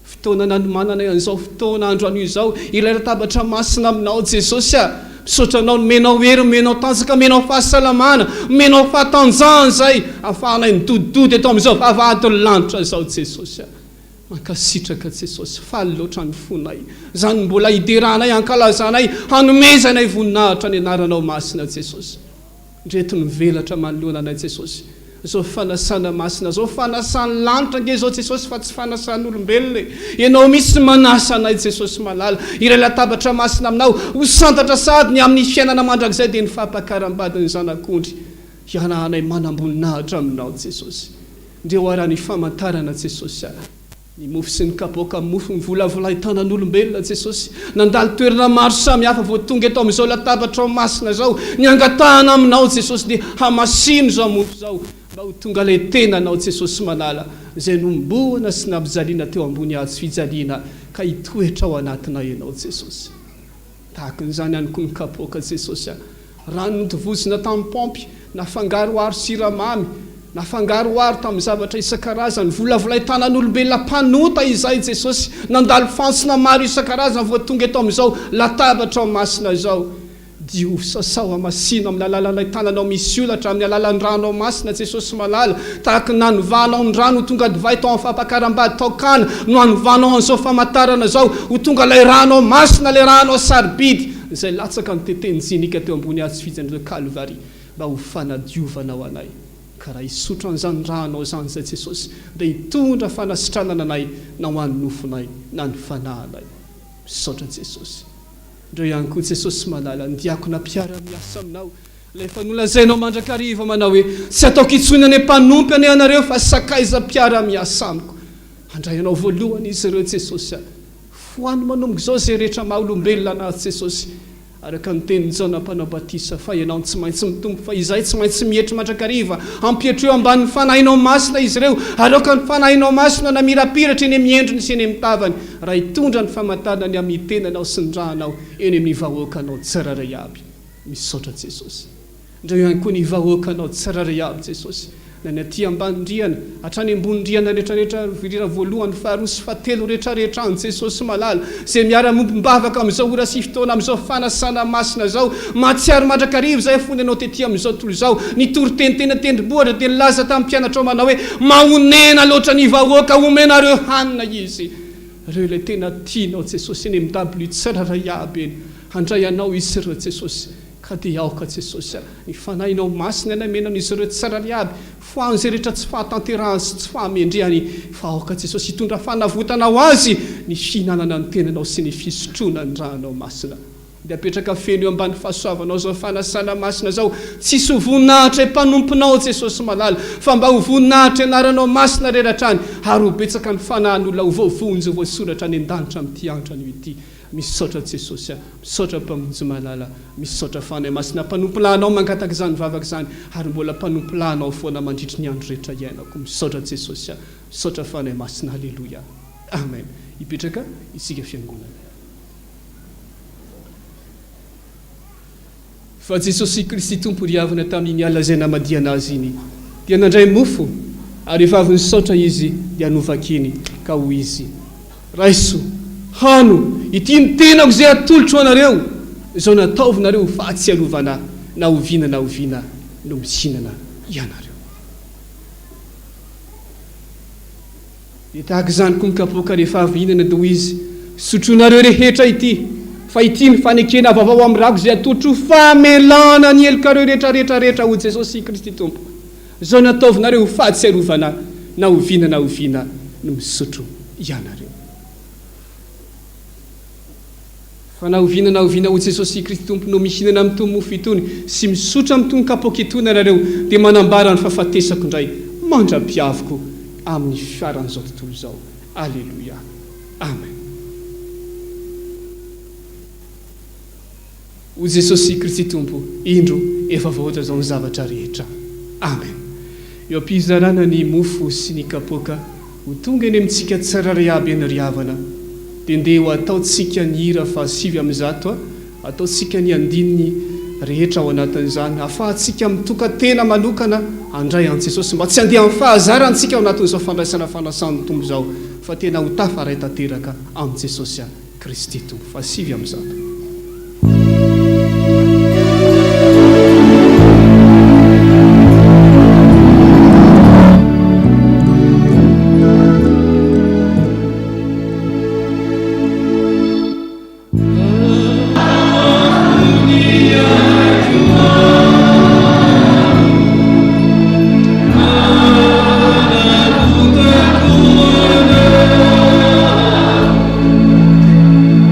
G: fotoana nanomananay an'izao fotoana andro an'io izao ilay latabatra masina aminao Jesosy, misaotra anao menao hery, menao tanjaka, menao fahasalamana, menao fahatanjahana izay ahafahanay nidodidody eto amin'izao vavahady ny lanitra izao Jesosy. Mankasitraka Jesosy, faly loatra ny fonay izany mbola hideranay hankalazanay hanomezanay voninahitra ny anaranao masina Jesosy. Ndreto ny velatra manoloana anay Jesosy, zao fanasana masina, zao fanasany lanitra nge zao Jesosy fa tsy fanasany olombelona. Ianao misy manasa anay Jesosy malala, iray latabatra masina aminao ho santatra sady ny amin'ny fiainana mandrakizay dia ny fampakaram-badiny zanak'ondry hianahanay manamboninahitra aminao Jesosy. Ndreo ara ny famantarana Jesosy, ny mofo sy ny kapoaka mofo ny volavolay tanan'olombelona Jesosy, nandalo toerana maro samy hafa vao tonga eto amin'izao latabatra masina zao ny angatahana aminao Jesosy dia hamasino zao mofo zao mba ho tonga ilay tenanao Jesosy manala izay nomboana sy nampijaliana teo ambony hazo fijaliana ka hitoetra ao anatinao ianao Jesosy. Tahakan'izany ihany koa ny kapoaka Jesosy, rano notovozina tamin'ny paompy nafangaroaro siramamy nafangaroaro tamin'ny zavatra isan-karazany, volavolay tanan'olombelona mpanota izay Jesosy, nandalo fansina maro isan-karazany vao tonga eto amin'izao latabatra masina izao. Diovy sasao hamasina amin'ny alalanay tananao misy olatra amin'ny alalan'ny ranao masina Jesosy malala, tahaka nanovanao ny rano ho tonga divay tao amin'ny fampakaram-bady taokana no hanovanao an'izao famantarana zao ho tonga ilay ranao masina, ilay ranao sarobidy izay latsaka ny teteny jinika teo ambony hazo fijaliana Kalvari mba ho fanadiovanao anay. Ka raha hisotro an'izany ranao zany zay Jesosy dia hitondra fanasitranana anay na ho an'ny nofonay na ny fanahinay. Misaotra Jesosy. Ndreo ihany koa Jesosy malala, ny diakona mpiara-miasa aminao ilay fanolazainao mandrakariva manao hoe tsy ataoko itsony any mpanompo ane anareo fa sakaiza mpiara-miasa amiko. Handray anao voalohany izy ireo Jesosy, foany manomboka izao izay rehetra maha olombelona anazy Jesosy, araka ny tenin'ny Jaona mpanao batisa fa ianao tsy maintsy mitombo fa izay tsy maintsy mihetra mandrakariva ampietro eo ambanin'ny fanahinao masina izy ireo, aroka ny fanahinao masina na mirapiratra eny amin'ny endriny sy eny amin'ny tavany, raha hitondra ny famantarany amin'ny tenanao sy ny rahanao eny amin'ny vahoakanao tsiraray aby. Misaotra Jesosy. Ndreo ihany koa ny vahoakanao tsiraray aby Jesosy, na ny aty ambany-driana hatrany ambony-driana rehetrarehetra, virira voalohany faharoa sy fahatelo rehetrarehetra any Jesosy malala, izay miara-mombombavaka amin'izao ora sy fotoana amin'izao fanasana masina zao, mahatsiaro mandrakariva izay fony anao tetỳ amin'izao tontolo izao, nitory tenitena tendrombohitra dia nilaza tamin'ny mpianatra ao manao hoe mahonena loatra ny vahoaka omenareo hanina izy. Reo ilay tena tianao Jesosy eny amin'ny dabily tsiraray aby eny, handray anao izy ireo Jesosy. Ka dia aoka Jesosy, ny fanahinao masina ny amenao izy ireo tsiraray aby, foany izay rehetra tsy fahatanterahany sy tsy fahamendrehany, fa aoka Jesosy hitondra fanavotana ho azy ny fihinanana ny tenanao sy ny fisotroana ny rahanao masina. Dia apetraka feno eo ambany fahasoavanao zao fanasana masina zao, tsisy ho voninahitra mpanomponao Jesosy malala, fa mba ho voninahitra anaranao masina reratrany, ary ho betsaka ny fanahin'olona ho voavonjy voasoratra any an-danitra amin'ity andro an'io ity. Misaotra Jesosy, misaotra mpamonjy malala, misaotra fanahy masina mpanompolanao mangataka izany vavaka izany, ary mbola mpanompolanao foana mandritry ny andro rehetra iainako. Misaotra Jesosy, misaotra fanahy masina. Halleluia, amen. Hipetraka isika fiangonana. Fa Jesosy Kristy tompo ry havana tamin'ny alazay namadiana azy iny dia nandray mofo ary rehefa avy nisaotra izy dia hanovakiny ka ho izy raiso hano ity ny tenako izay atolotro anareo izao nataovinareo fahatsiarovana na oviana no misinana ianareo. Dia tahaka izany koa mikapoka rehefa avy hinana dia ho izy sotronareo rehetra ity fa ity ny fanekena vaovao amin'ny rako izay atolotro famelana ny elikareo rehetrarehetrarehetra ho Jesosy Kristy Tompo izao nataovinareo fahatsiarovana na oviana no misotro ianareo. Fa na oviana ho Jesosy Kristy Tompo no mihinana amin'ny tony mofo itony sy misotra amin'ny tony kapoka itony ianareo dia manambara ny fahafatesako indray mandra-piaviko amin'ny fiaran'izao tontolo izao. Alleluia. Amen. O Jesosy Kristy Tompo indro efa voatra izao ny zavatra rehetra. Amen. Eo am-pizarana ny mofo sy ny kapoka ho tonga eny amintsika tsararay aby ny riavana dia ndeha ho ataontsika ny hira fa 7:100 ataontsika ny andininy rehetra ao anatin'izany afahantsika mitoka tena manokana handray an Jesosy mba tsy handeha amin'ny fahazarantsika ao anatin'izao fandraisana fanasan'ny Tompo izao fa tena ho tafaray tanteraka amin'ny Jesosy Kristy Tompo. Fa 7:100.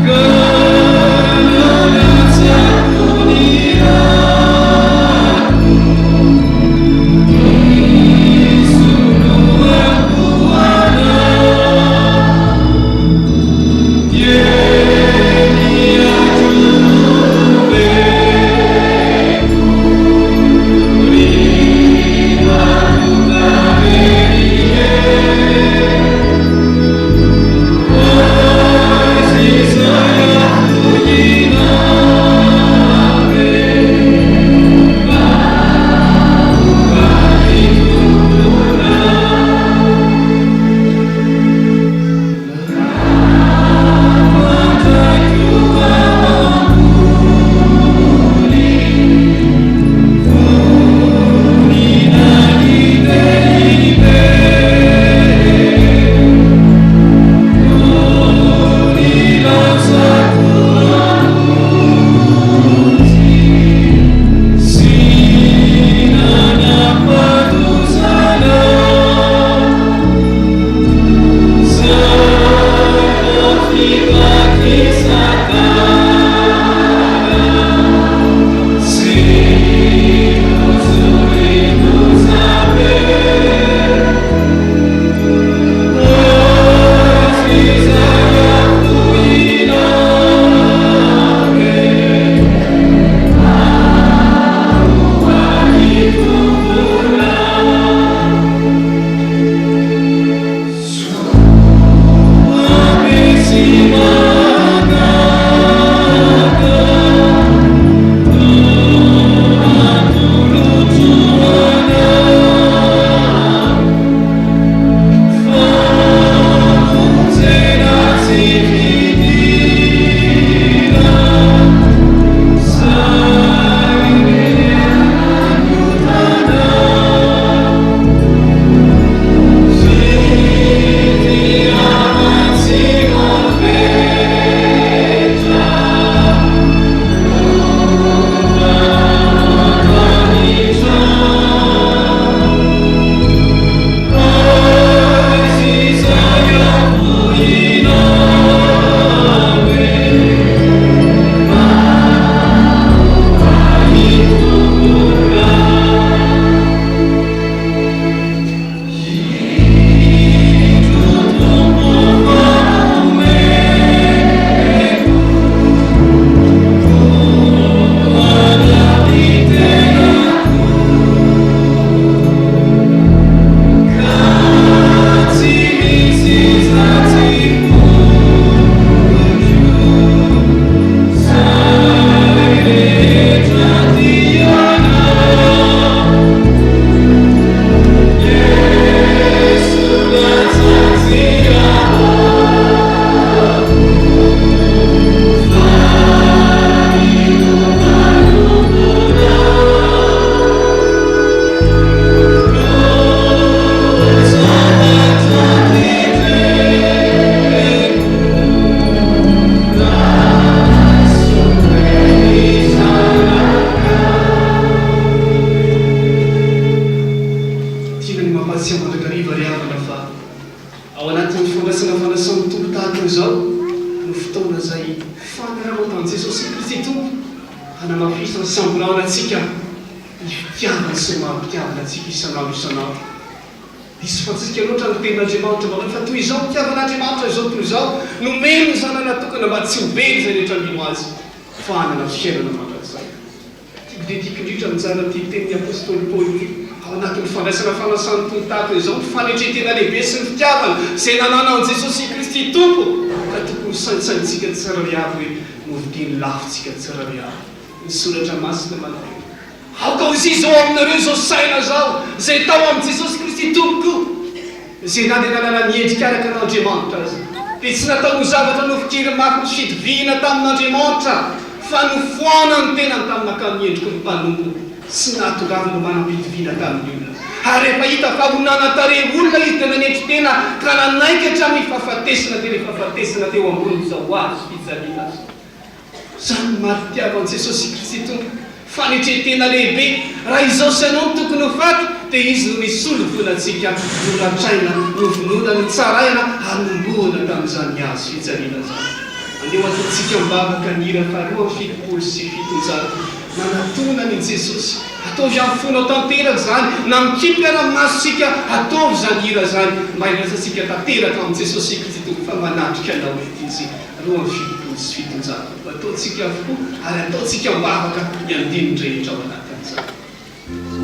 H: Good.
G: sambolana atsika ny fitiavana sy mampitiavana atsika isan'andro isan'andro. Isy fatsika loatra ny tenin'Andriamanitra manao fa toy izao fitiavan'Andriamanitra izao toy izao nomeny ny zanany natokana mba tsy hobeny zay rehetra mino azy fa hanana fiainana mandrakizay. Tiako dia tiako indrindra mijana ty tenin'ny apôstôly Paoly ao anatin'ny fandraisana fanasan'ny tontako izao ny fanetretena lehibe sy ny fitiavana izay nananao Jesosy Kristy Tompo ka tokony saintsaintsika tsara riavy hoe novidiny lafitsika tsara riavy. Ny soratra masina manao aoka ozy izao aminareo zao saina zao zay tao amin'ny Jesosy Kristy Tompo zay na dia nanana ny endrika araka an'Andriamanitra azy dia tsy natao ho zavatra nofikiry mafy ny fidiviana tamin'Andriamanitra fa nofoanany tenany tamin'akany endriko ny mpanompo sy nahatongavana manam-pidiviana tamin'ny olona. Ary rehefa hita fa ho nanatare olona izy dia nanendry tena ka nanaikatra mifahafatesana dia rehefa fahatesana teo ambony zao azy fijaliana azy. Zany maritiavan'i Jesosy Kristy Tompo fanetretena lehibe raha izao sy anao tokony ho faty dia izy no misolo vonantsika noratraina novonona ny tsaraina hanomboana tamin'izany azy fijaliana zany. Andeo ataontsika mibavaka ny hira faharoa fitopolo sy fitonjato manatonany Jesosy ataovy amin'ny fonao tanteraka zany na mikipy ara-masosika ataovy zany hira zany mba ilazatsika tanteraka amin'ny Jesosy Kristy Tompo fa manatrika anao ety izy roa amin'ny fitopolo sy fitonjato ataontsika avokoa ary ataontsika mibavaka ny andinindrehetra ao anatin'izany.
H: Thank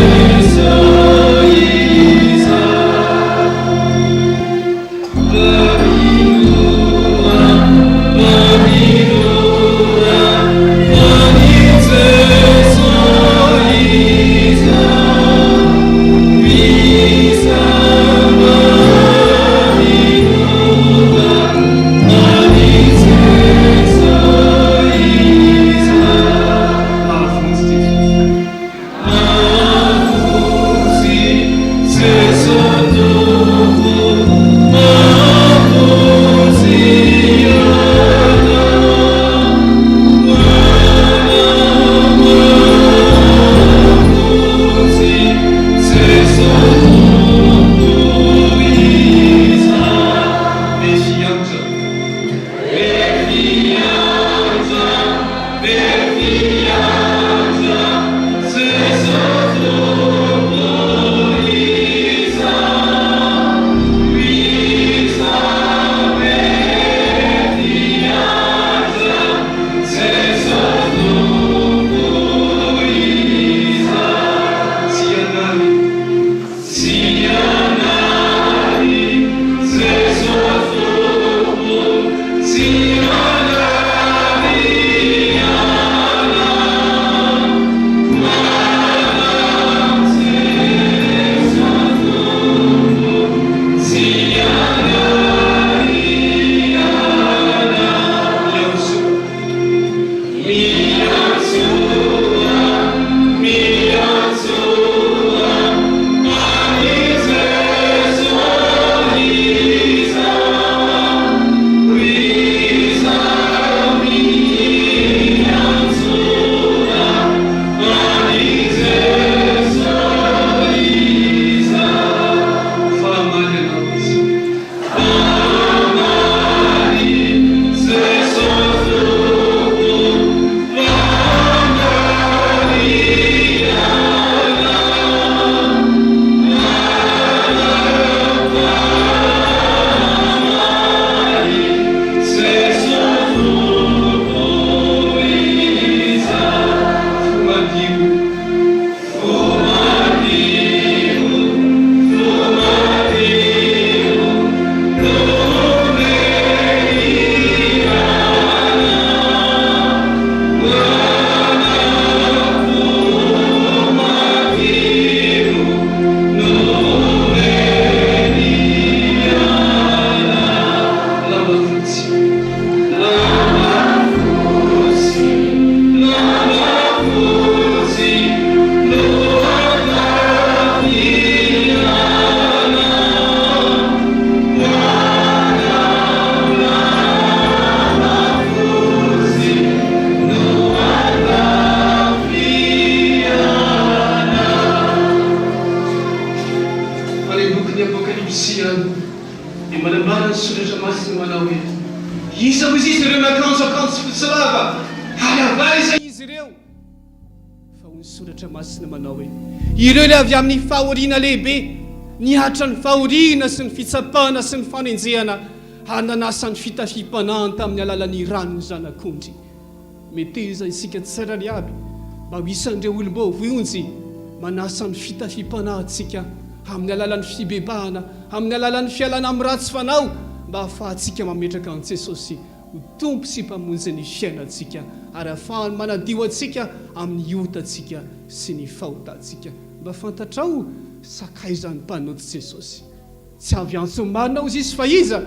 H: you.
G: izy ireo nakanjoakanjo sy fotsilava ary avaiza izy ireo fa ho ny soratra masina manao hoe ireo le avy amin'ny fahoriana lehibe nihatra ny fahoriana sy ny fitsapana sy ny fanenjehana hananasa ny fitafim-panahy tamin'ny alalan'ny ranony zanak'ondry meteza isika tsirany aby mba ho isan'ireo olom-bô vonjy manasa ny fitafim-panahintsika amin'ny alalan'ny fibebahana amin'ny alalan'ny fialana amin'ny ratsy fanao mba ahafahantsika mametraka an' Jesosy ho tompo sy mpamonjy ny fiainantsika ary ahafahany manadio antsika amin'ny otantsika sy ny fahotantsika mba fantatrao sakaizany mpanoty Jesosy tsy avy antsomarina ozy izy fa iza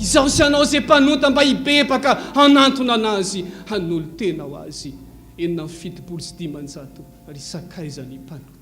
G: izao sy anao izay mpanota mba hibebaka hanantona anazy hanolo tena ho azy enina amin'ny fitopolo sy dimanjato ry sakaizany mpanota.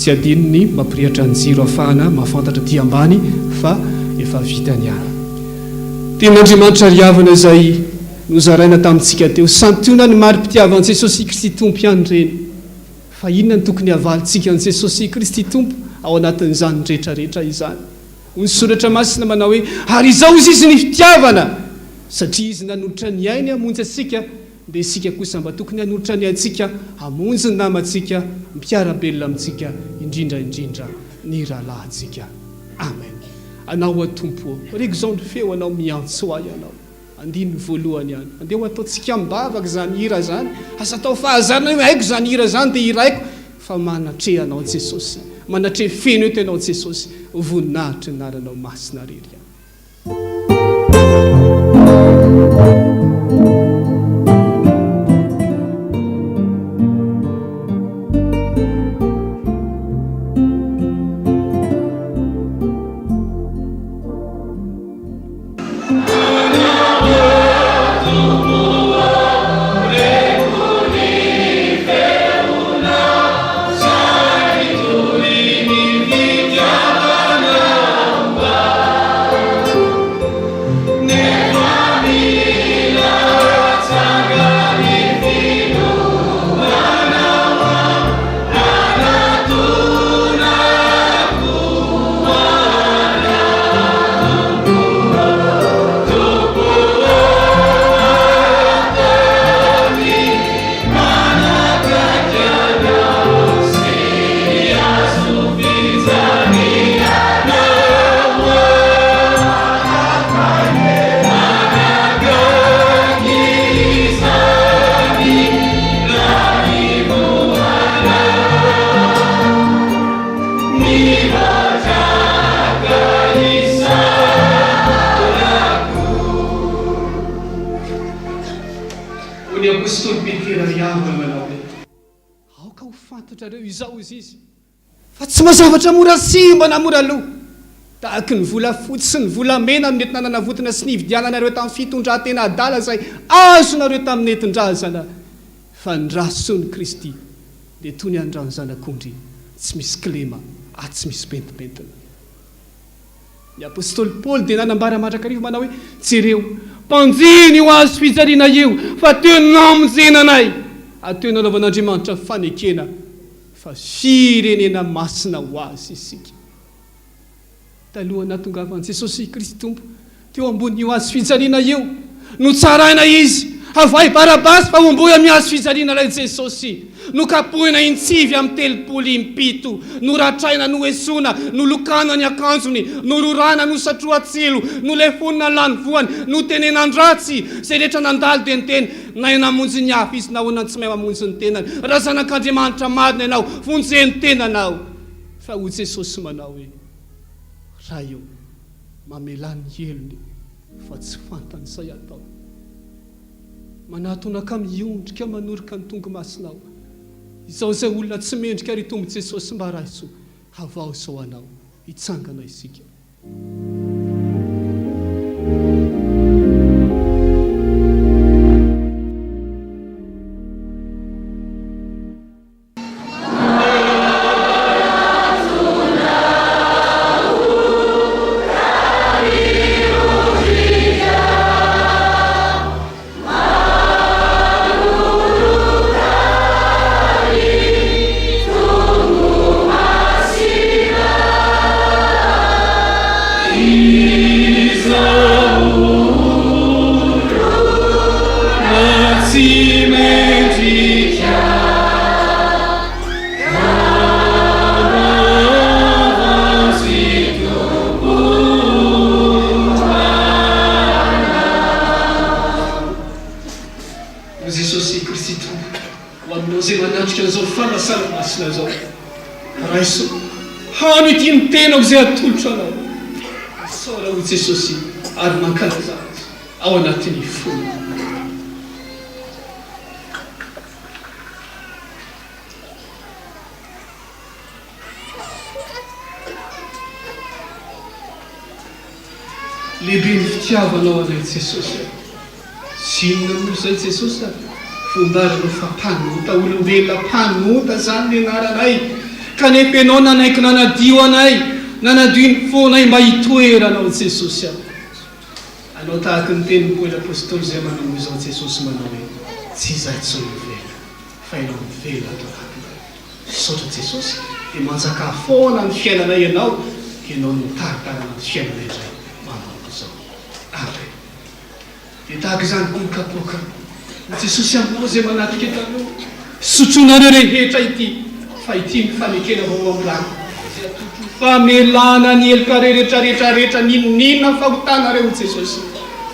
G: Tsy adinony mampirihatra ny jiro afahana mahafantatra ty ambany fa efa vitany ara. Tenin'Andriamanitra riavana izay nozaraina tamintsika teo santiona ny mari-pitiavan'i Jesosy Kristy Tompo ihany reny fa inona ny tokony havalintsika an' Jesosy Kristy Tompo ao anatin'izany rehetrarehetra izany. Ny soratra masina manao hoe ary izao izy ny fitiavana satria izy nanolotra ny ainy hamonjy antsika dia isika kosa mba tokony hanolotra ny antsika hamonjy ny namantsika mpiarabelona amintsika indrindraindrindra ny rahalahintsika. Amen. Anao atompo reko izao ny feo anao miantso ahy anao andiny voalohany ihany andeha ho ataontsika mibavaka izany hira zany asa tao fahazarana hoe haiko izany hira zany dia hira haiko fa manatre anao Jesosy manatre feno eto ianao Jesosy voninahitra ny naranao masina rery.
H: Thank you.
G: ny apôstôly Petera riavana manao hoe aoka ho fantatrareo izao izy fa tsy mazavatra mora simba na mora loha tahaky ny vola fotsy sy ny vola mena no nentina nanavotana sy nividiananareo tamin'ny fitondran-tena adala zay azonareo tamin'ny netindrazana fa ny rasony Kristy dia toy ny andrano zanak'ondry tsy misy klema tsy misy pentipentina. Ny apôstôly Paoly dia nanambara mandrakarivo manao hoe jereo mpanjiny ho azo fijaliana io fa teo namonjenanay ateo nanaovan'Andriamanitra fanekena fa firenena masina ho azy isika. Taloha natongavan'i Jesosy Kristy Tompo teo ambony io azo fijaliana io no tsaraina izy avay Barabasy fa omboy amin'ny azo fijaliana ilay Jesosy no kapohina intsivy amin'ny 37 no ratraina no esona no lokana ny akanjony no rorana no satroatsilo no lefonina lany voany no tenenandratsy zay rehetra nandalo dia niteny na namonjy ny hafa izy na hoana tsy mahay mamonjy ny tenany raha zanak'Andriamanitra madina ianao vonjeny tenanao fa ho Jesosy manao hoe raha io mamelany helony fa tsy fantany say atao manatonaka miondrika manoroka ny tongo masinao izao zay olona tsy mendrika ary tombo Jesosy mba raiso havao sao anao hitsangana isika. Jesosy Kristy Tompo ho aminao zay manatrika an'izao fanasana masina zao raiso hano ity ny tenako zay atolotra anao saora ho Jesosy ary mankalaza azy ao anatin'ny fona. Lehibe ny fitiavanao anay Jesosy sinona moa zay Jesosy fombaranao fa mpanota olombelona mpanota zany ny anaranay kanefa ianao nanaiky nanadio anay nanadio ny fonay mba hitoeranao Jesosy anao tahaka ny tenin'ny Paoly apôstôly zay manao izao Jesosy manao hoe tsy izahay tsy mivela fa ianao mivela ato anatinay saotra Jesosy dia manjaka foana ny fiainanay ianao ianao no taritarana ny fiainanay indray manao izao amen. Dia tahaka izany koa mikapoka Jesosy aminao zay manatrika taloha sotronareo rehetra ity fa ity ny fanekena vao amilany zay atotro famelana ny heloka rehetrarehetrarehetra ninona fahotanareo Jesosy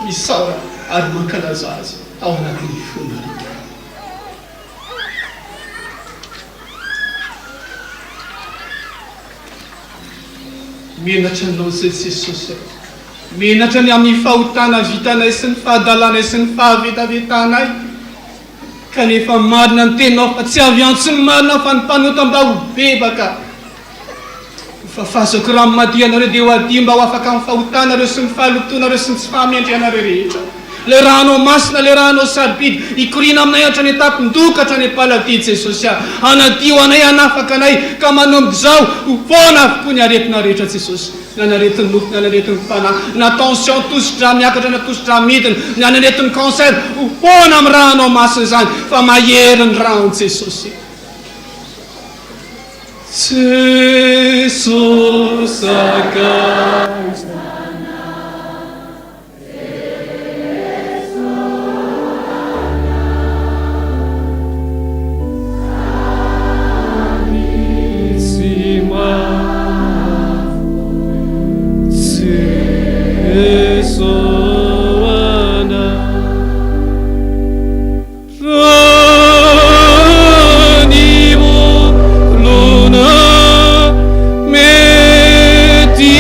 G: misaora ary mankalaza azy ao anatin'ny fona. Menatra anao zay Jesosy menatra ny amin'ny fahotana vitanay sy ny fahadalanay sy ny fahavetavetanay kanefa marina ny tenao fa tsy avy antsy ny marina fa ny mpanota mba ho bebaka fa fazako raha madio anareo dia ho adio mba ho afaka amin'ny fahotanareo sy ny fahalotonareo sy ny tsy fahamendrianareo rehetra le rahanao masina le rahanao sarobidy ikorina aminay hatra ny etapindokatra ny palady Jesosy anadio anay anafaka anay ka manomboka zao ho foana avokoa ny aretina rehetra Jesosy nanaretin'ny nofo nanaretin'ny fanahy na tension tositra miakatra na tositra midina ny anaretin'ny cancer ho foana amin'ny rahanao masina zany fa mahery ny rano Jesosy. Jesosy akaiza
H: Luna, me ti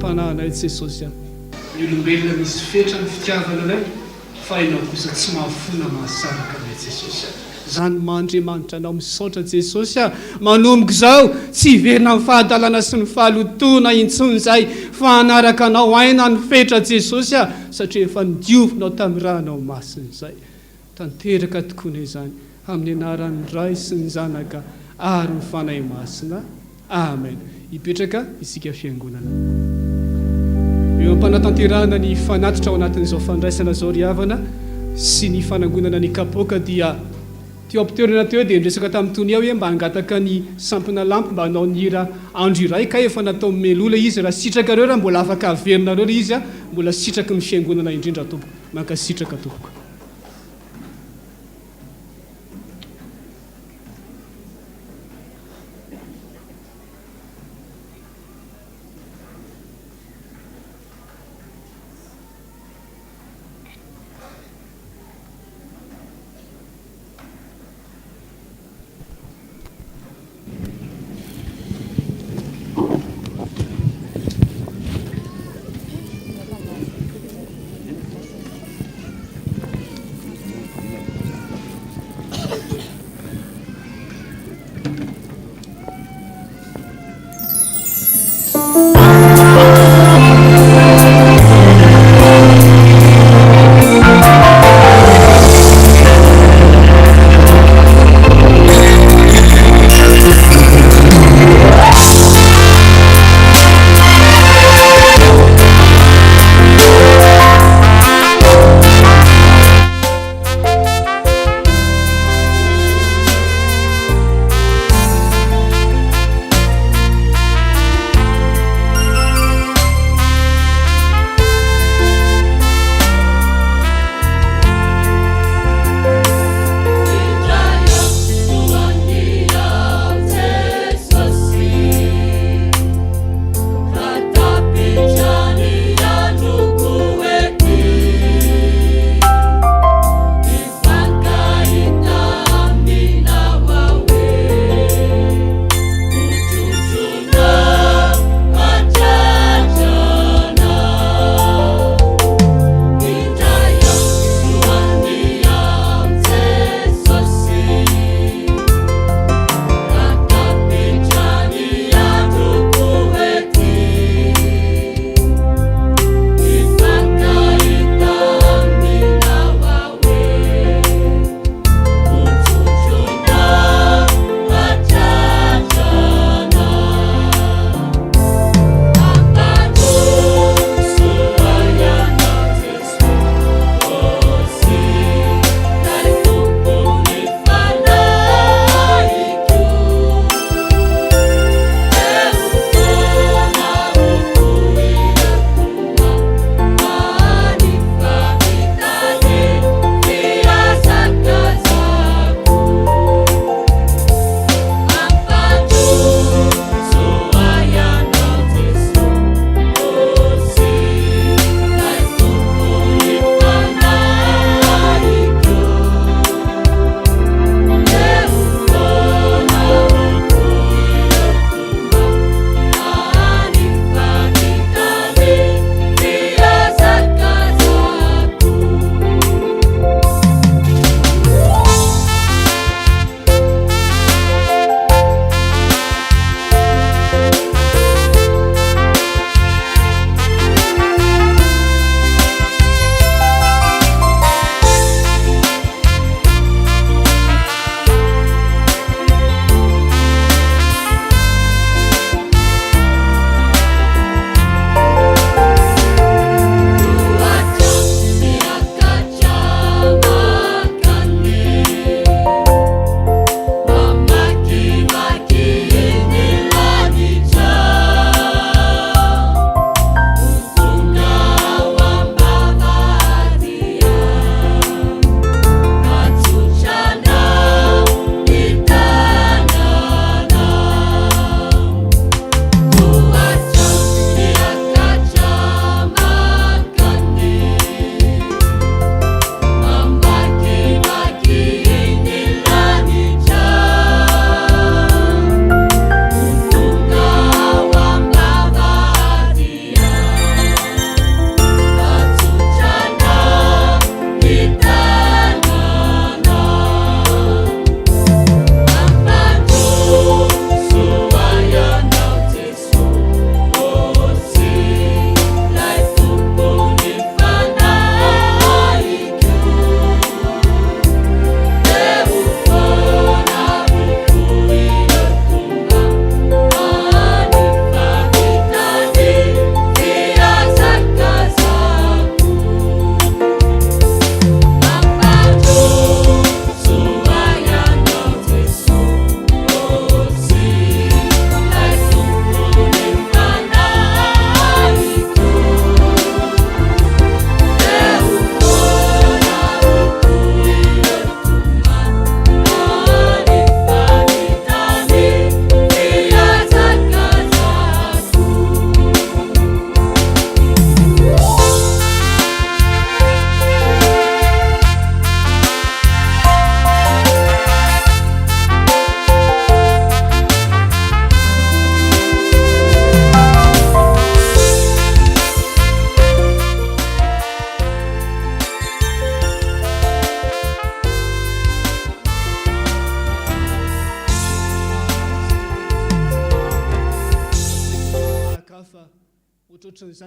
G: fanahanay jesosy a ny olombelona misy fetra ny fitiavana anay fa ianao kosa tsy mahafona mahasaraka anay jesosy a zany maandriamanitra anao misaotra jesosy a manomboka izao tsy hiverina amin'ny fahadalana sy ny fahalotona intsony izay fa anaraka anao aina ny fetra jesosy a satria efa nidiovinao tamin'ny rahanao masina izay tanteraka tokoana izany amin'ny anaran'ny ray sy ny zanaka ary ny fanahy masina amen. Hipetraka isika fiangonana eo ampanatanterahana ny fanatitra ao anatin'izao fandraisana zao ry havana sy ny fanangonana ny kapoaka dia teo ampitoerana teo dia ndresaka tamin'ny tony ao hoe mba hangataka ny sampina lampy mba hanao ny hira andro iray ka efa natao melola izy raha sitrakareo raha mbola afaka averinareo izy a mbola sitraky ny fiangonana indrindra tompoko mankasitraka tompoko.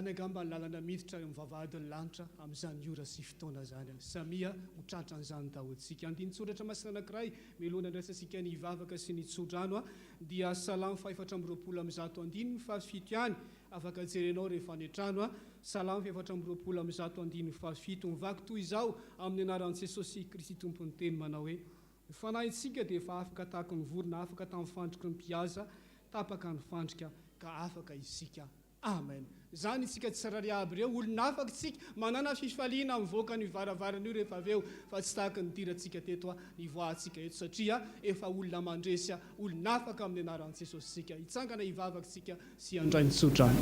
G: zany angamba ny lalana miditra mivavahadiny lanitra amin'izany ora sy fotoana zany samia hotratra an'izany dahotsika andinitsoratra masina anankiray melona ndraisasika ny ivavaka sy ny tsodrano dia salamo 420 amin'ny zato andininy fahafito ihany afaka jerenao rehefa any an-trano salamo 420 amin'ny zato andininy fahafito mivaky toy izao amin'ny anaran'i Jesosy Kristy tompony teny manao hoe fanahintsika dia efa afaka tahaka ny vorona afaka tamin'ny fandriky ny mpiaza tapaka ny fandrika ka afaka isika amen zany isika tsirary aby reo olona afaka tsika manana fifaliana mivoaka ny varavarana io rehefa aveo fa tsy tahaka ny dirantsika teto nivoahantsika eto satria efa olona mandresy olona afaka amin'ny anaran'i Jesosy sika hitsangana hivavaka tsika sy handray ny tsodrany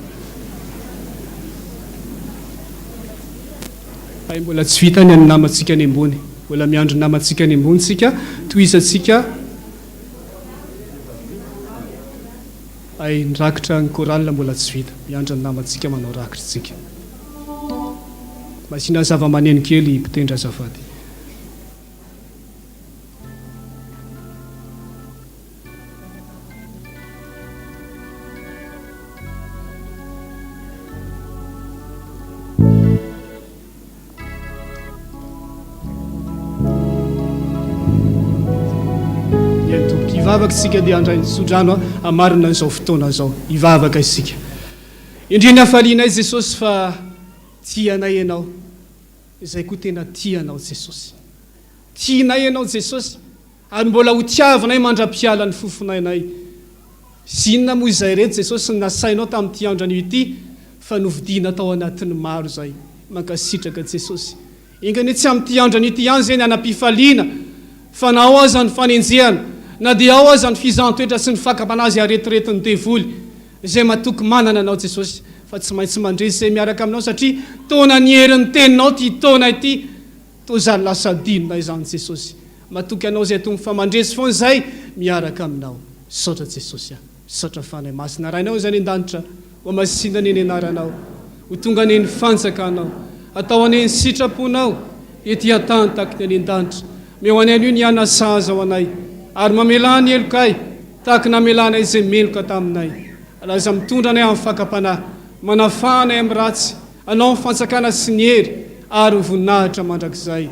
G: ay mbola tsy vitany any namantsika any ambony mbola miandro namantsika any ambony tsika toizatsika ay nrakitra ny koralina mbola tsy vita miandra ny namantsika manao rakitra tsika masina zava-maneno kely mpitendra azafady ivavaka isika dia andray sodrano amarina izao fotoana zao ivavaka isika indriny hafalianay Jesosy fa tianay ianao izay koa tena tianao Jesosy tianay ianao Jesosy ary mbola ho tiavanay mandra-piala ny fofonainay sy inona moa izay reto Jesosy nasainao tamin'ity andro ity fa novidiana tao anatin'ny maro zay mankasitraka Jesosy ingany tsy amin'ity andro ity ihany zay ny anam-pifaliana fa na ao aza ny fanenjehana na dia ao aza ny fizantoetra sy ny fakapanazy aretiretiny devoly izay matoky manana anao Jesosy fa tsy maintsy mandresy izay miaraka aminao satria taona ny herin'ny teninao ty taona ity to zany lasa dinonay zany Jesosy matoky anao zay tompo fa mandresy foana zay miaraka aminao saotra Jesosy saotra fanay masina rainao zany an-danitra ho masinany eny anaranao ho tonga any ny fanjakanao atao any ny sitraponao ety atany taky ny any an-danitra meo any an'io ny anasaza ao anay ary mamelany elokay tahaka namelanay izay meloka taminay raza mitondra anay amin'ny fakapanahy manafanay amin'ny ratsy anao ny fanjakana sy ny hery ary ny voninahitra mandrakizay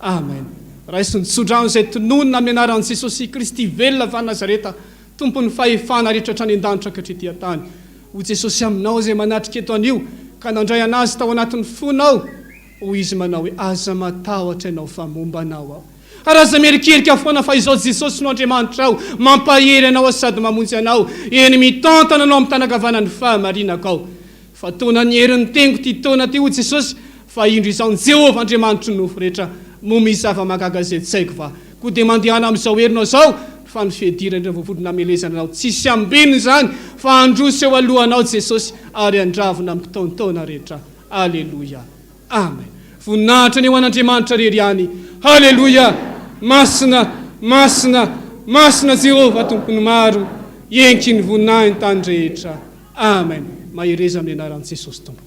G: amen raisy ny tsodrano izay tononona amin'ny anaran'i Jesosy Kristy velona va Nazareta tompony fahefana rehetra hatrany an-danitra katretỳ tany ho Jesosy aminao izay manatrika eto anio ka nandray anazy tao anatin'ny fonao ho izy manao hoe aza matahotra ianao fa momba anao aho ary aza merikerika foana fa izao Jesosy no Andriamanitra ao mampahery anao sady mamonjy anao eny mitantana anao amin'ny tanakavanany fahamarinako ao fa taona ny herin'ny tengo ty taona ty ho Jesosy fa indro izao ny Jehovah Andriamanitra ny nofo rehetra mo misy zava-mahagaga zay tsy haiko fa koa dia mandehana amin'izao herinao zao fa ny fihedirana voavodina amelezana anao tsisy ambininy zany fa androso eo alohanao Jesosy ary andravona amin'ny taontaona rehetra aleluia amen voninahitra ny eo an'Andriamanitra rery any haleluia masina masina masina Jehovah tompony maro enky ny voninahiny tany rehetra amen mahereza amin'ny anaran'i Jesosy tompo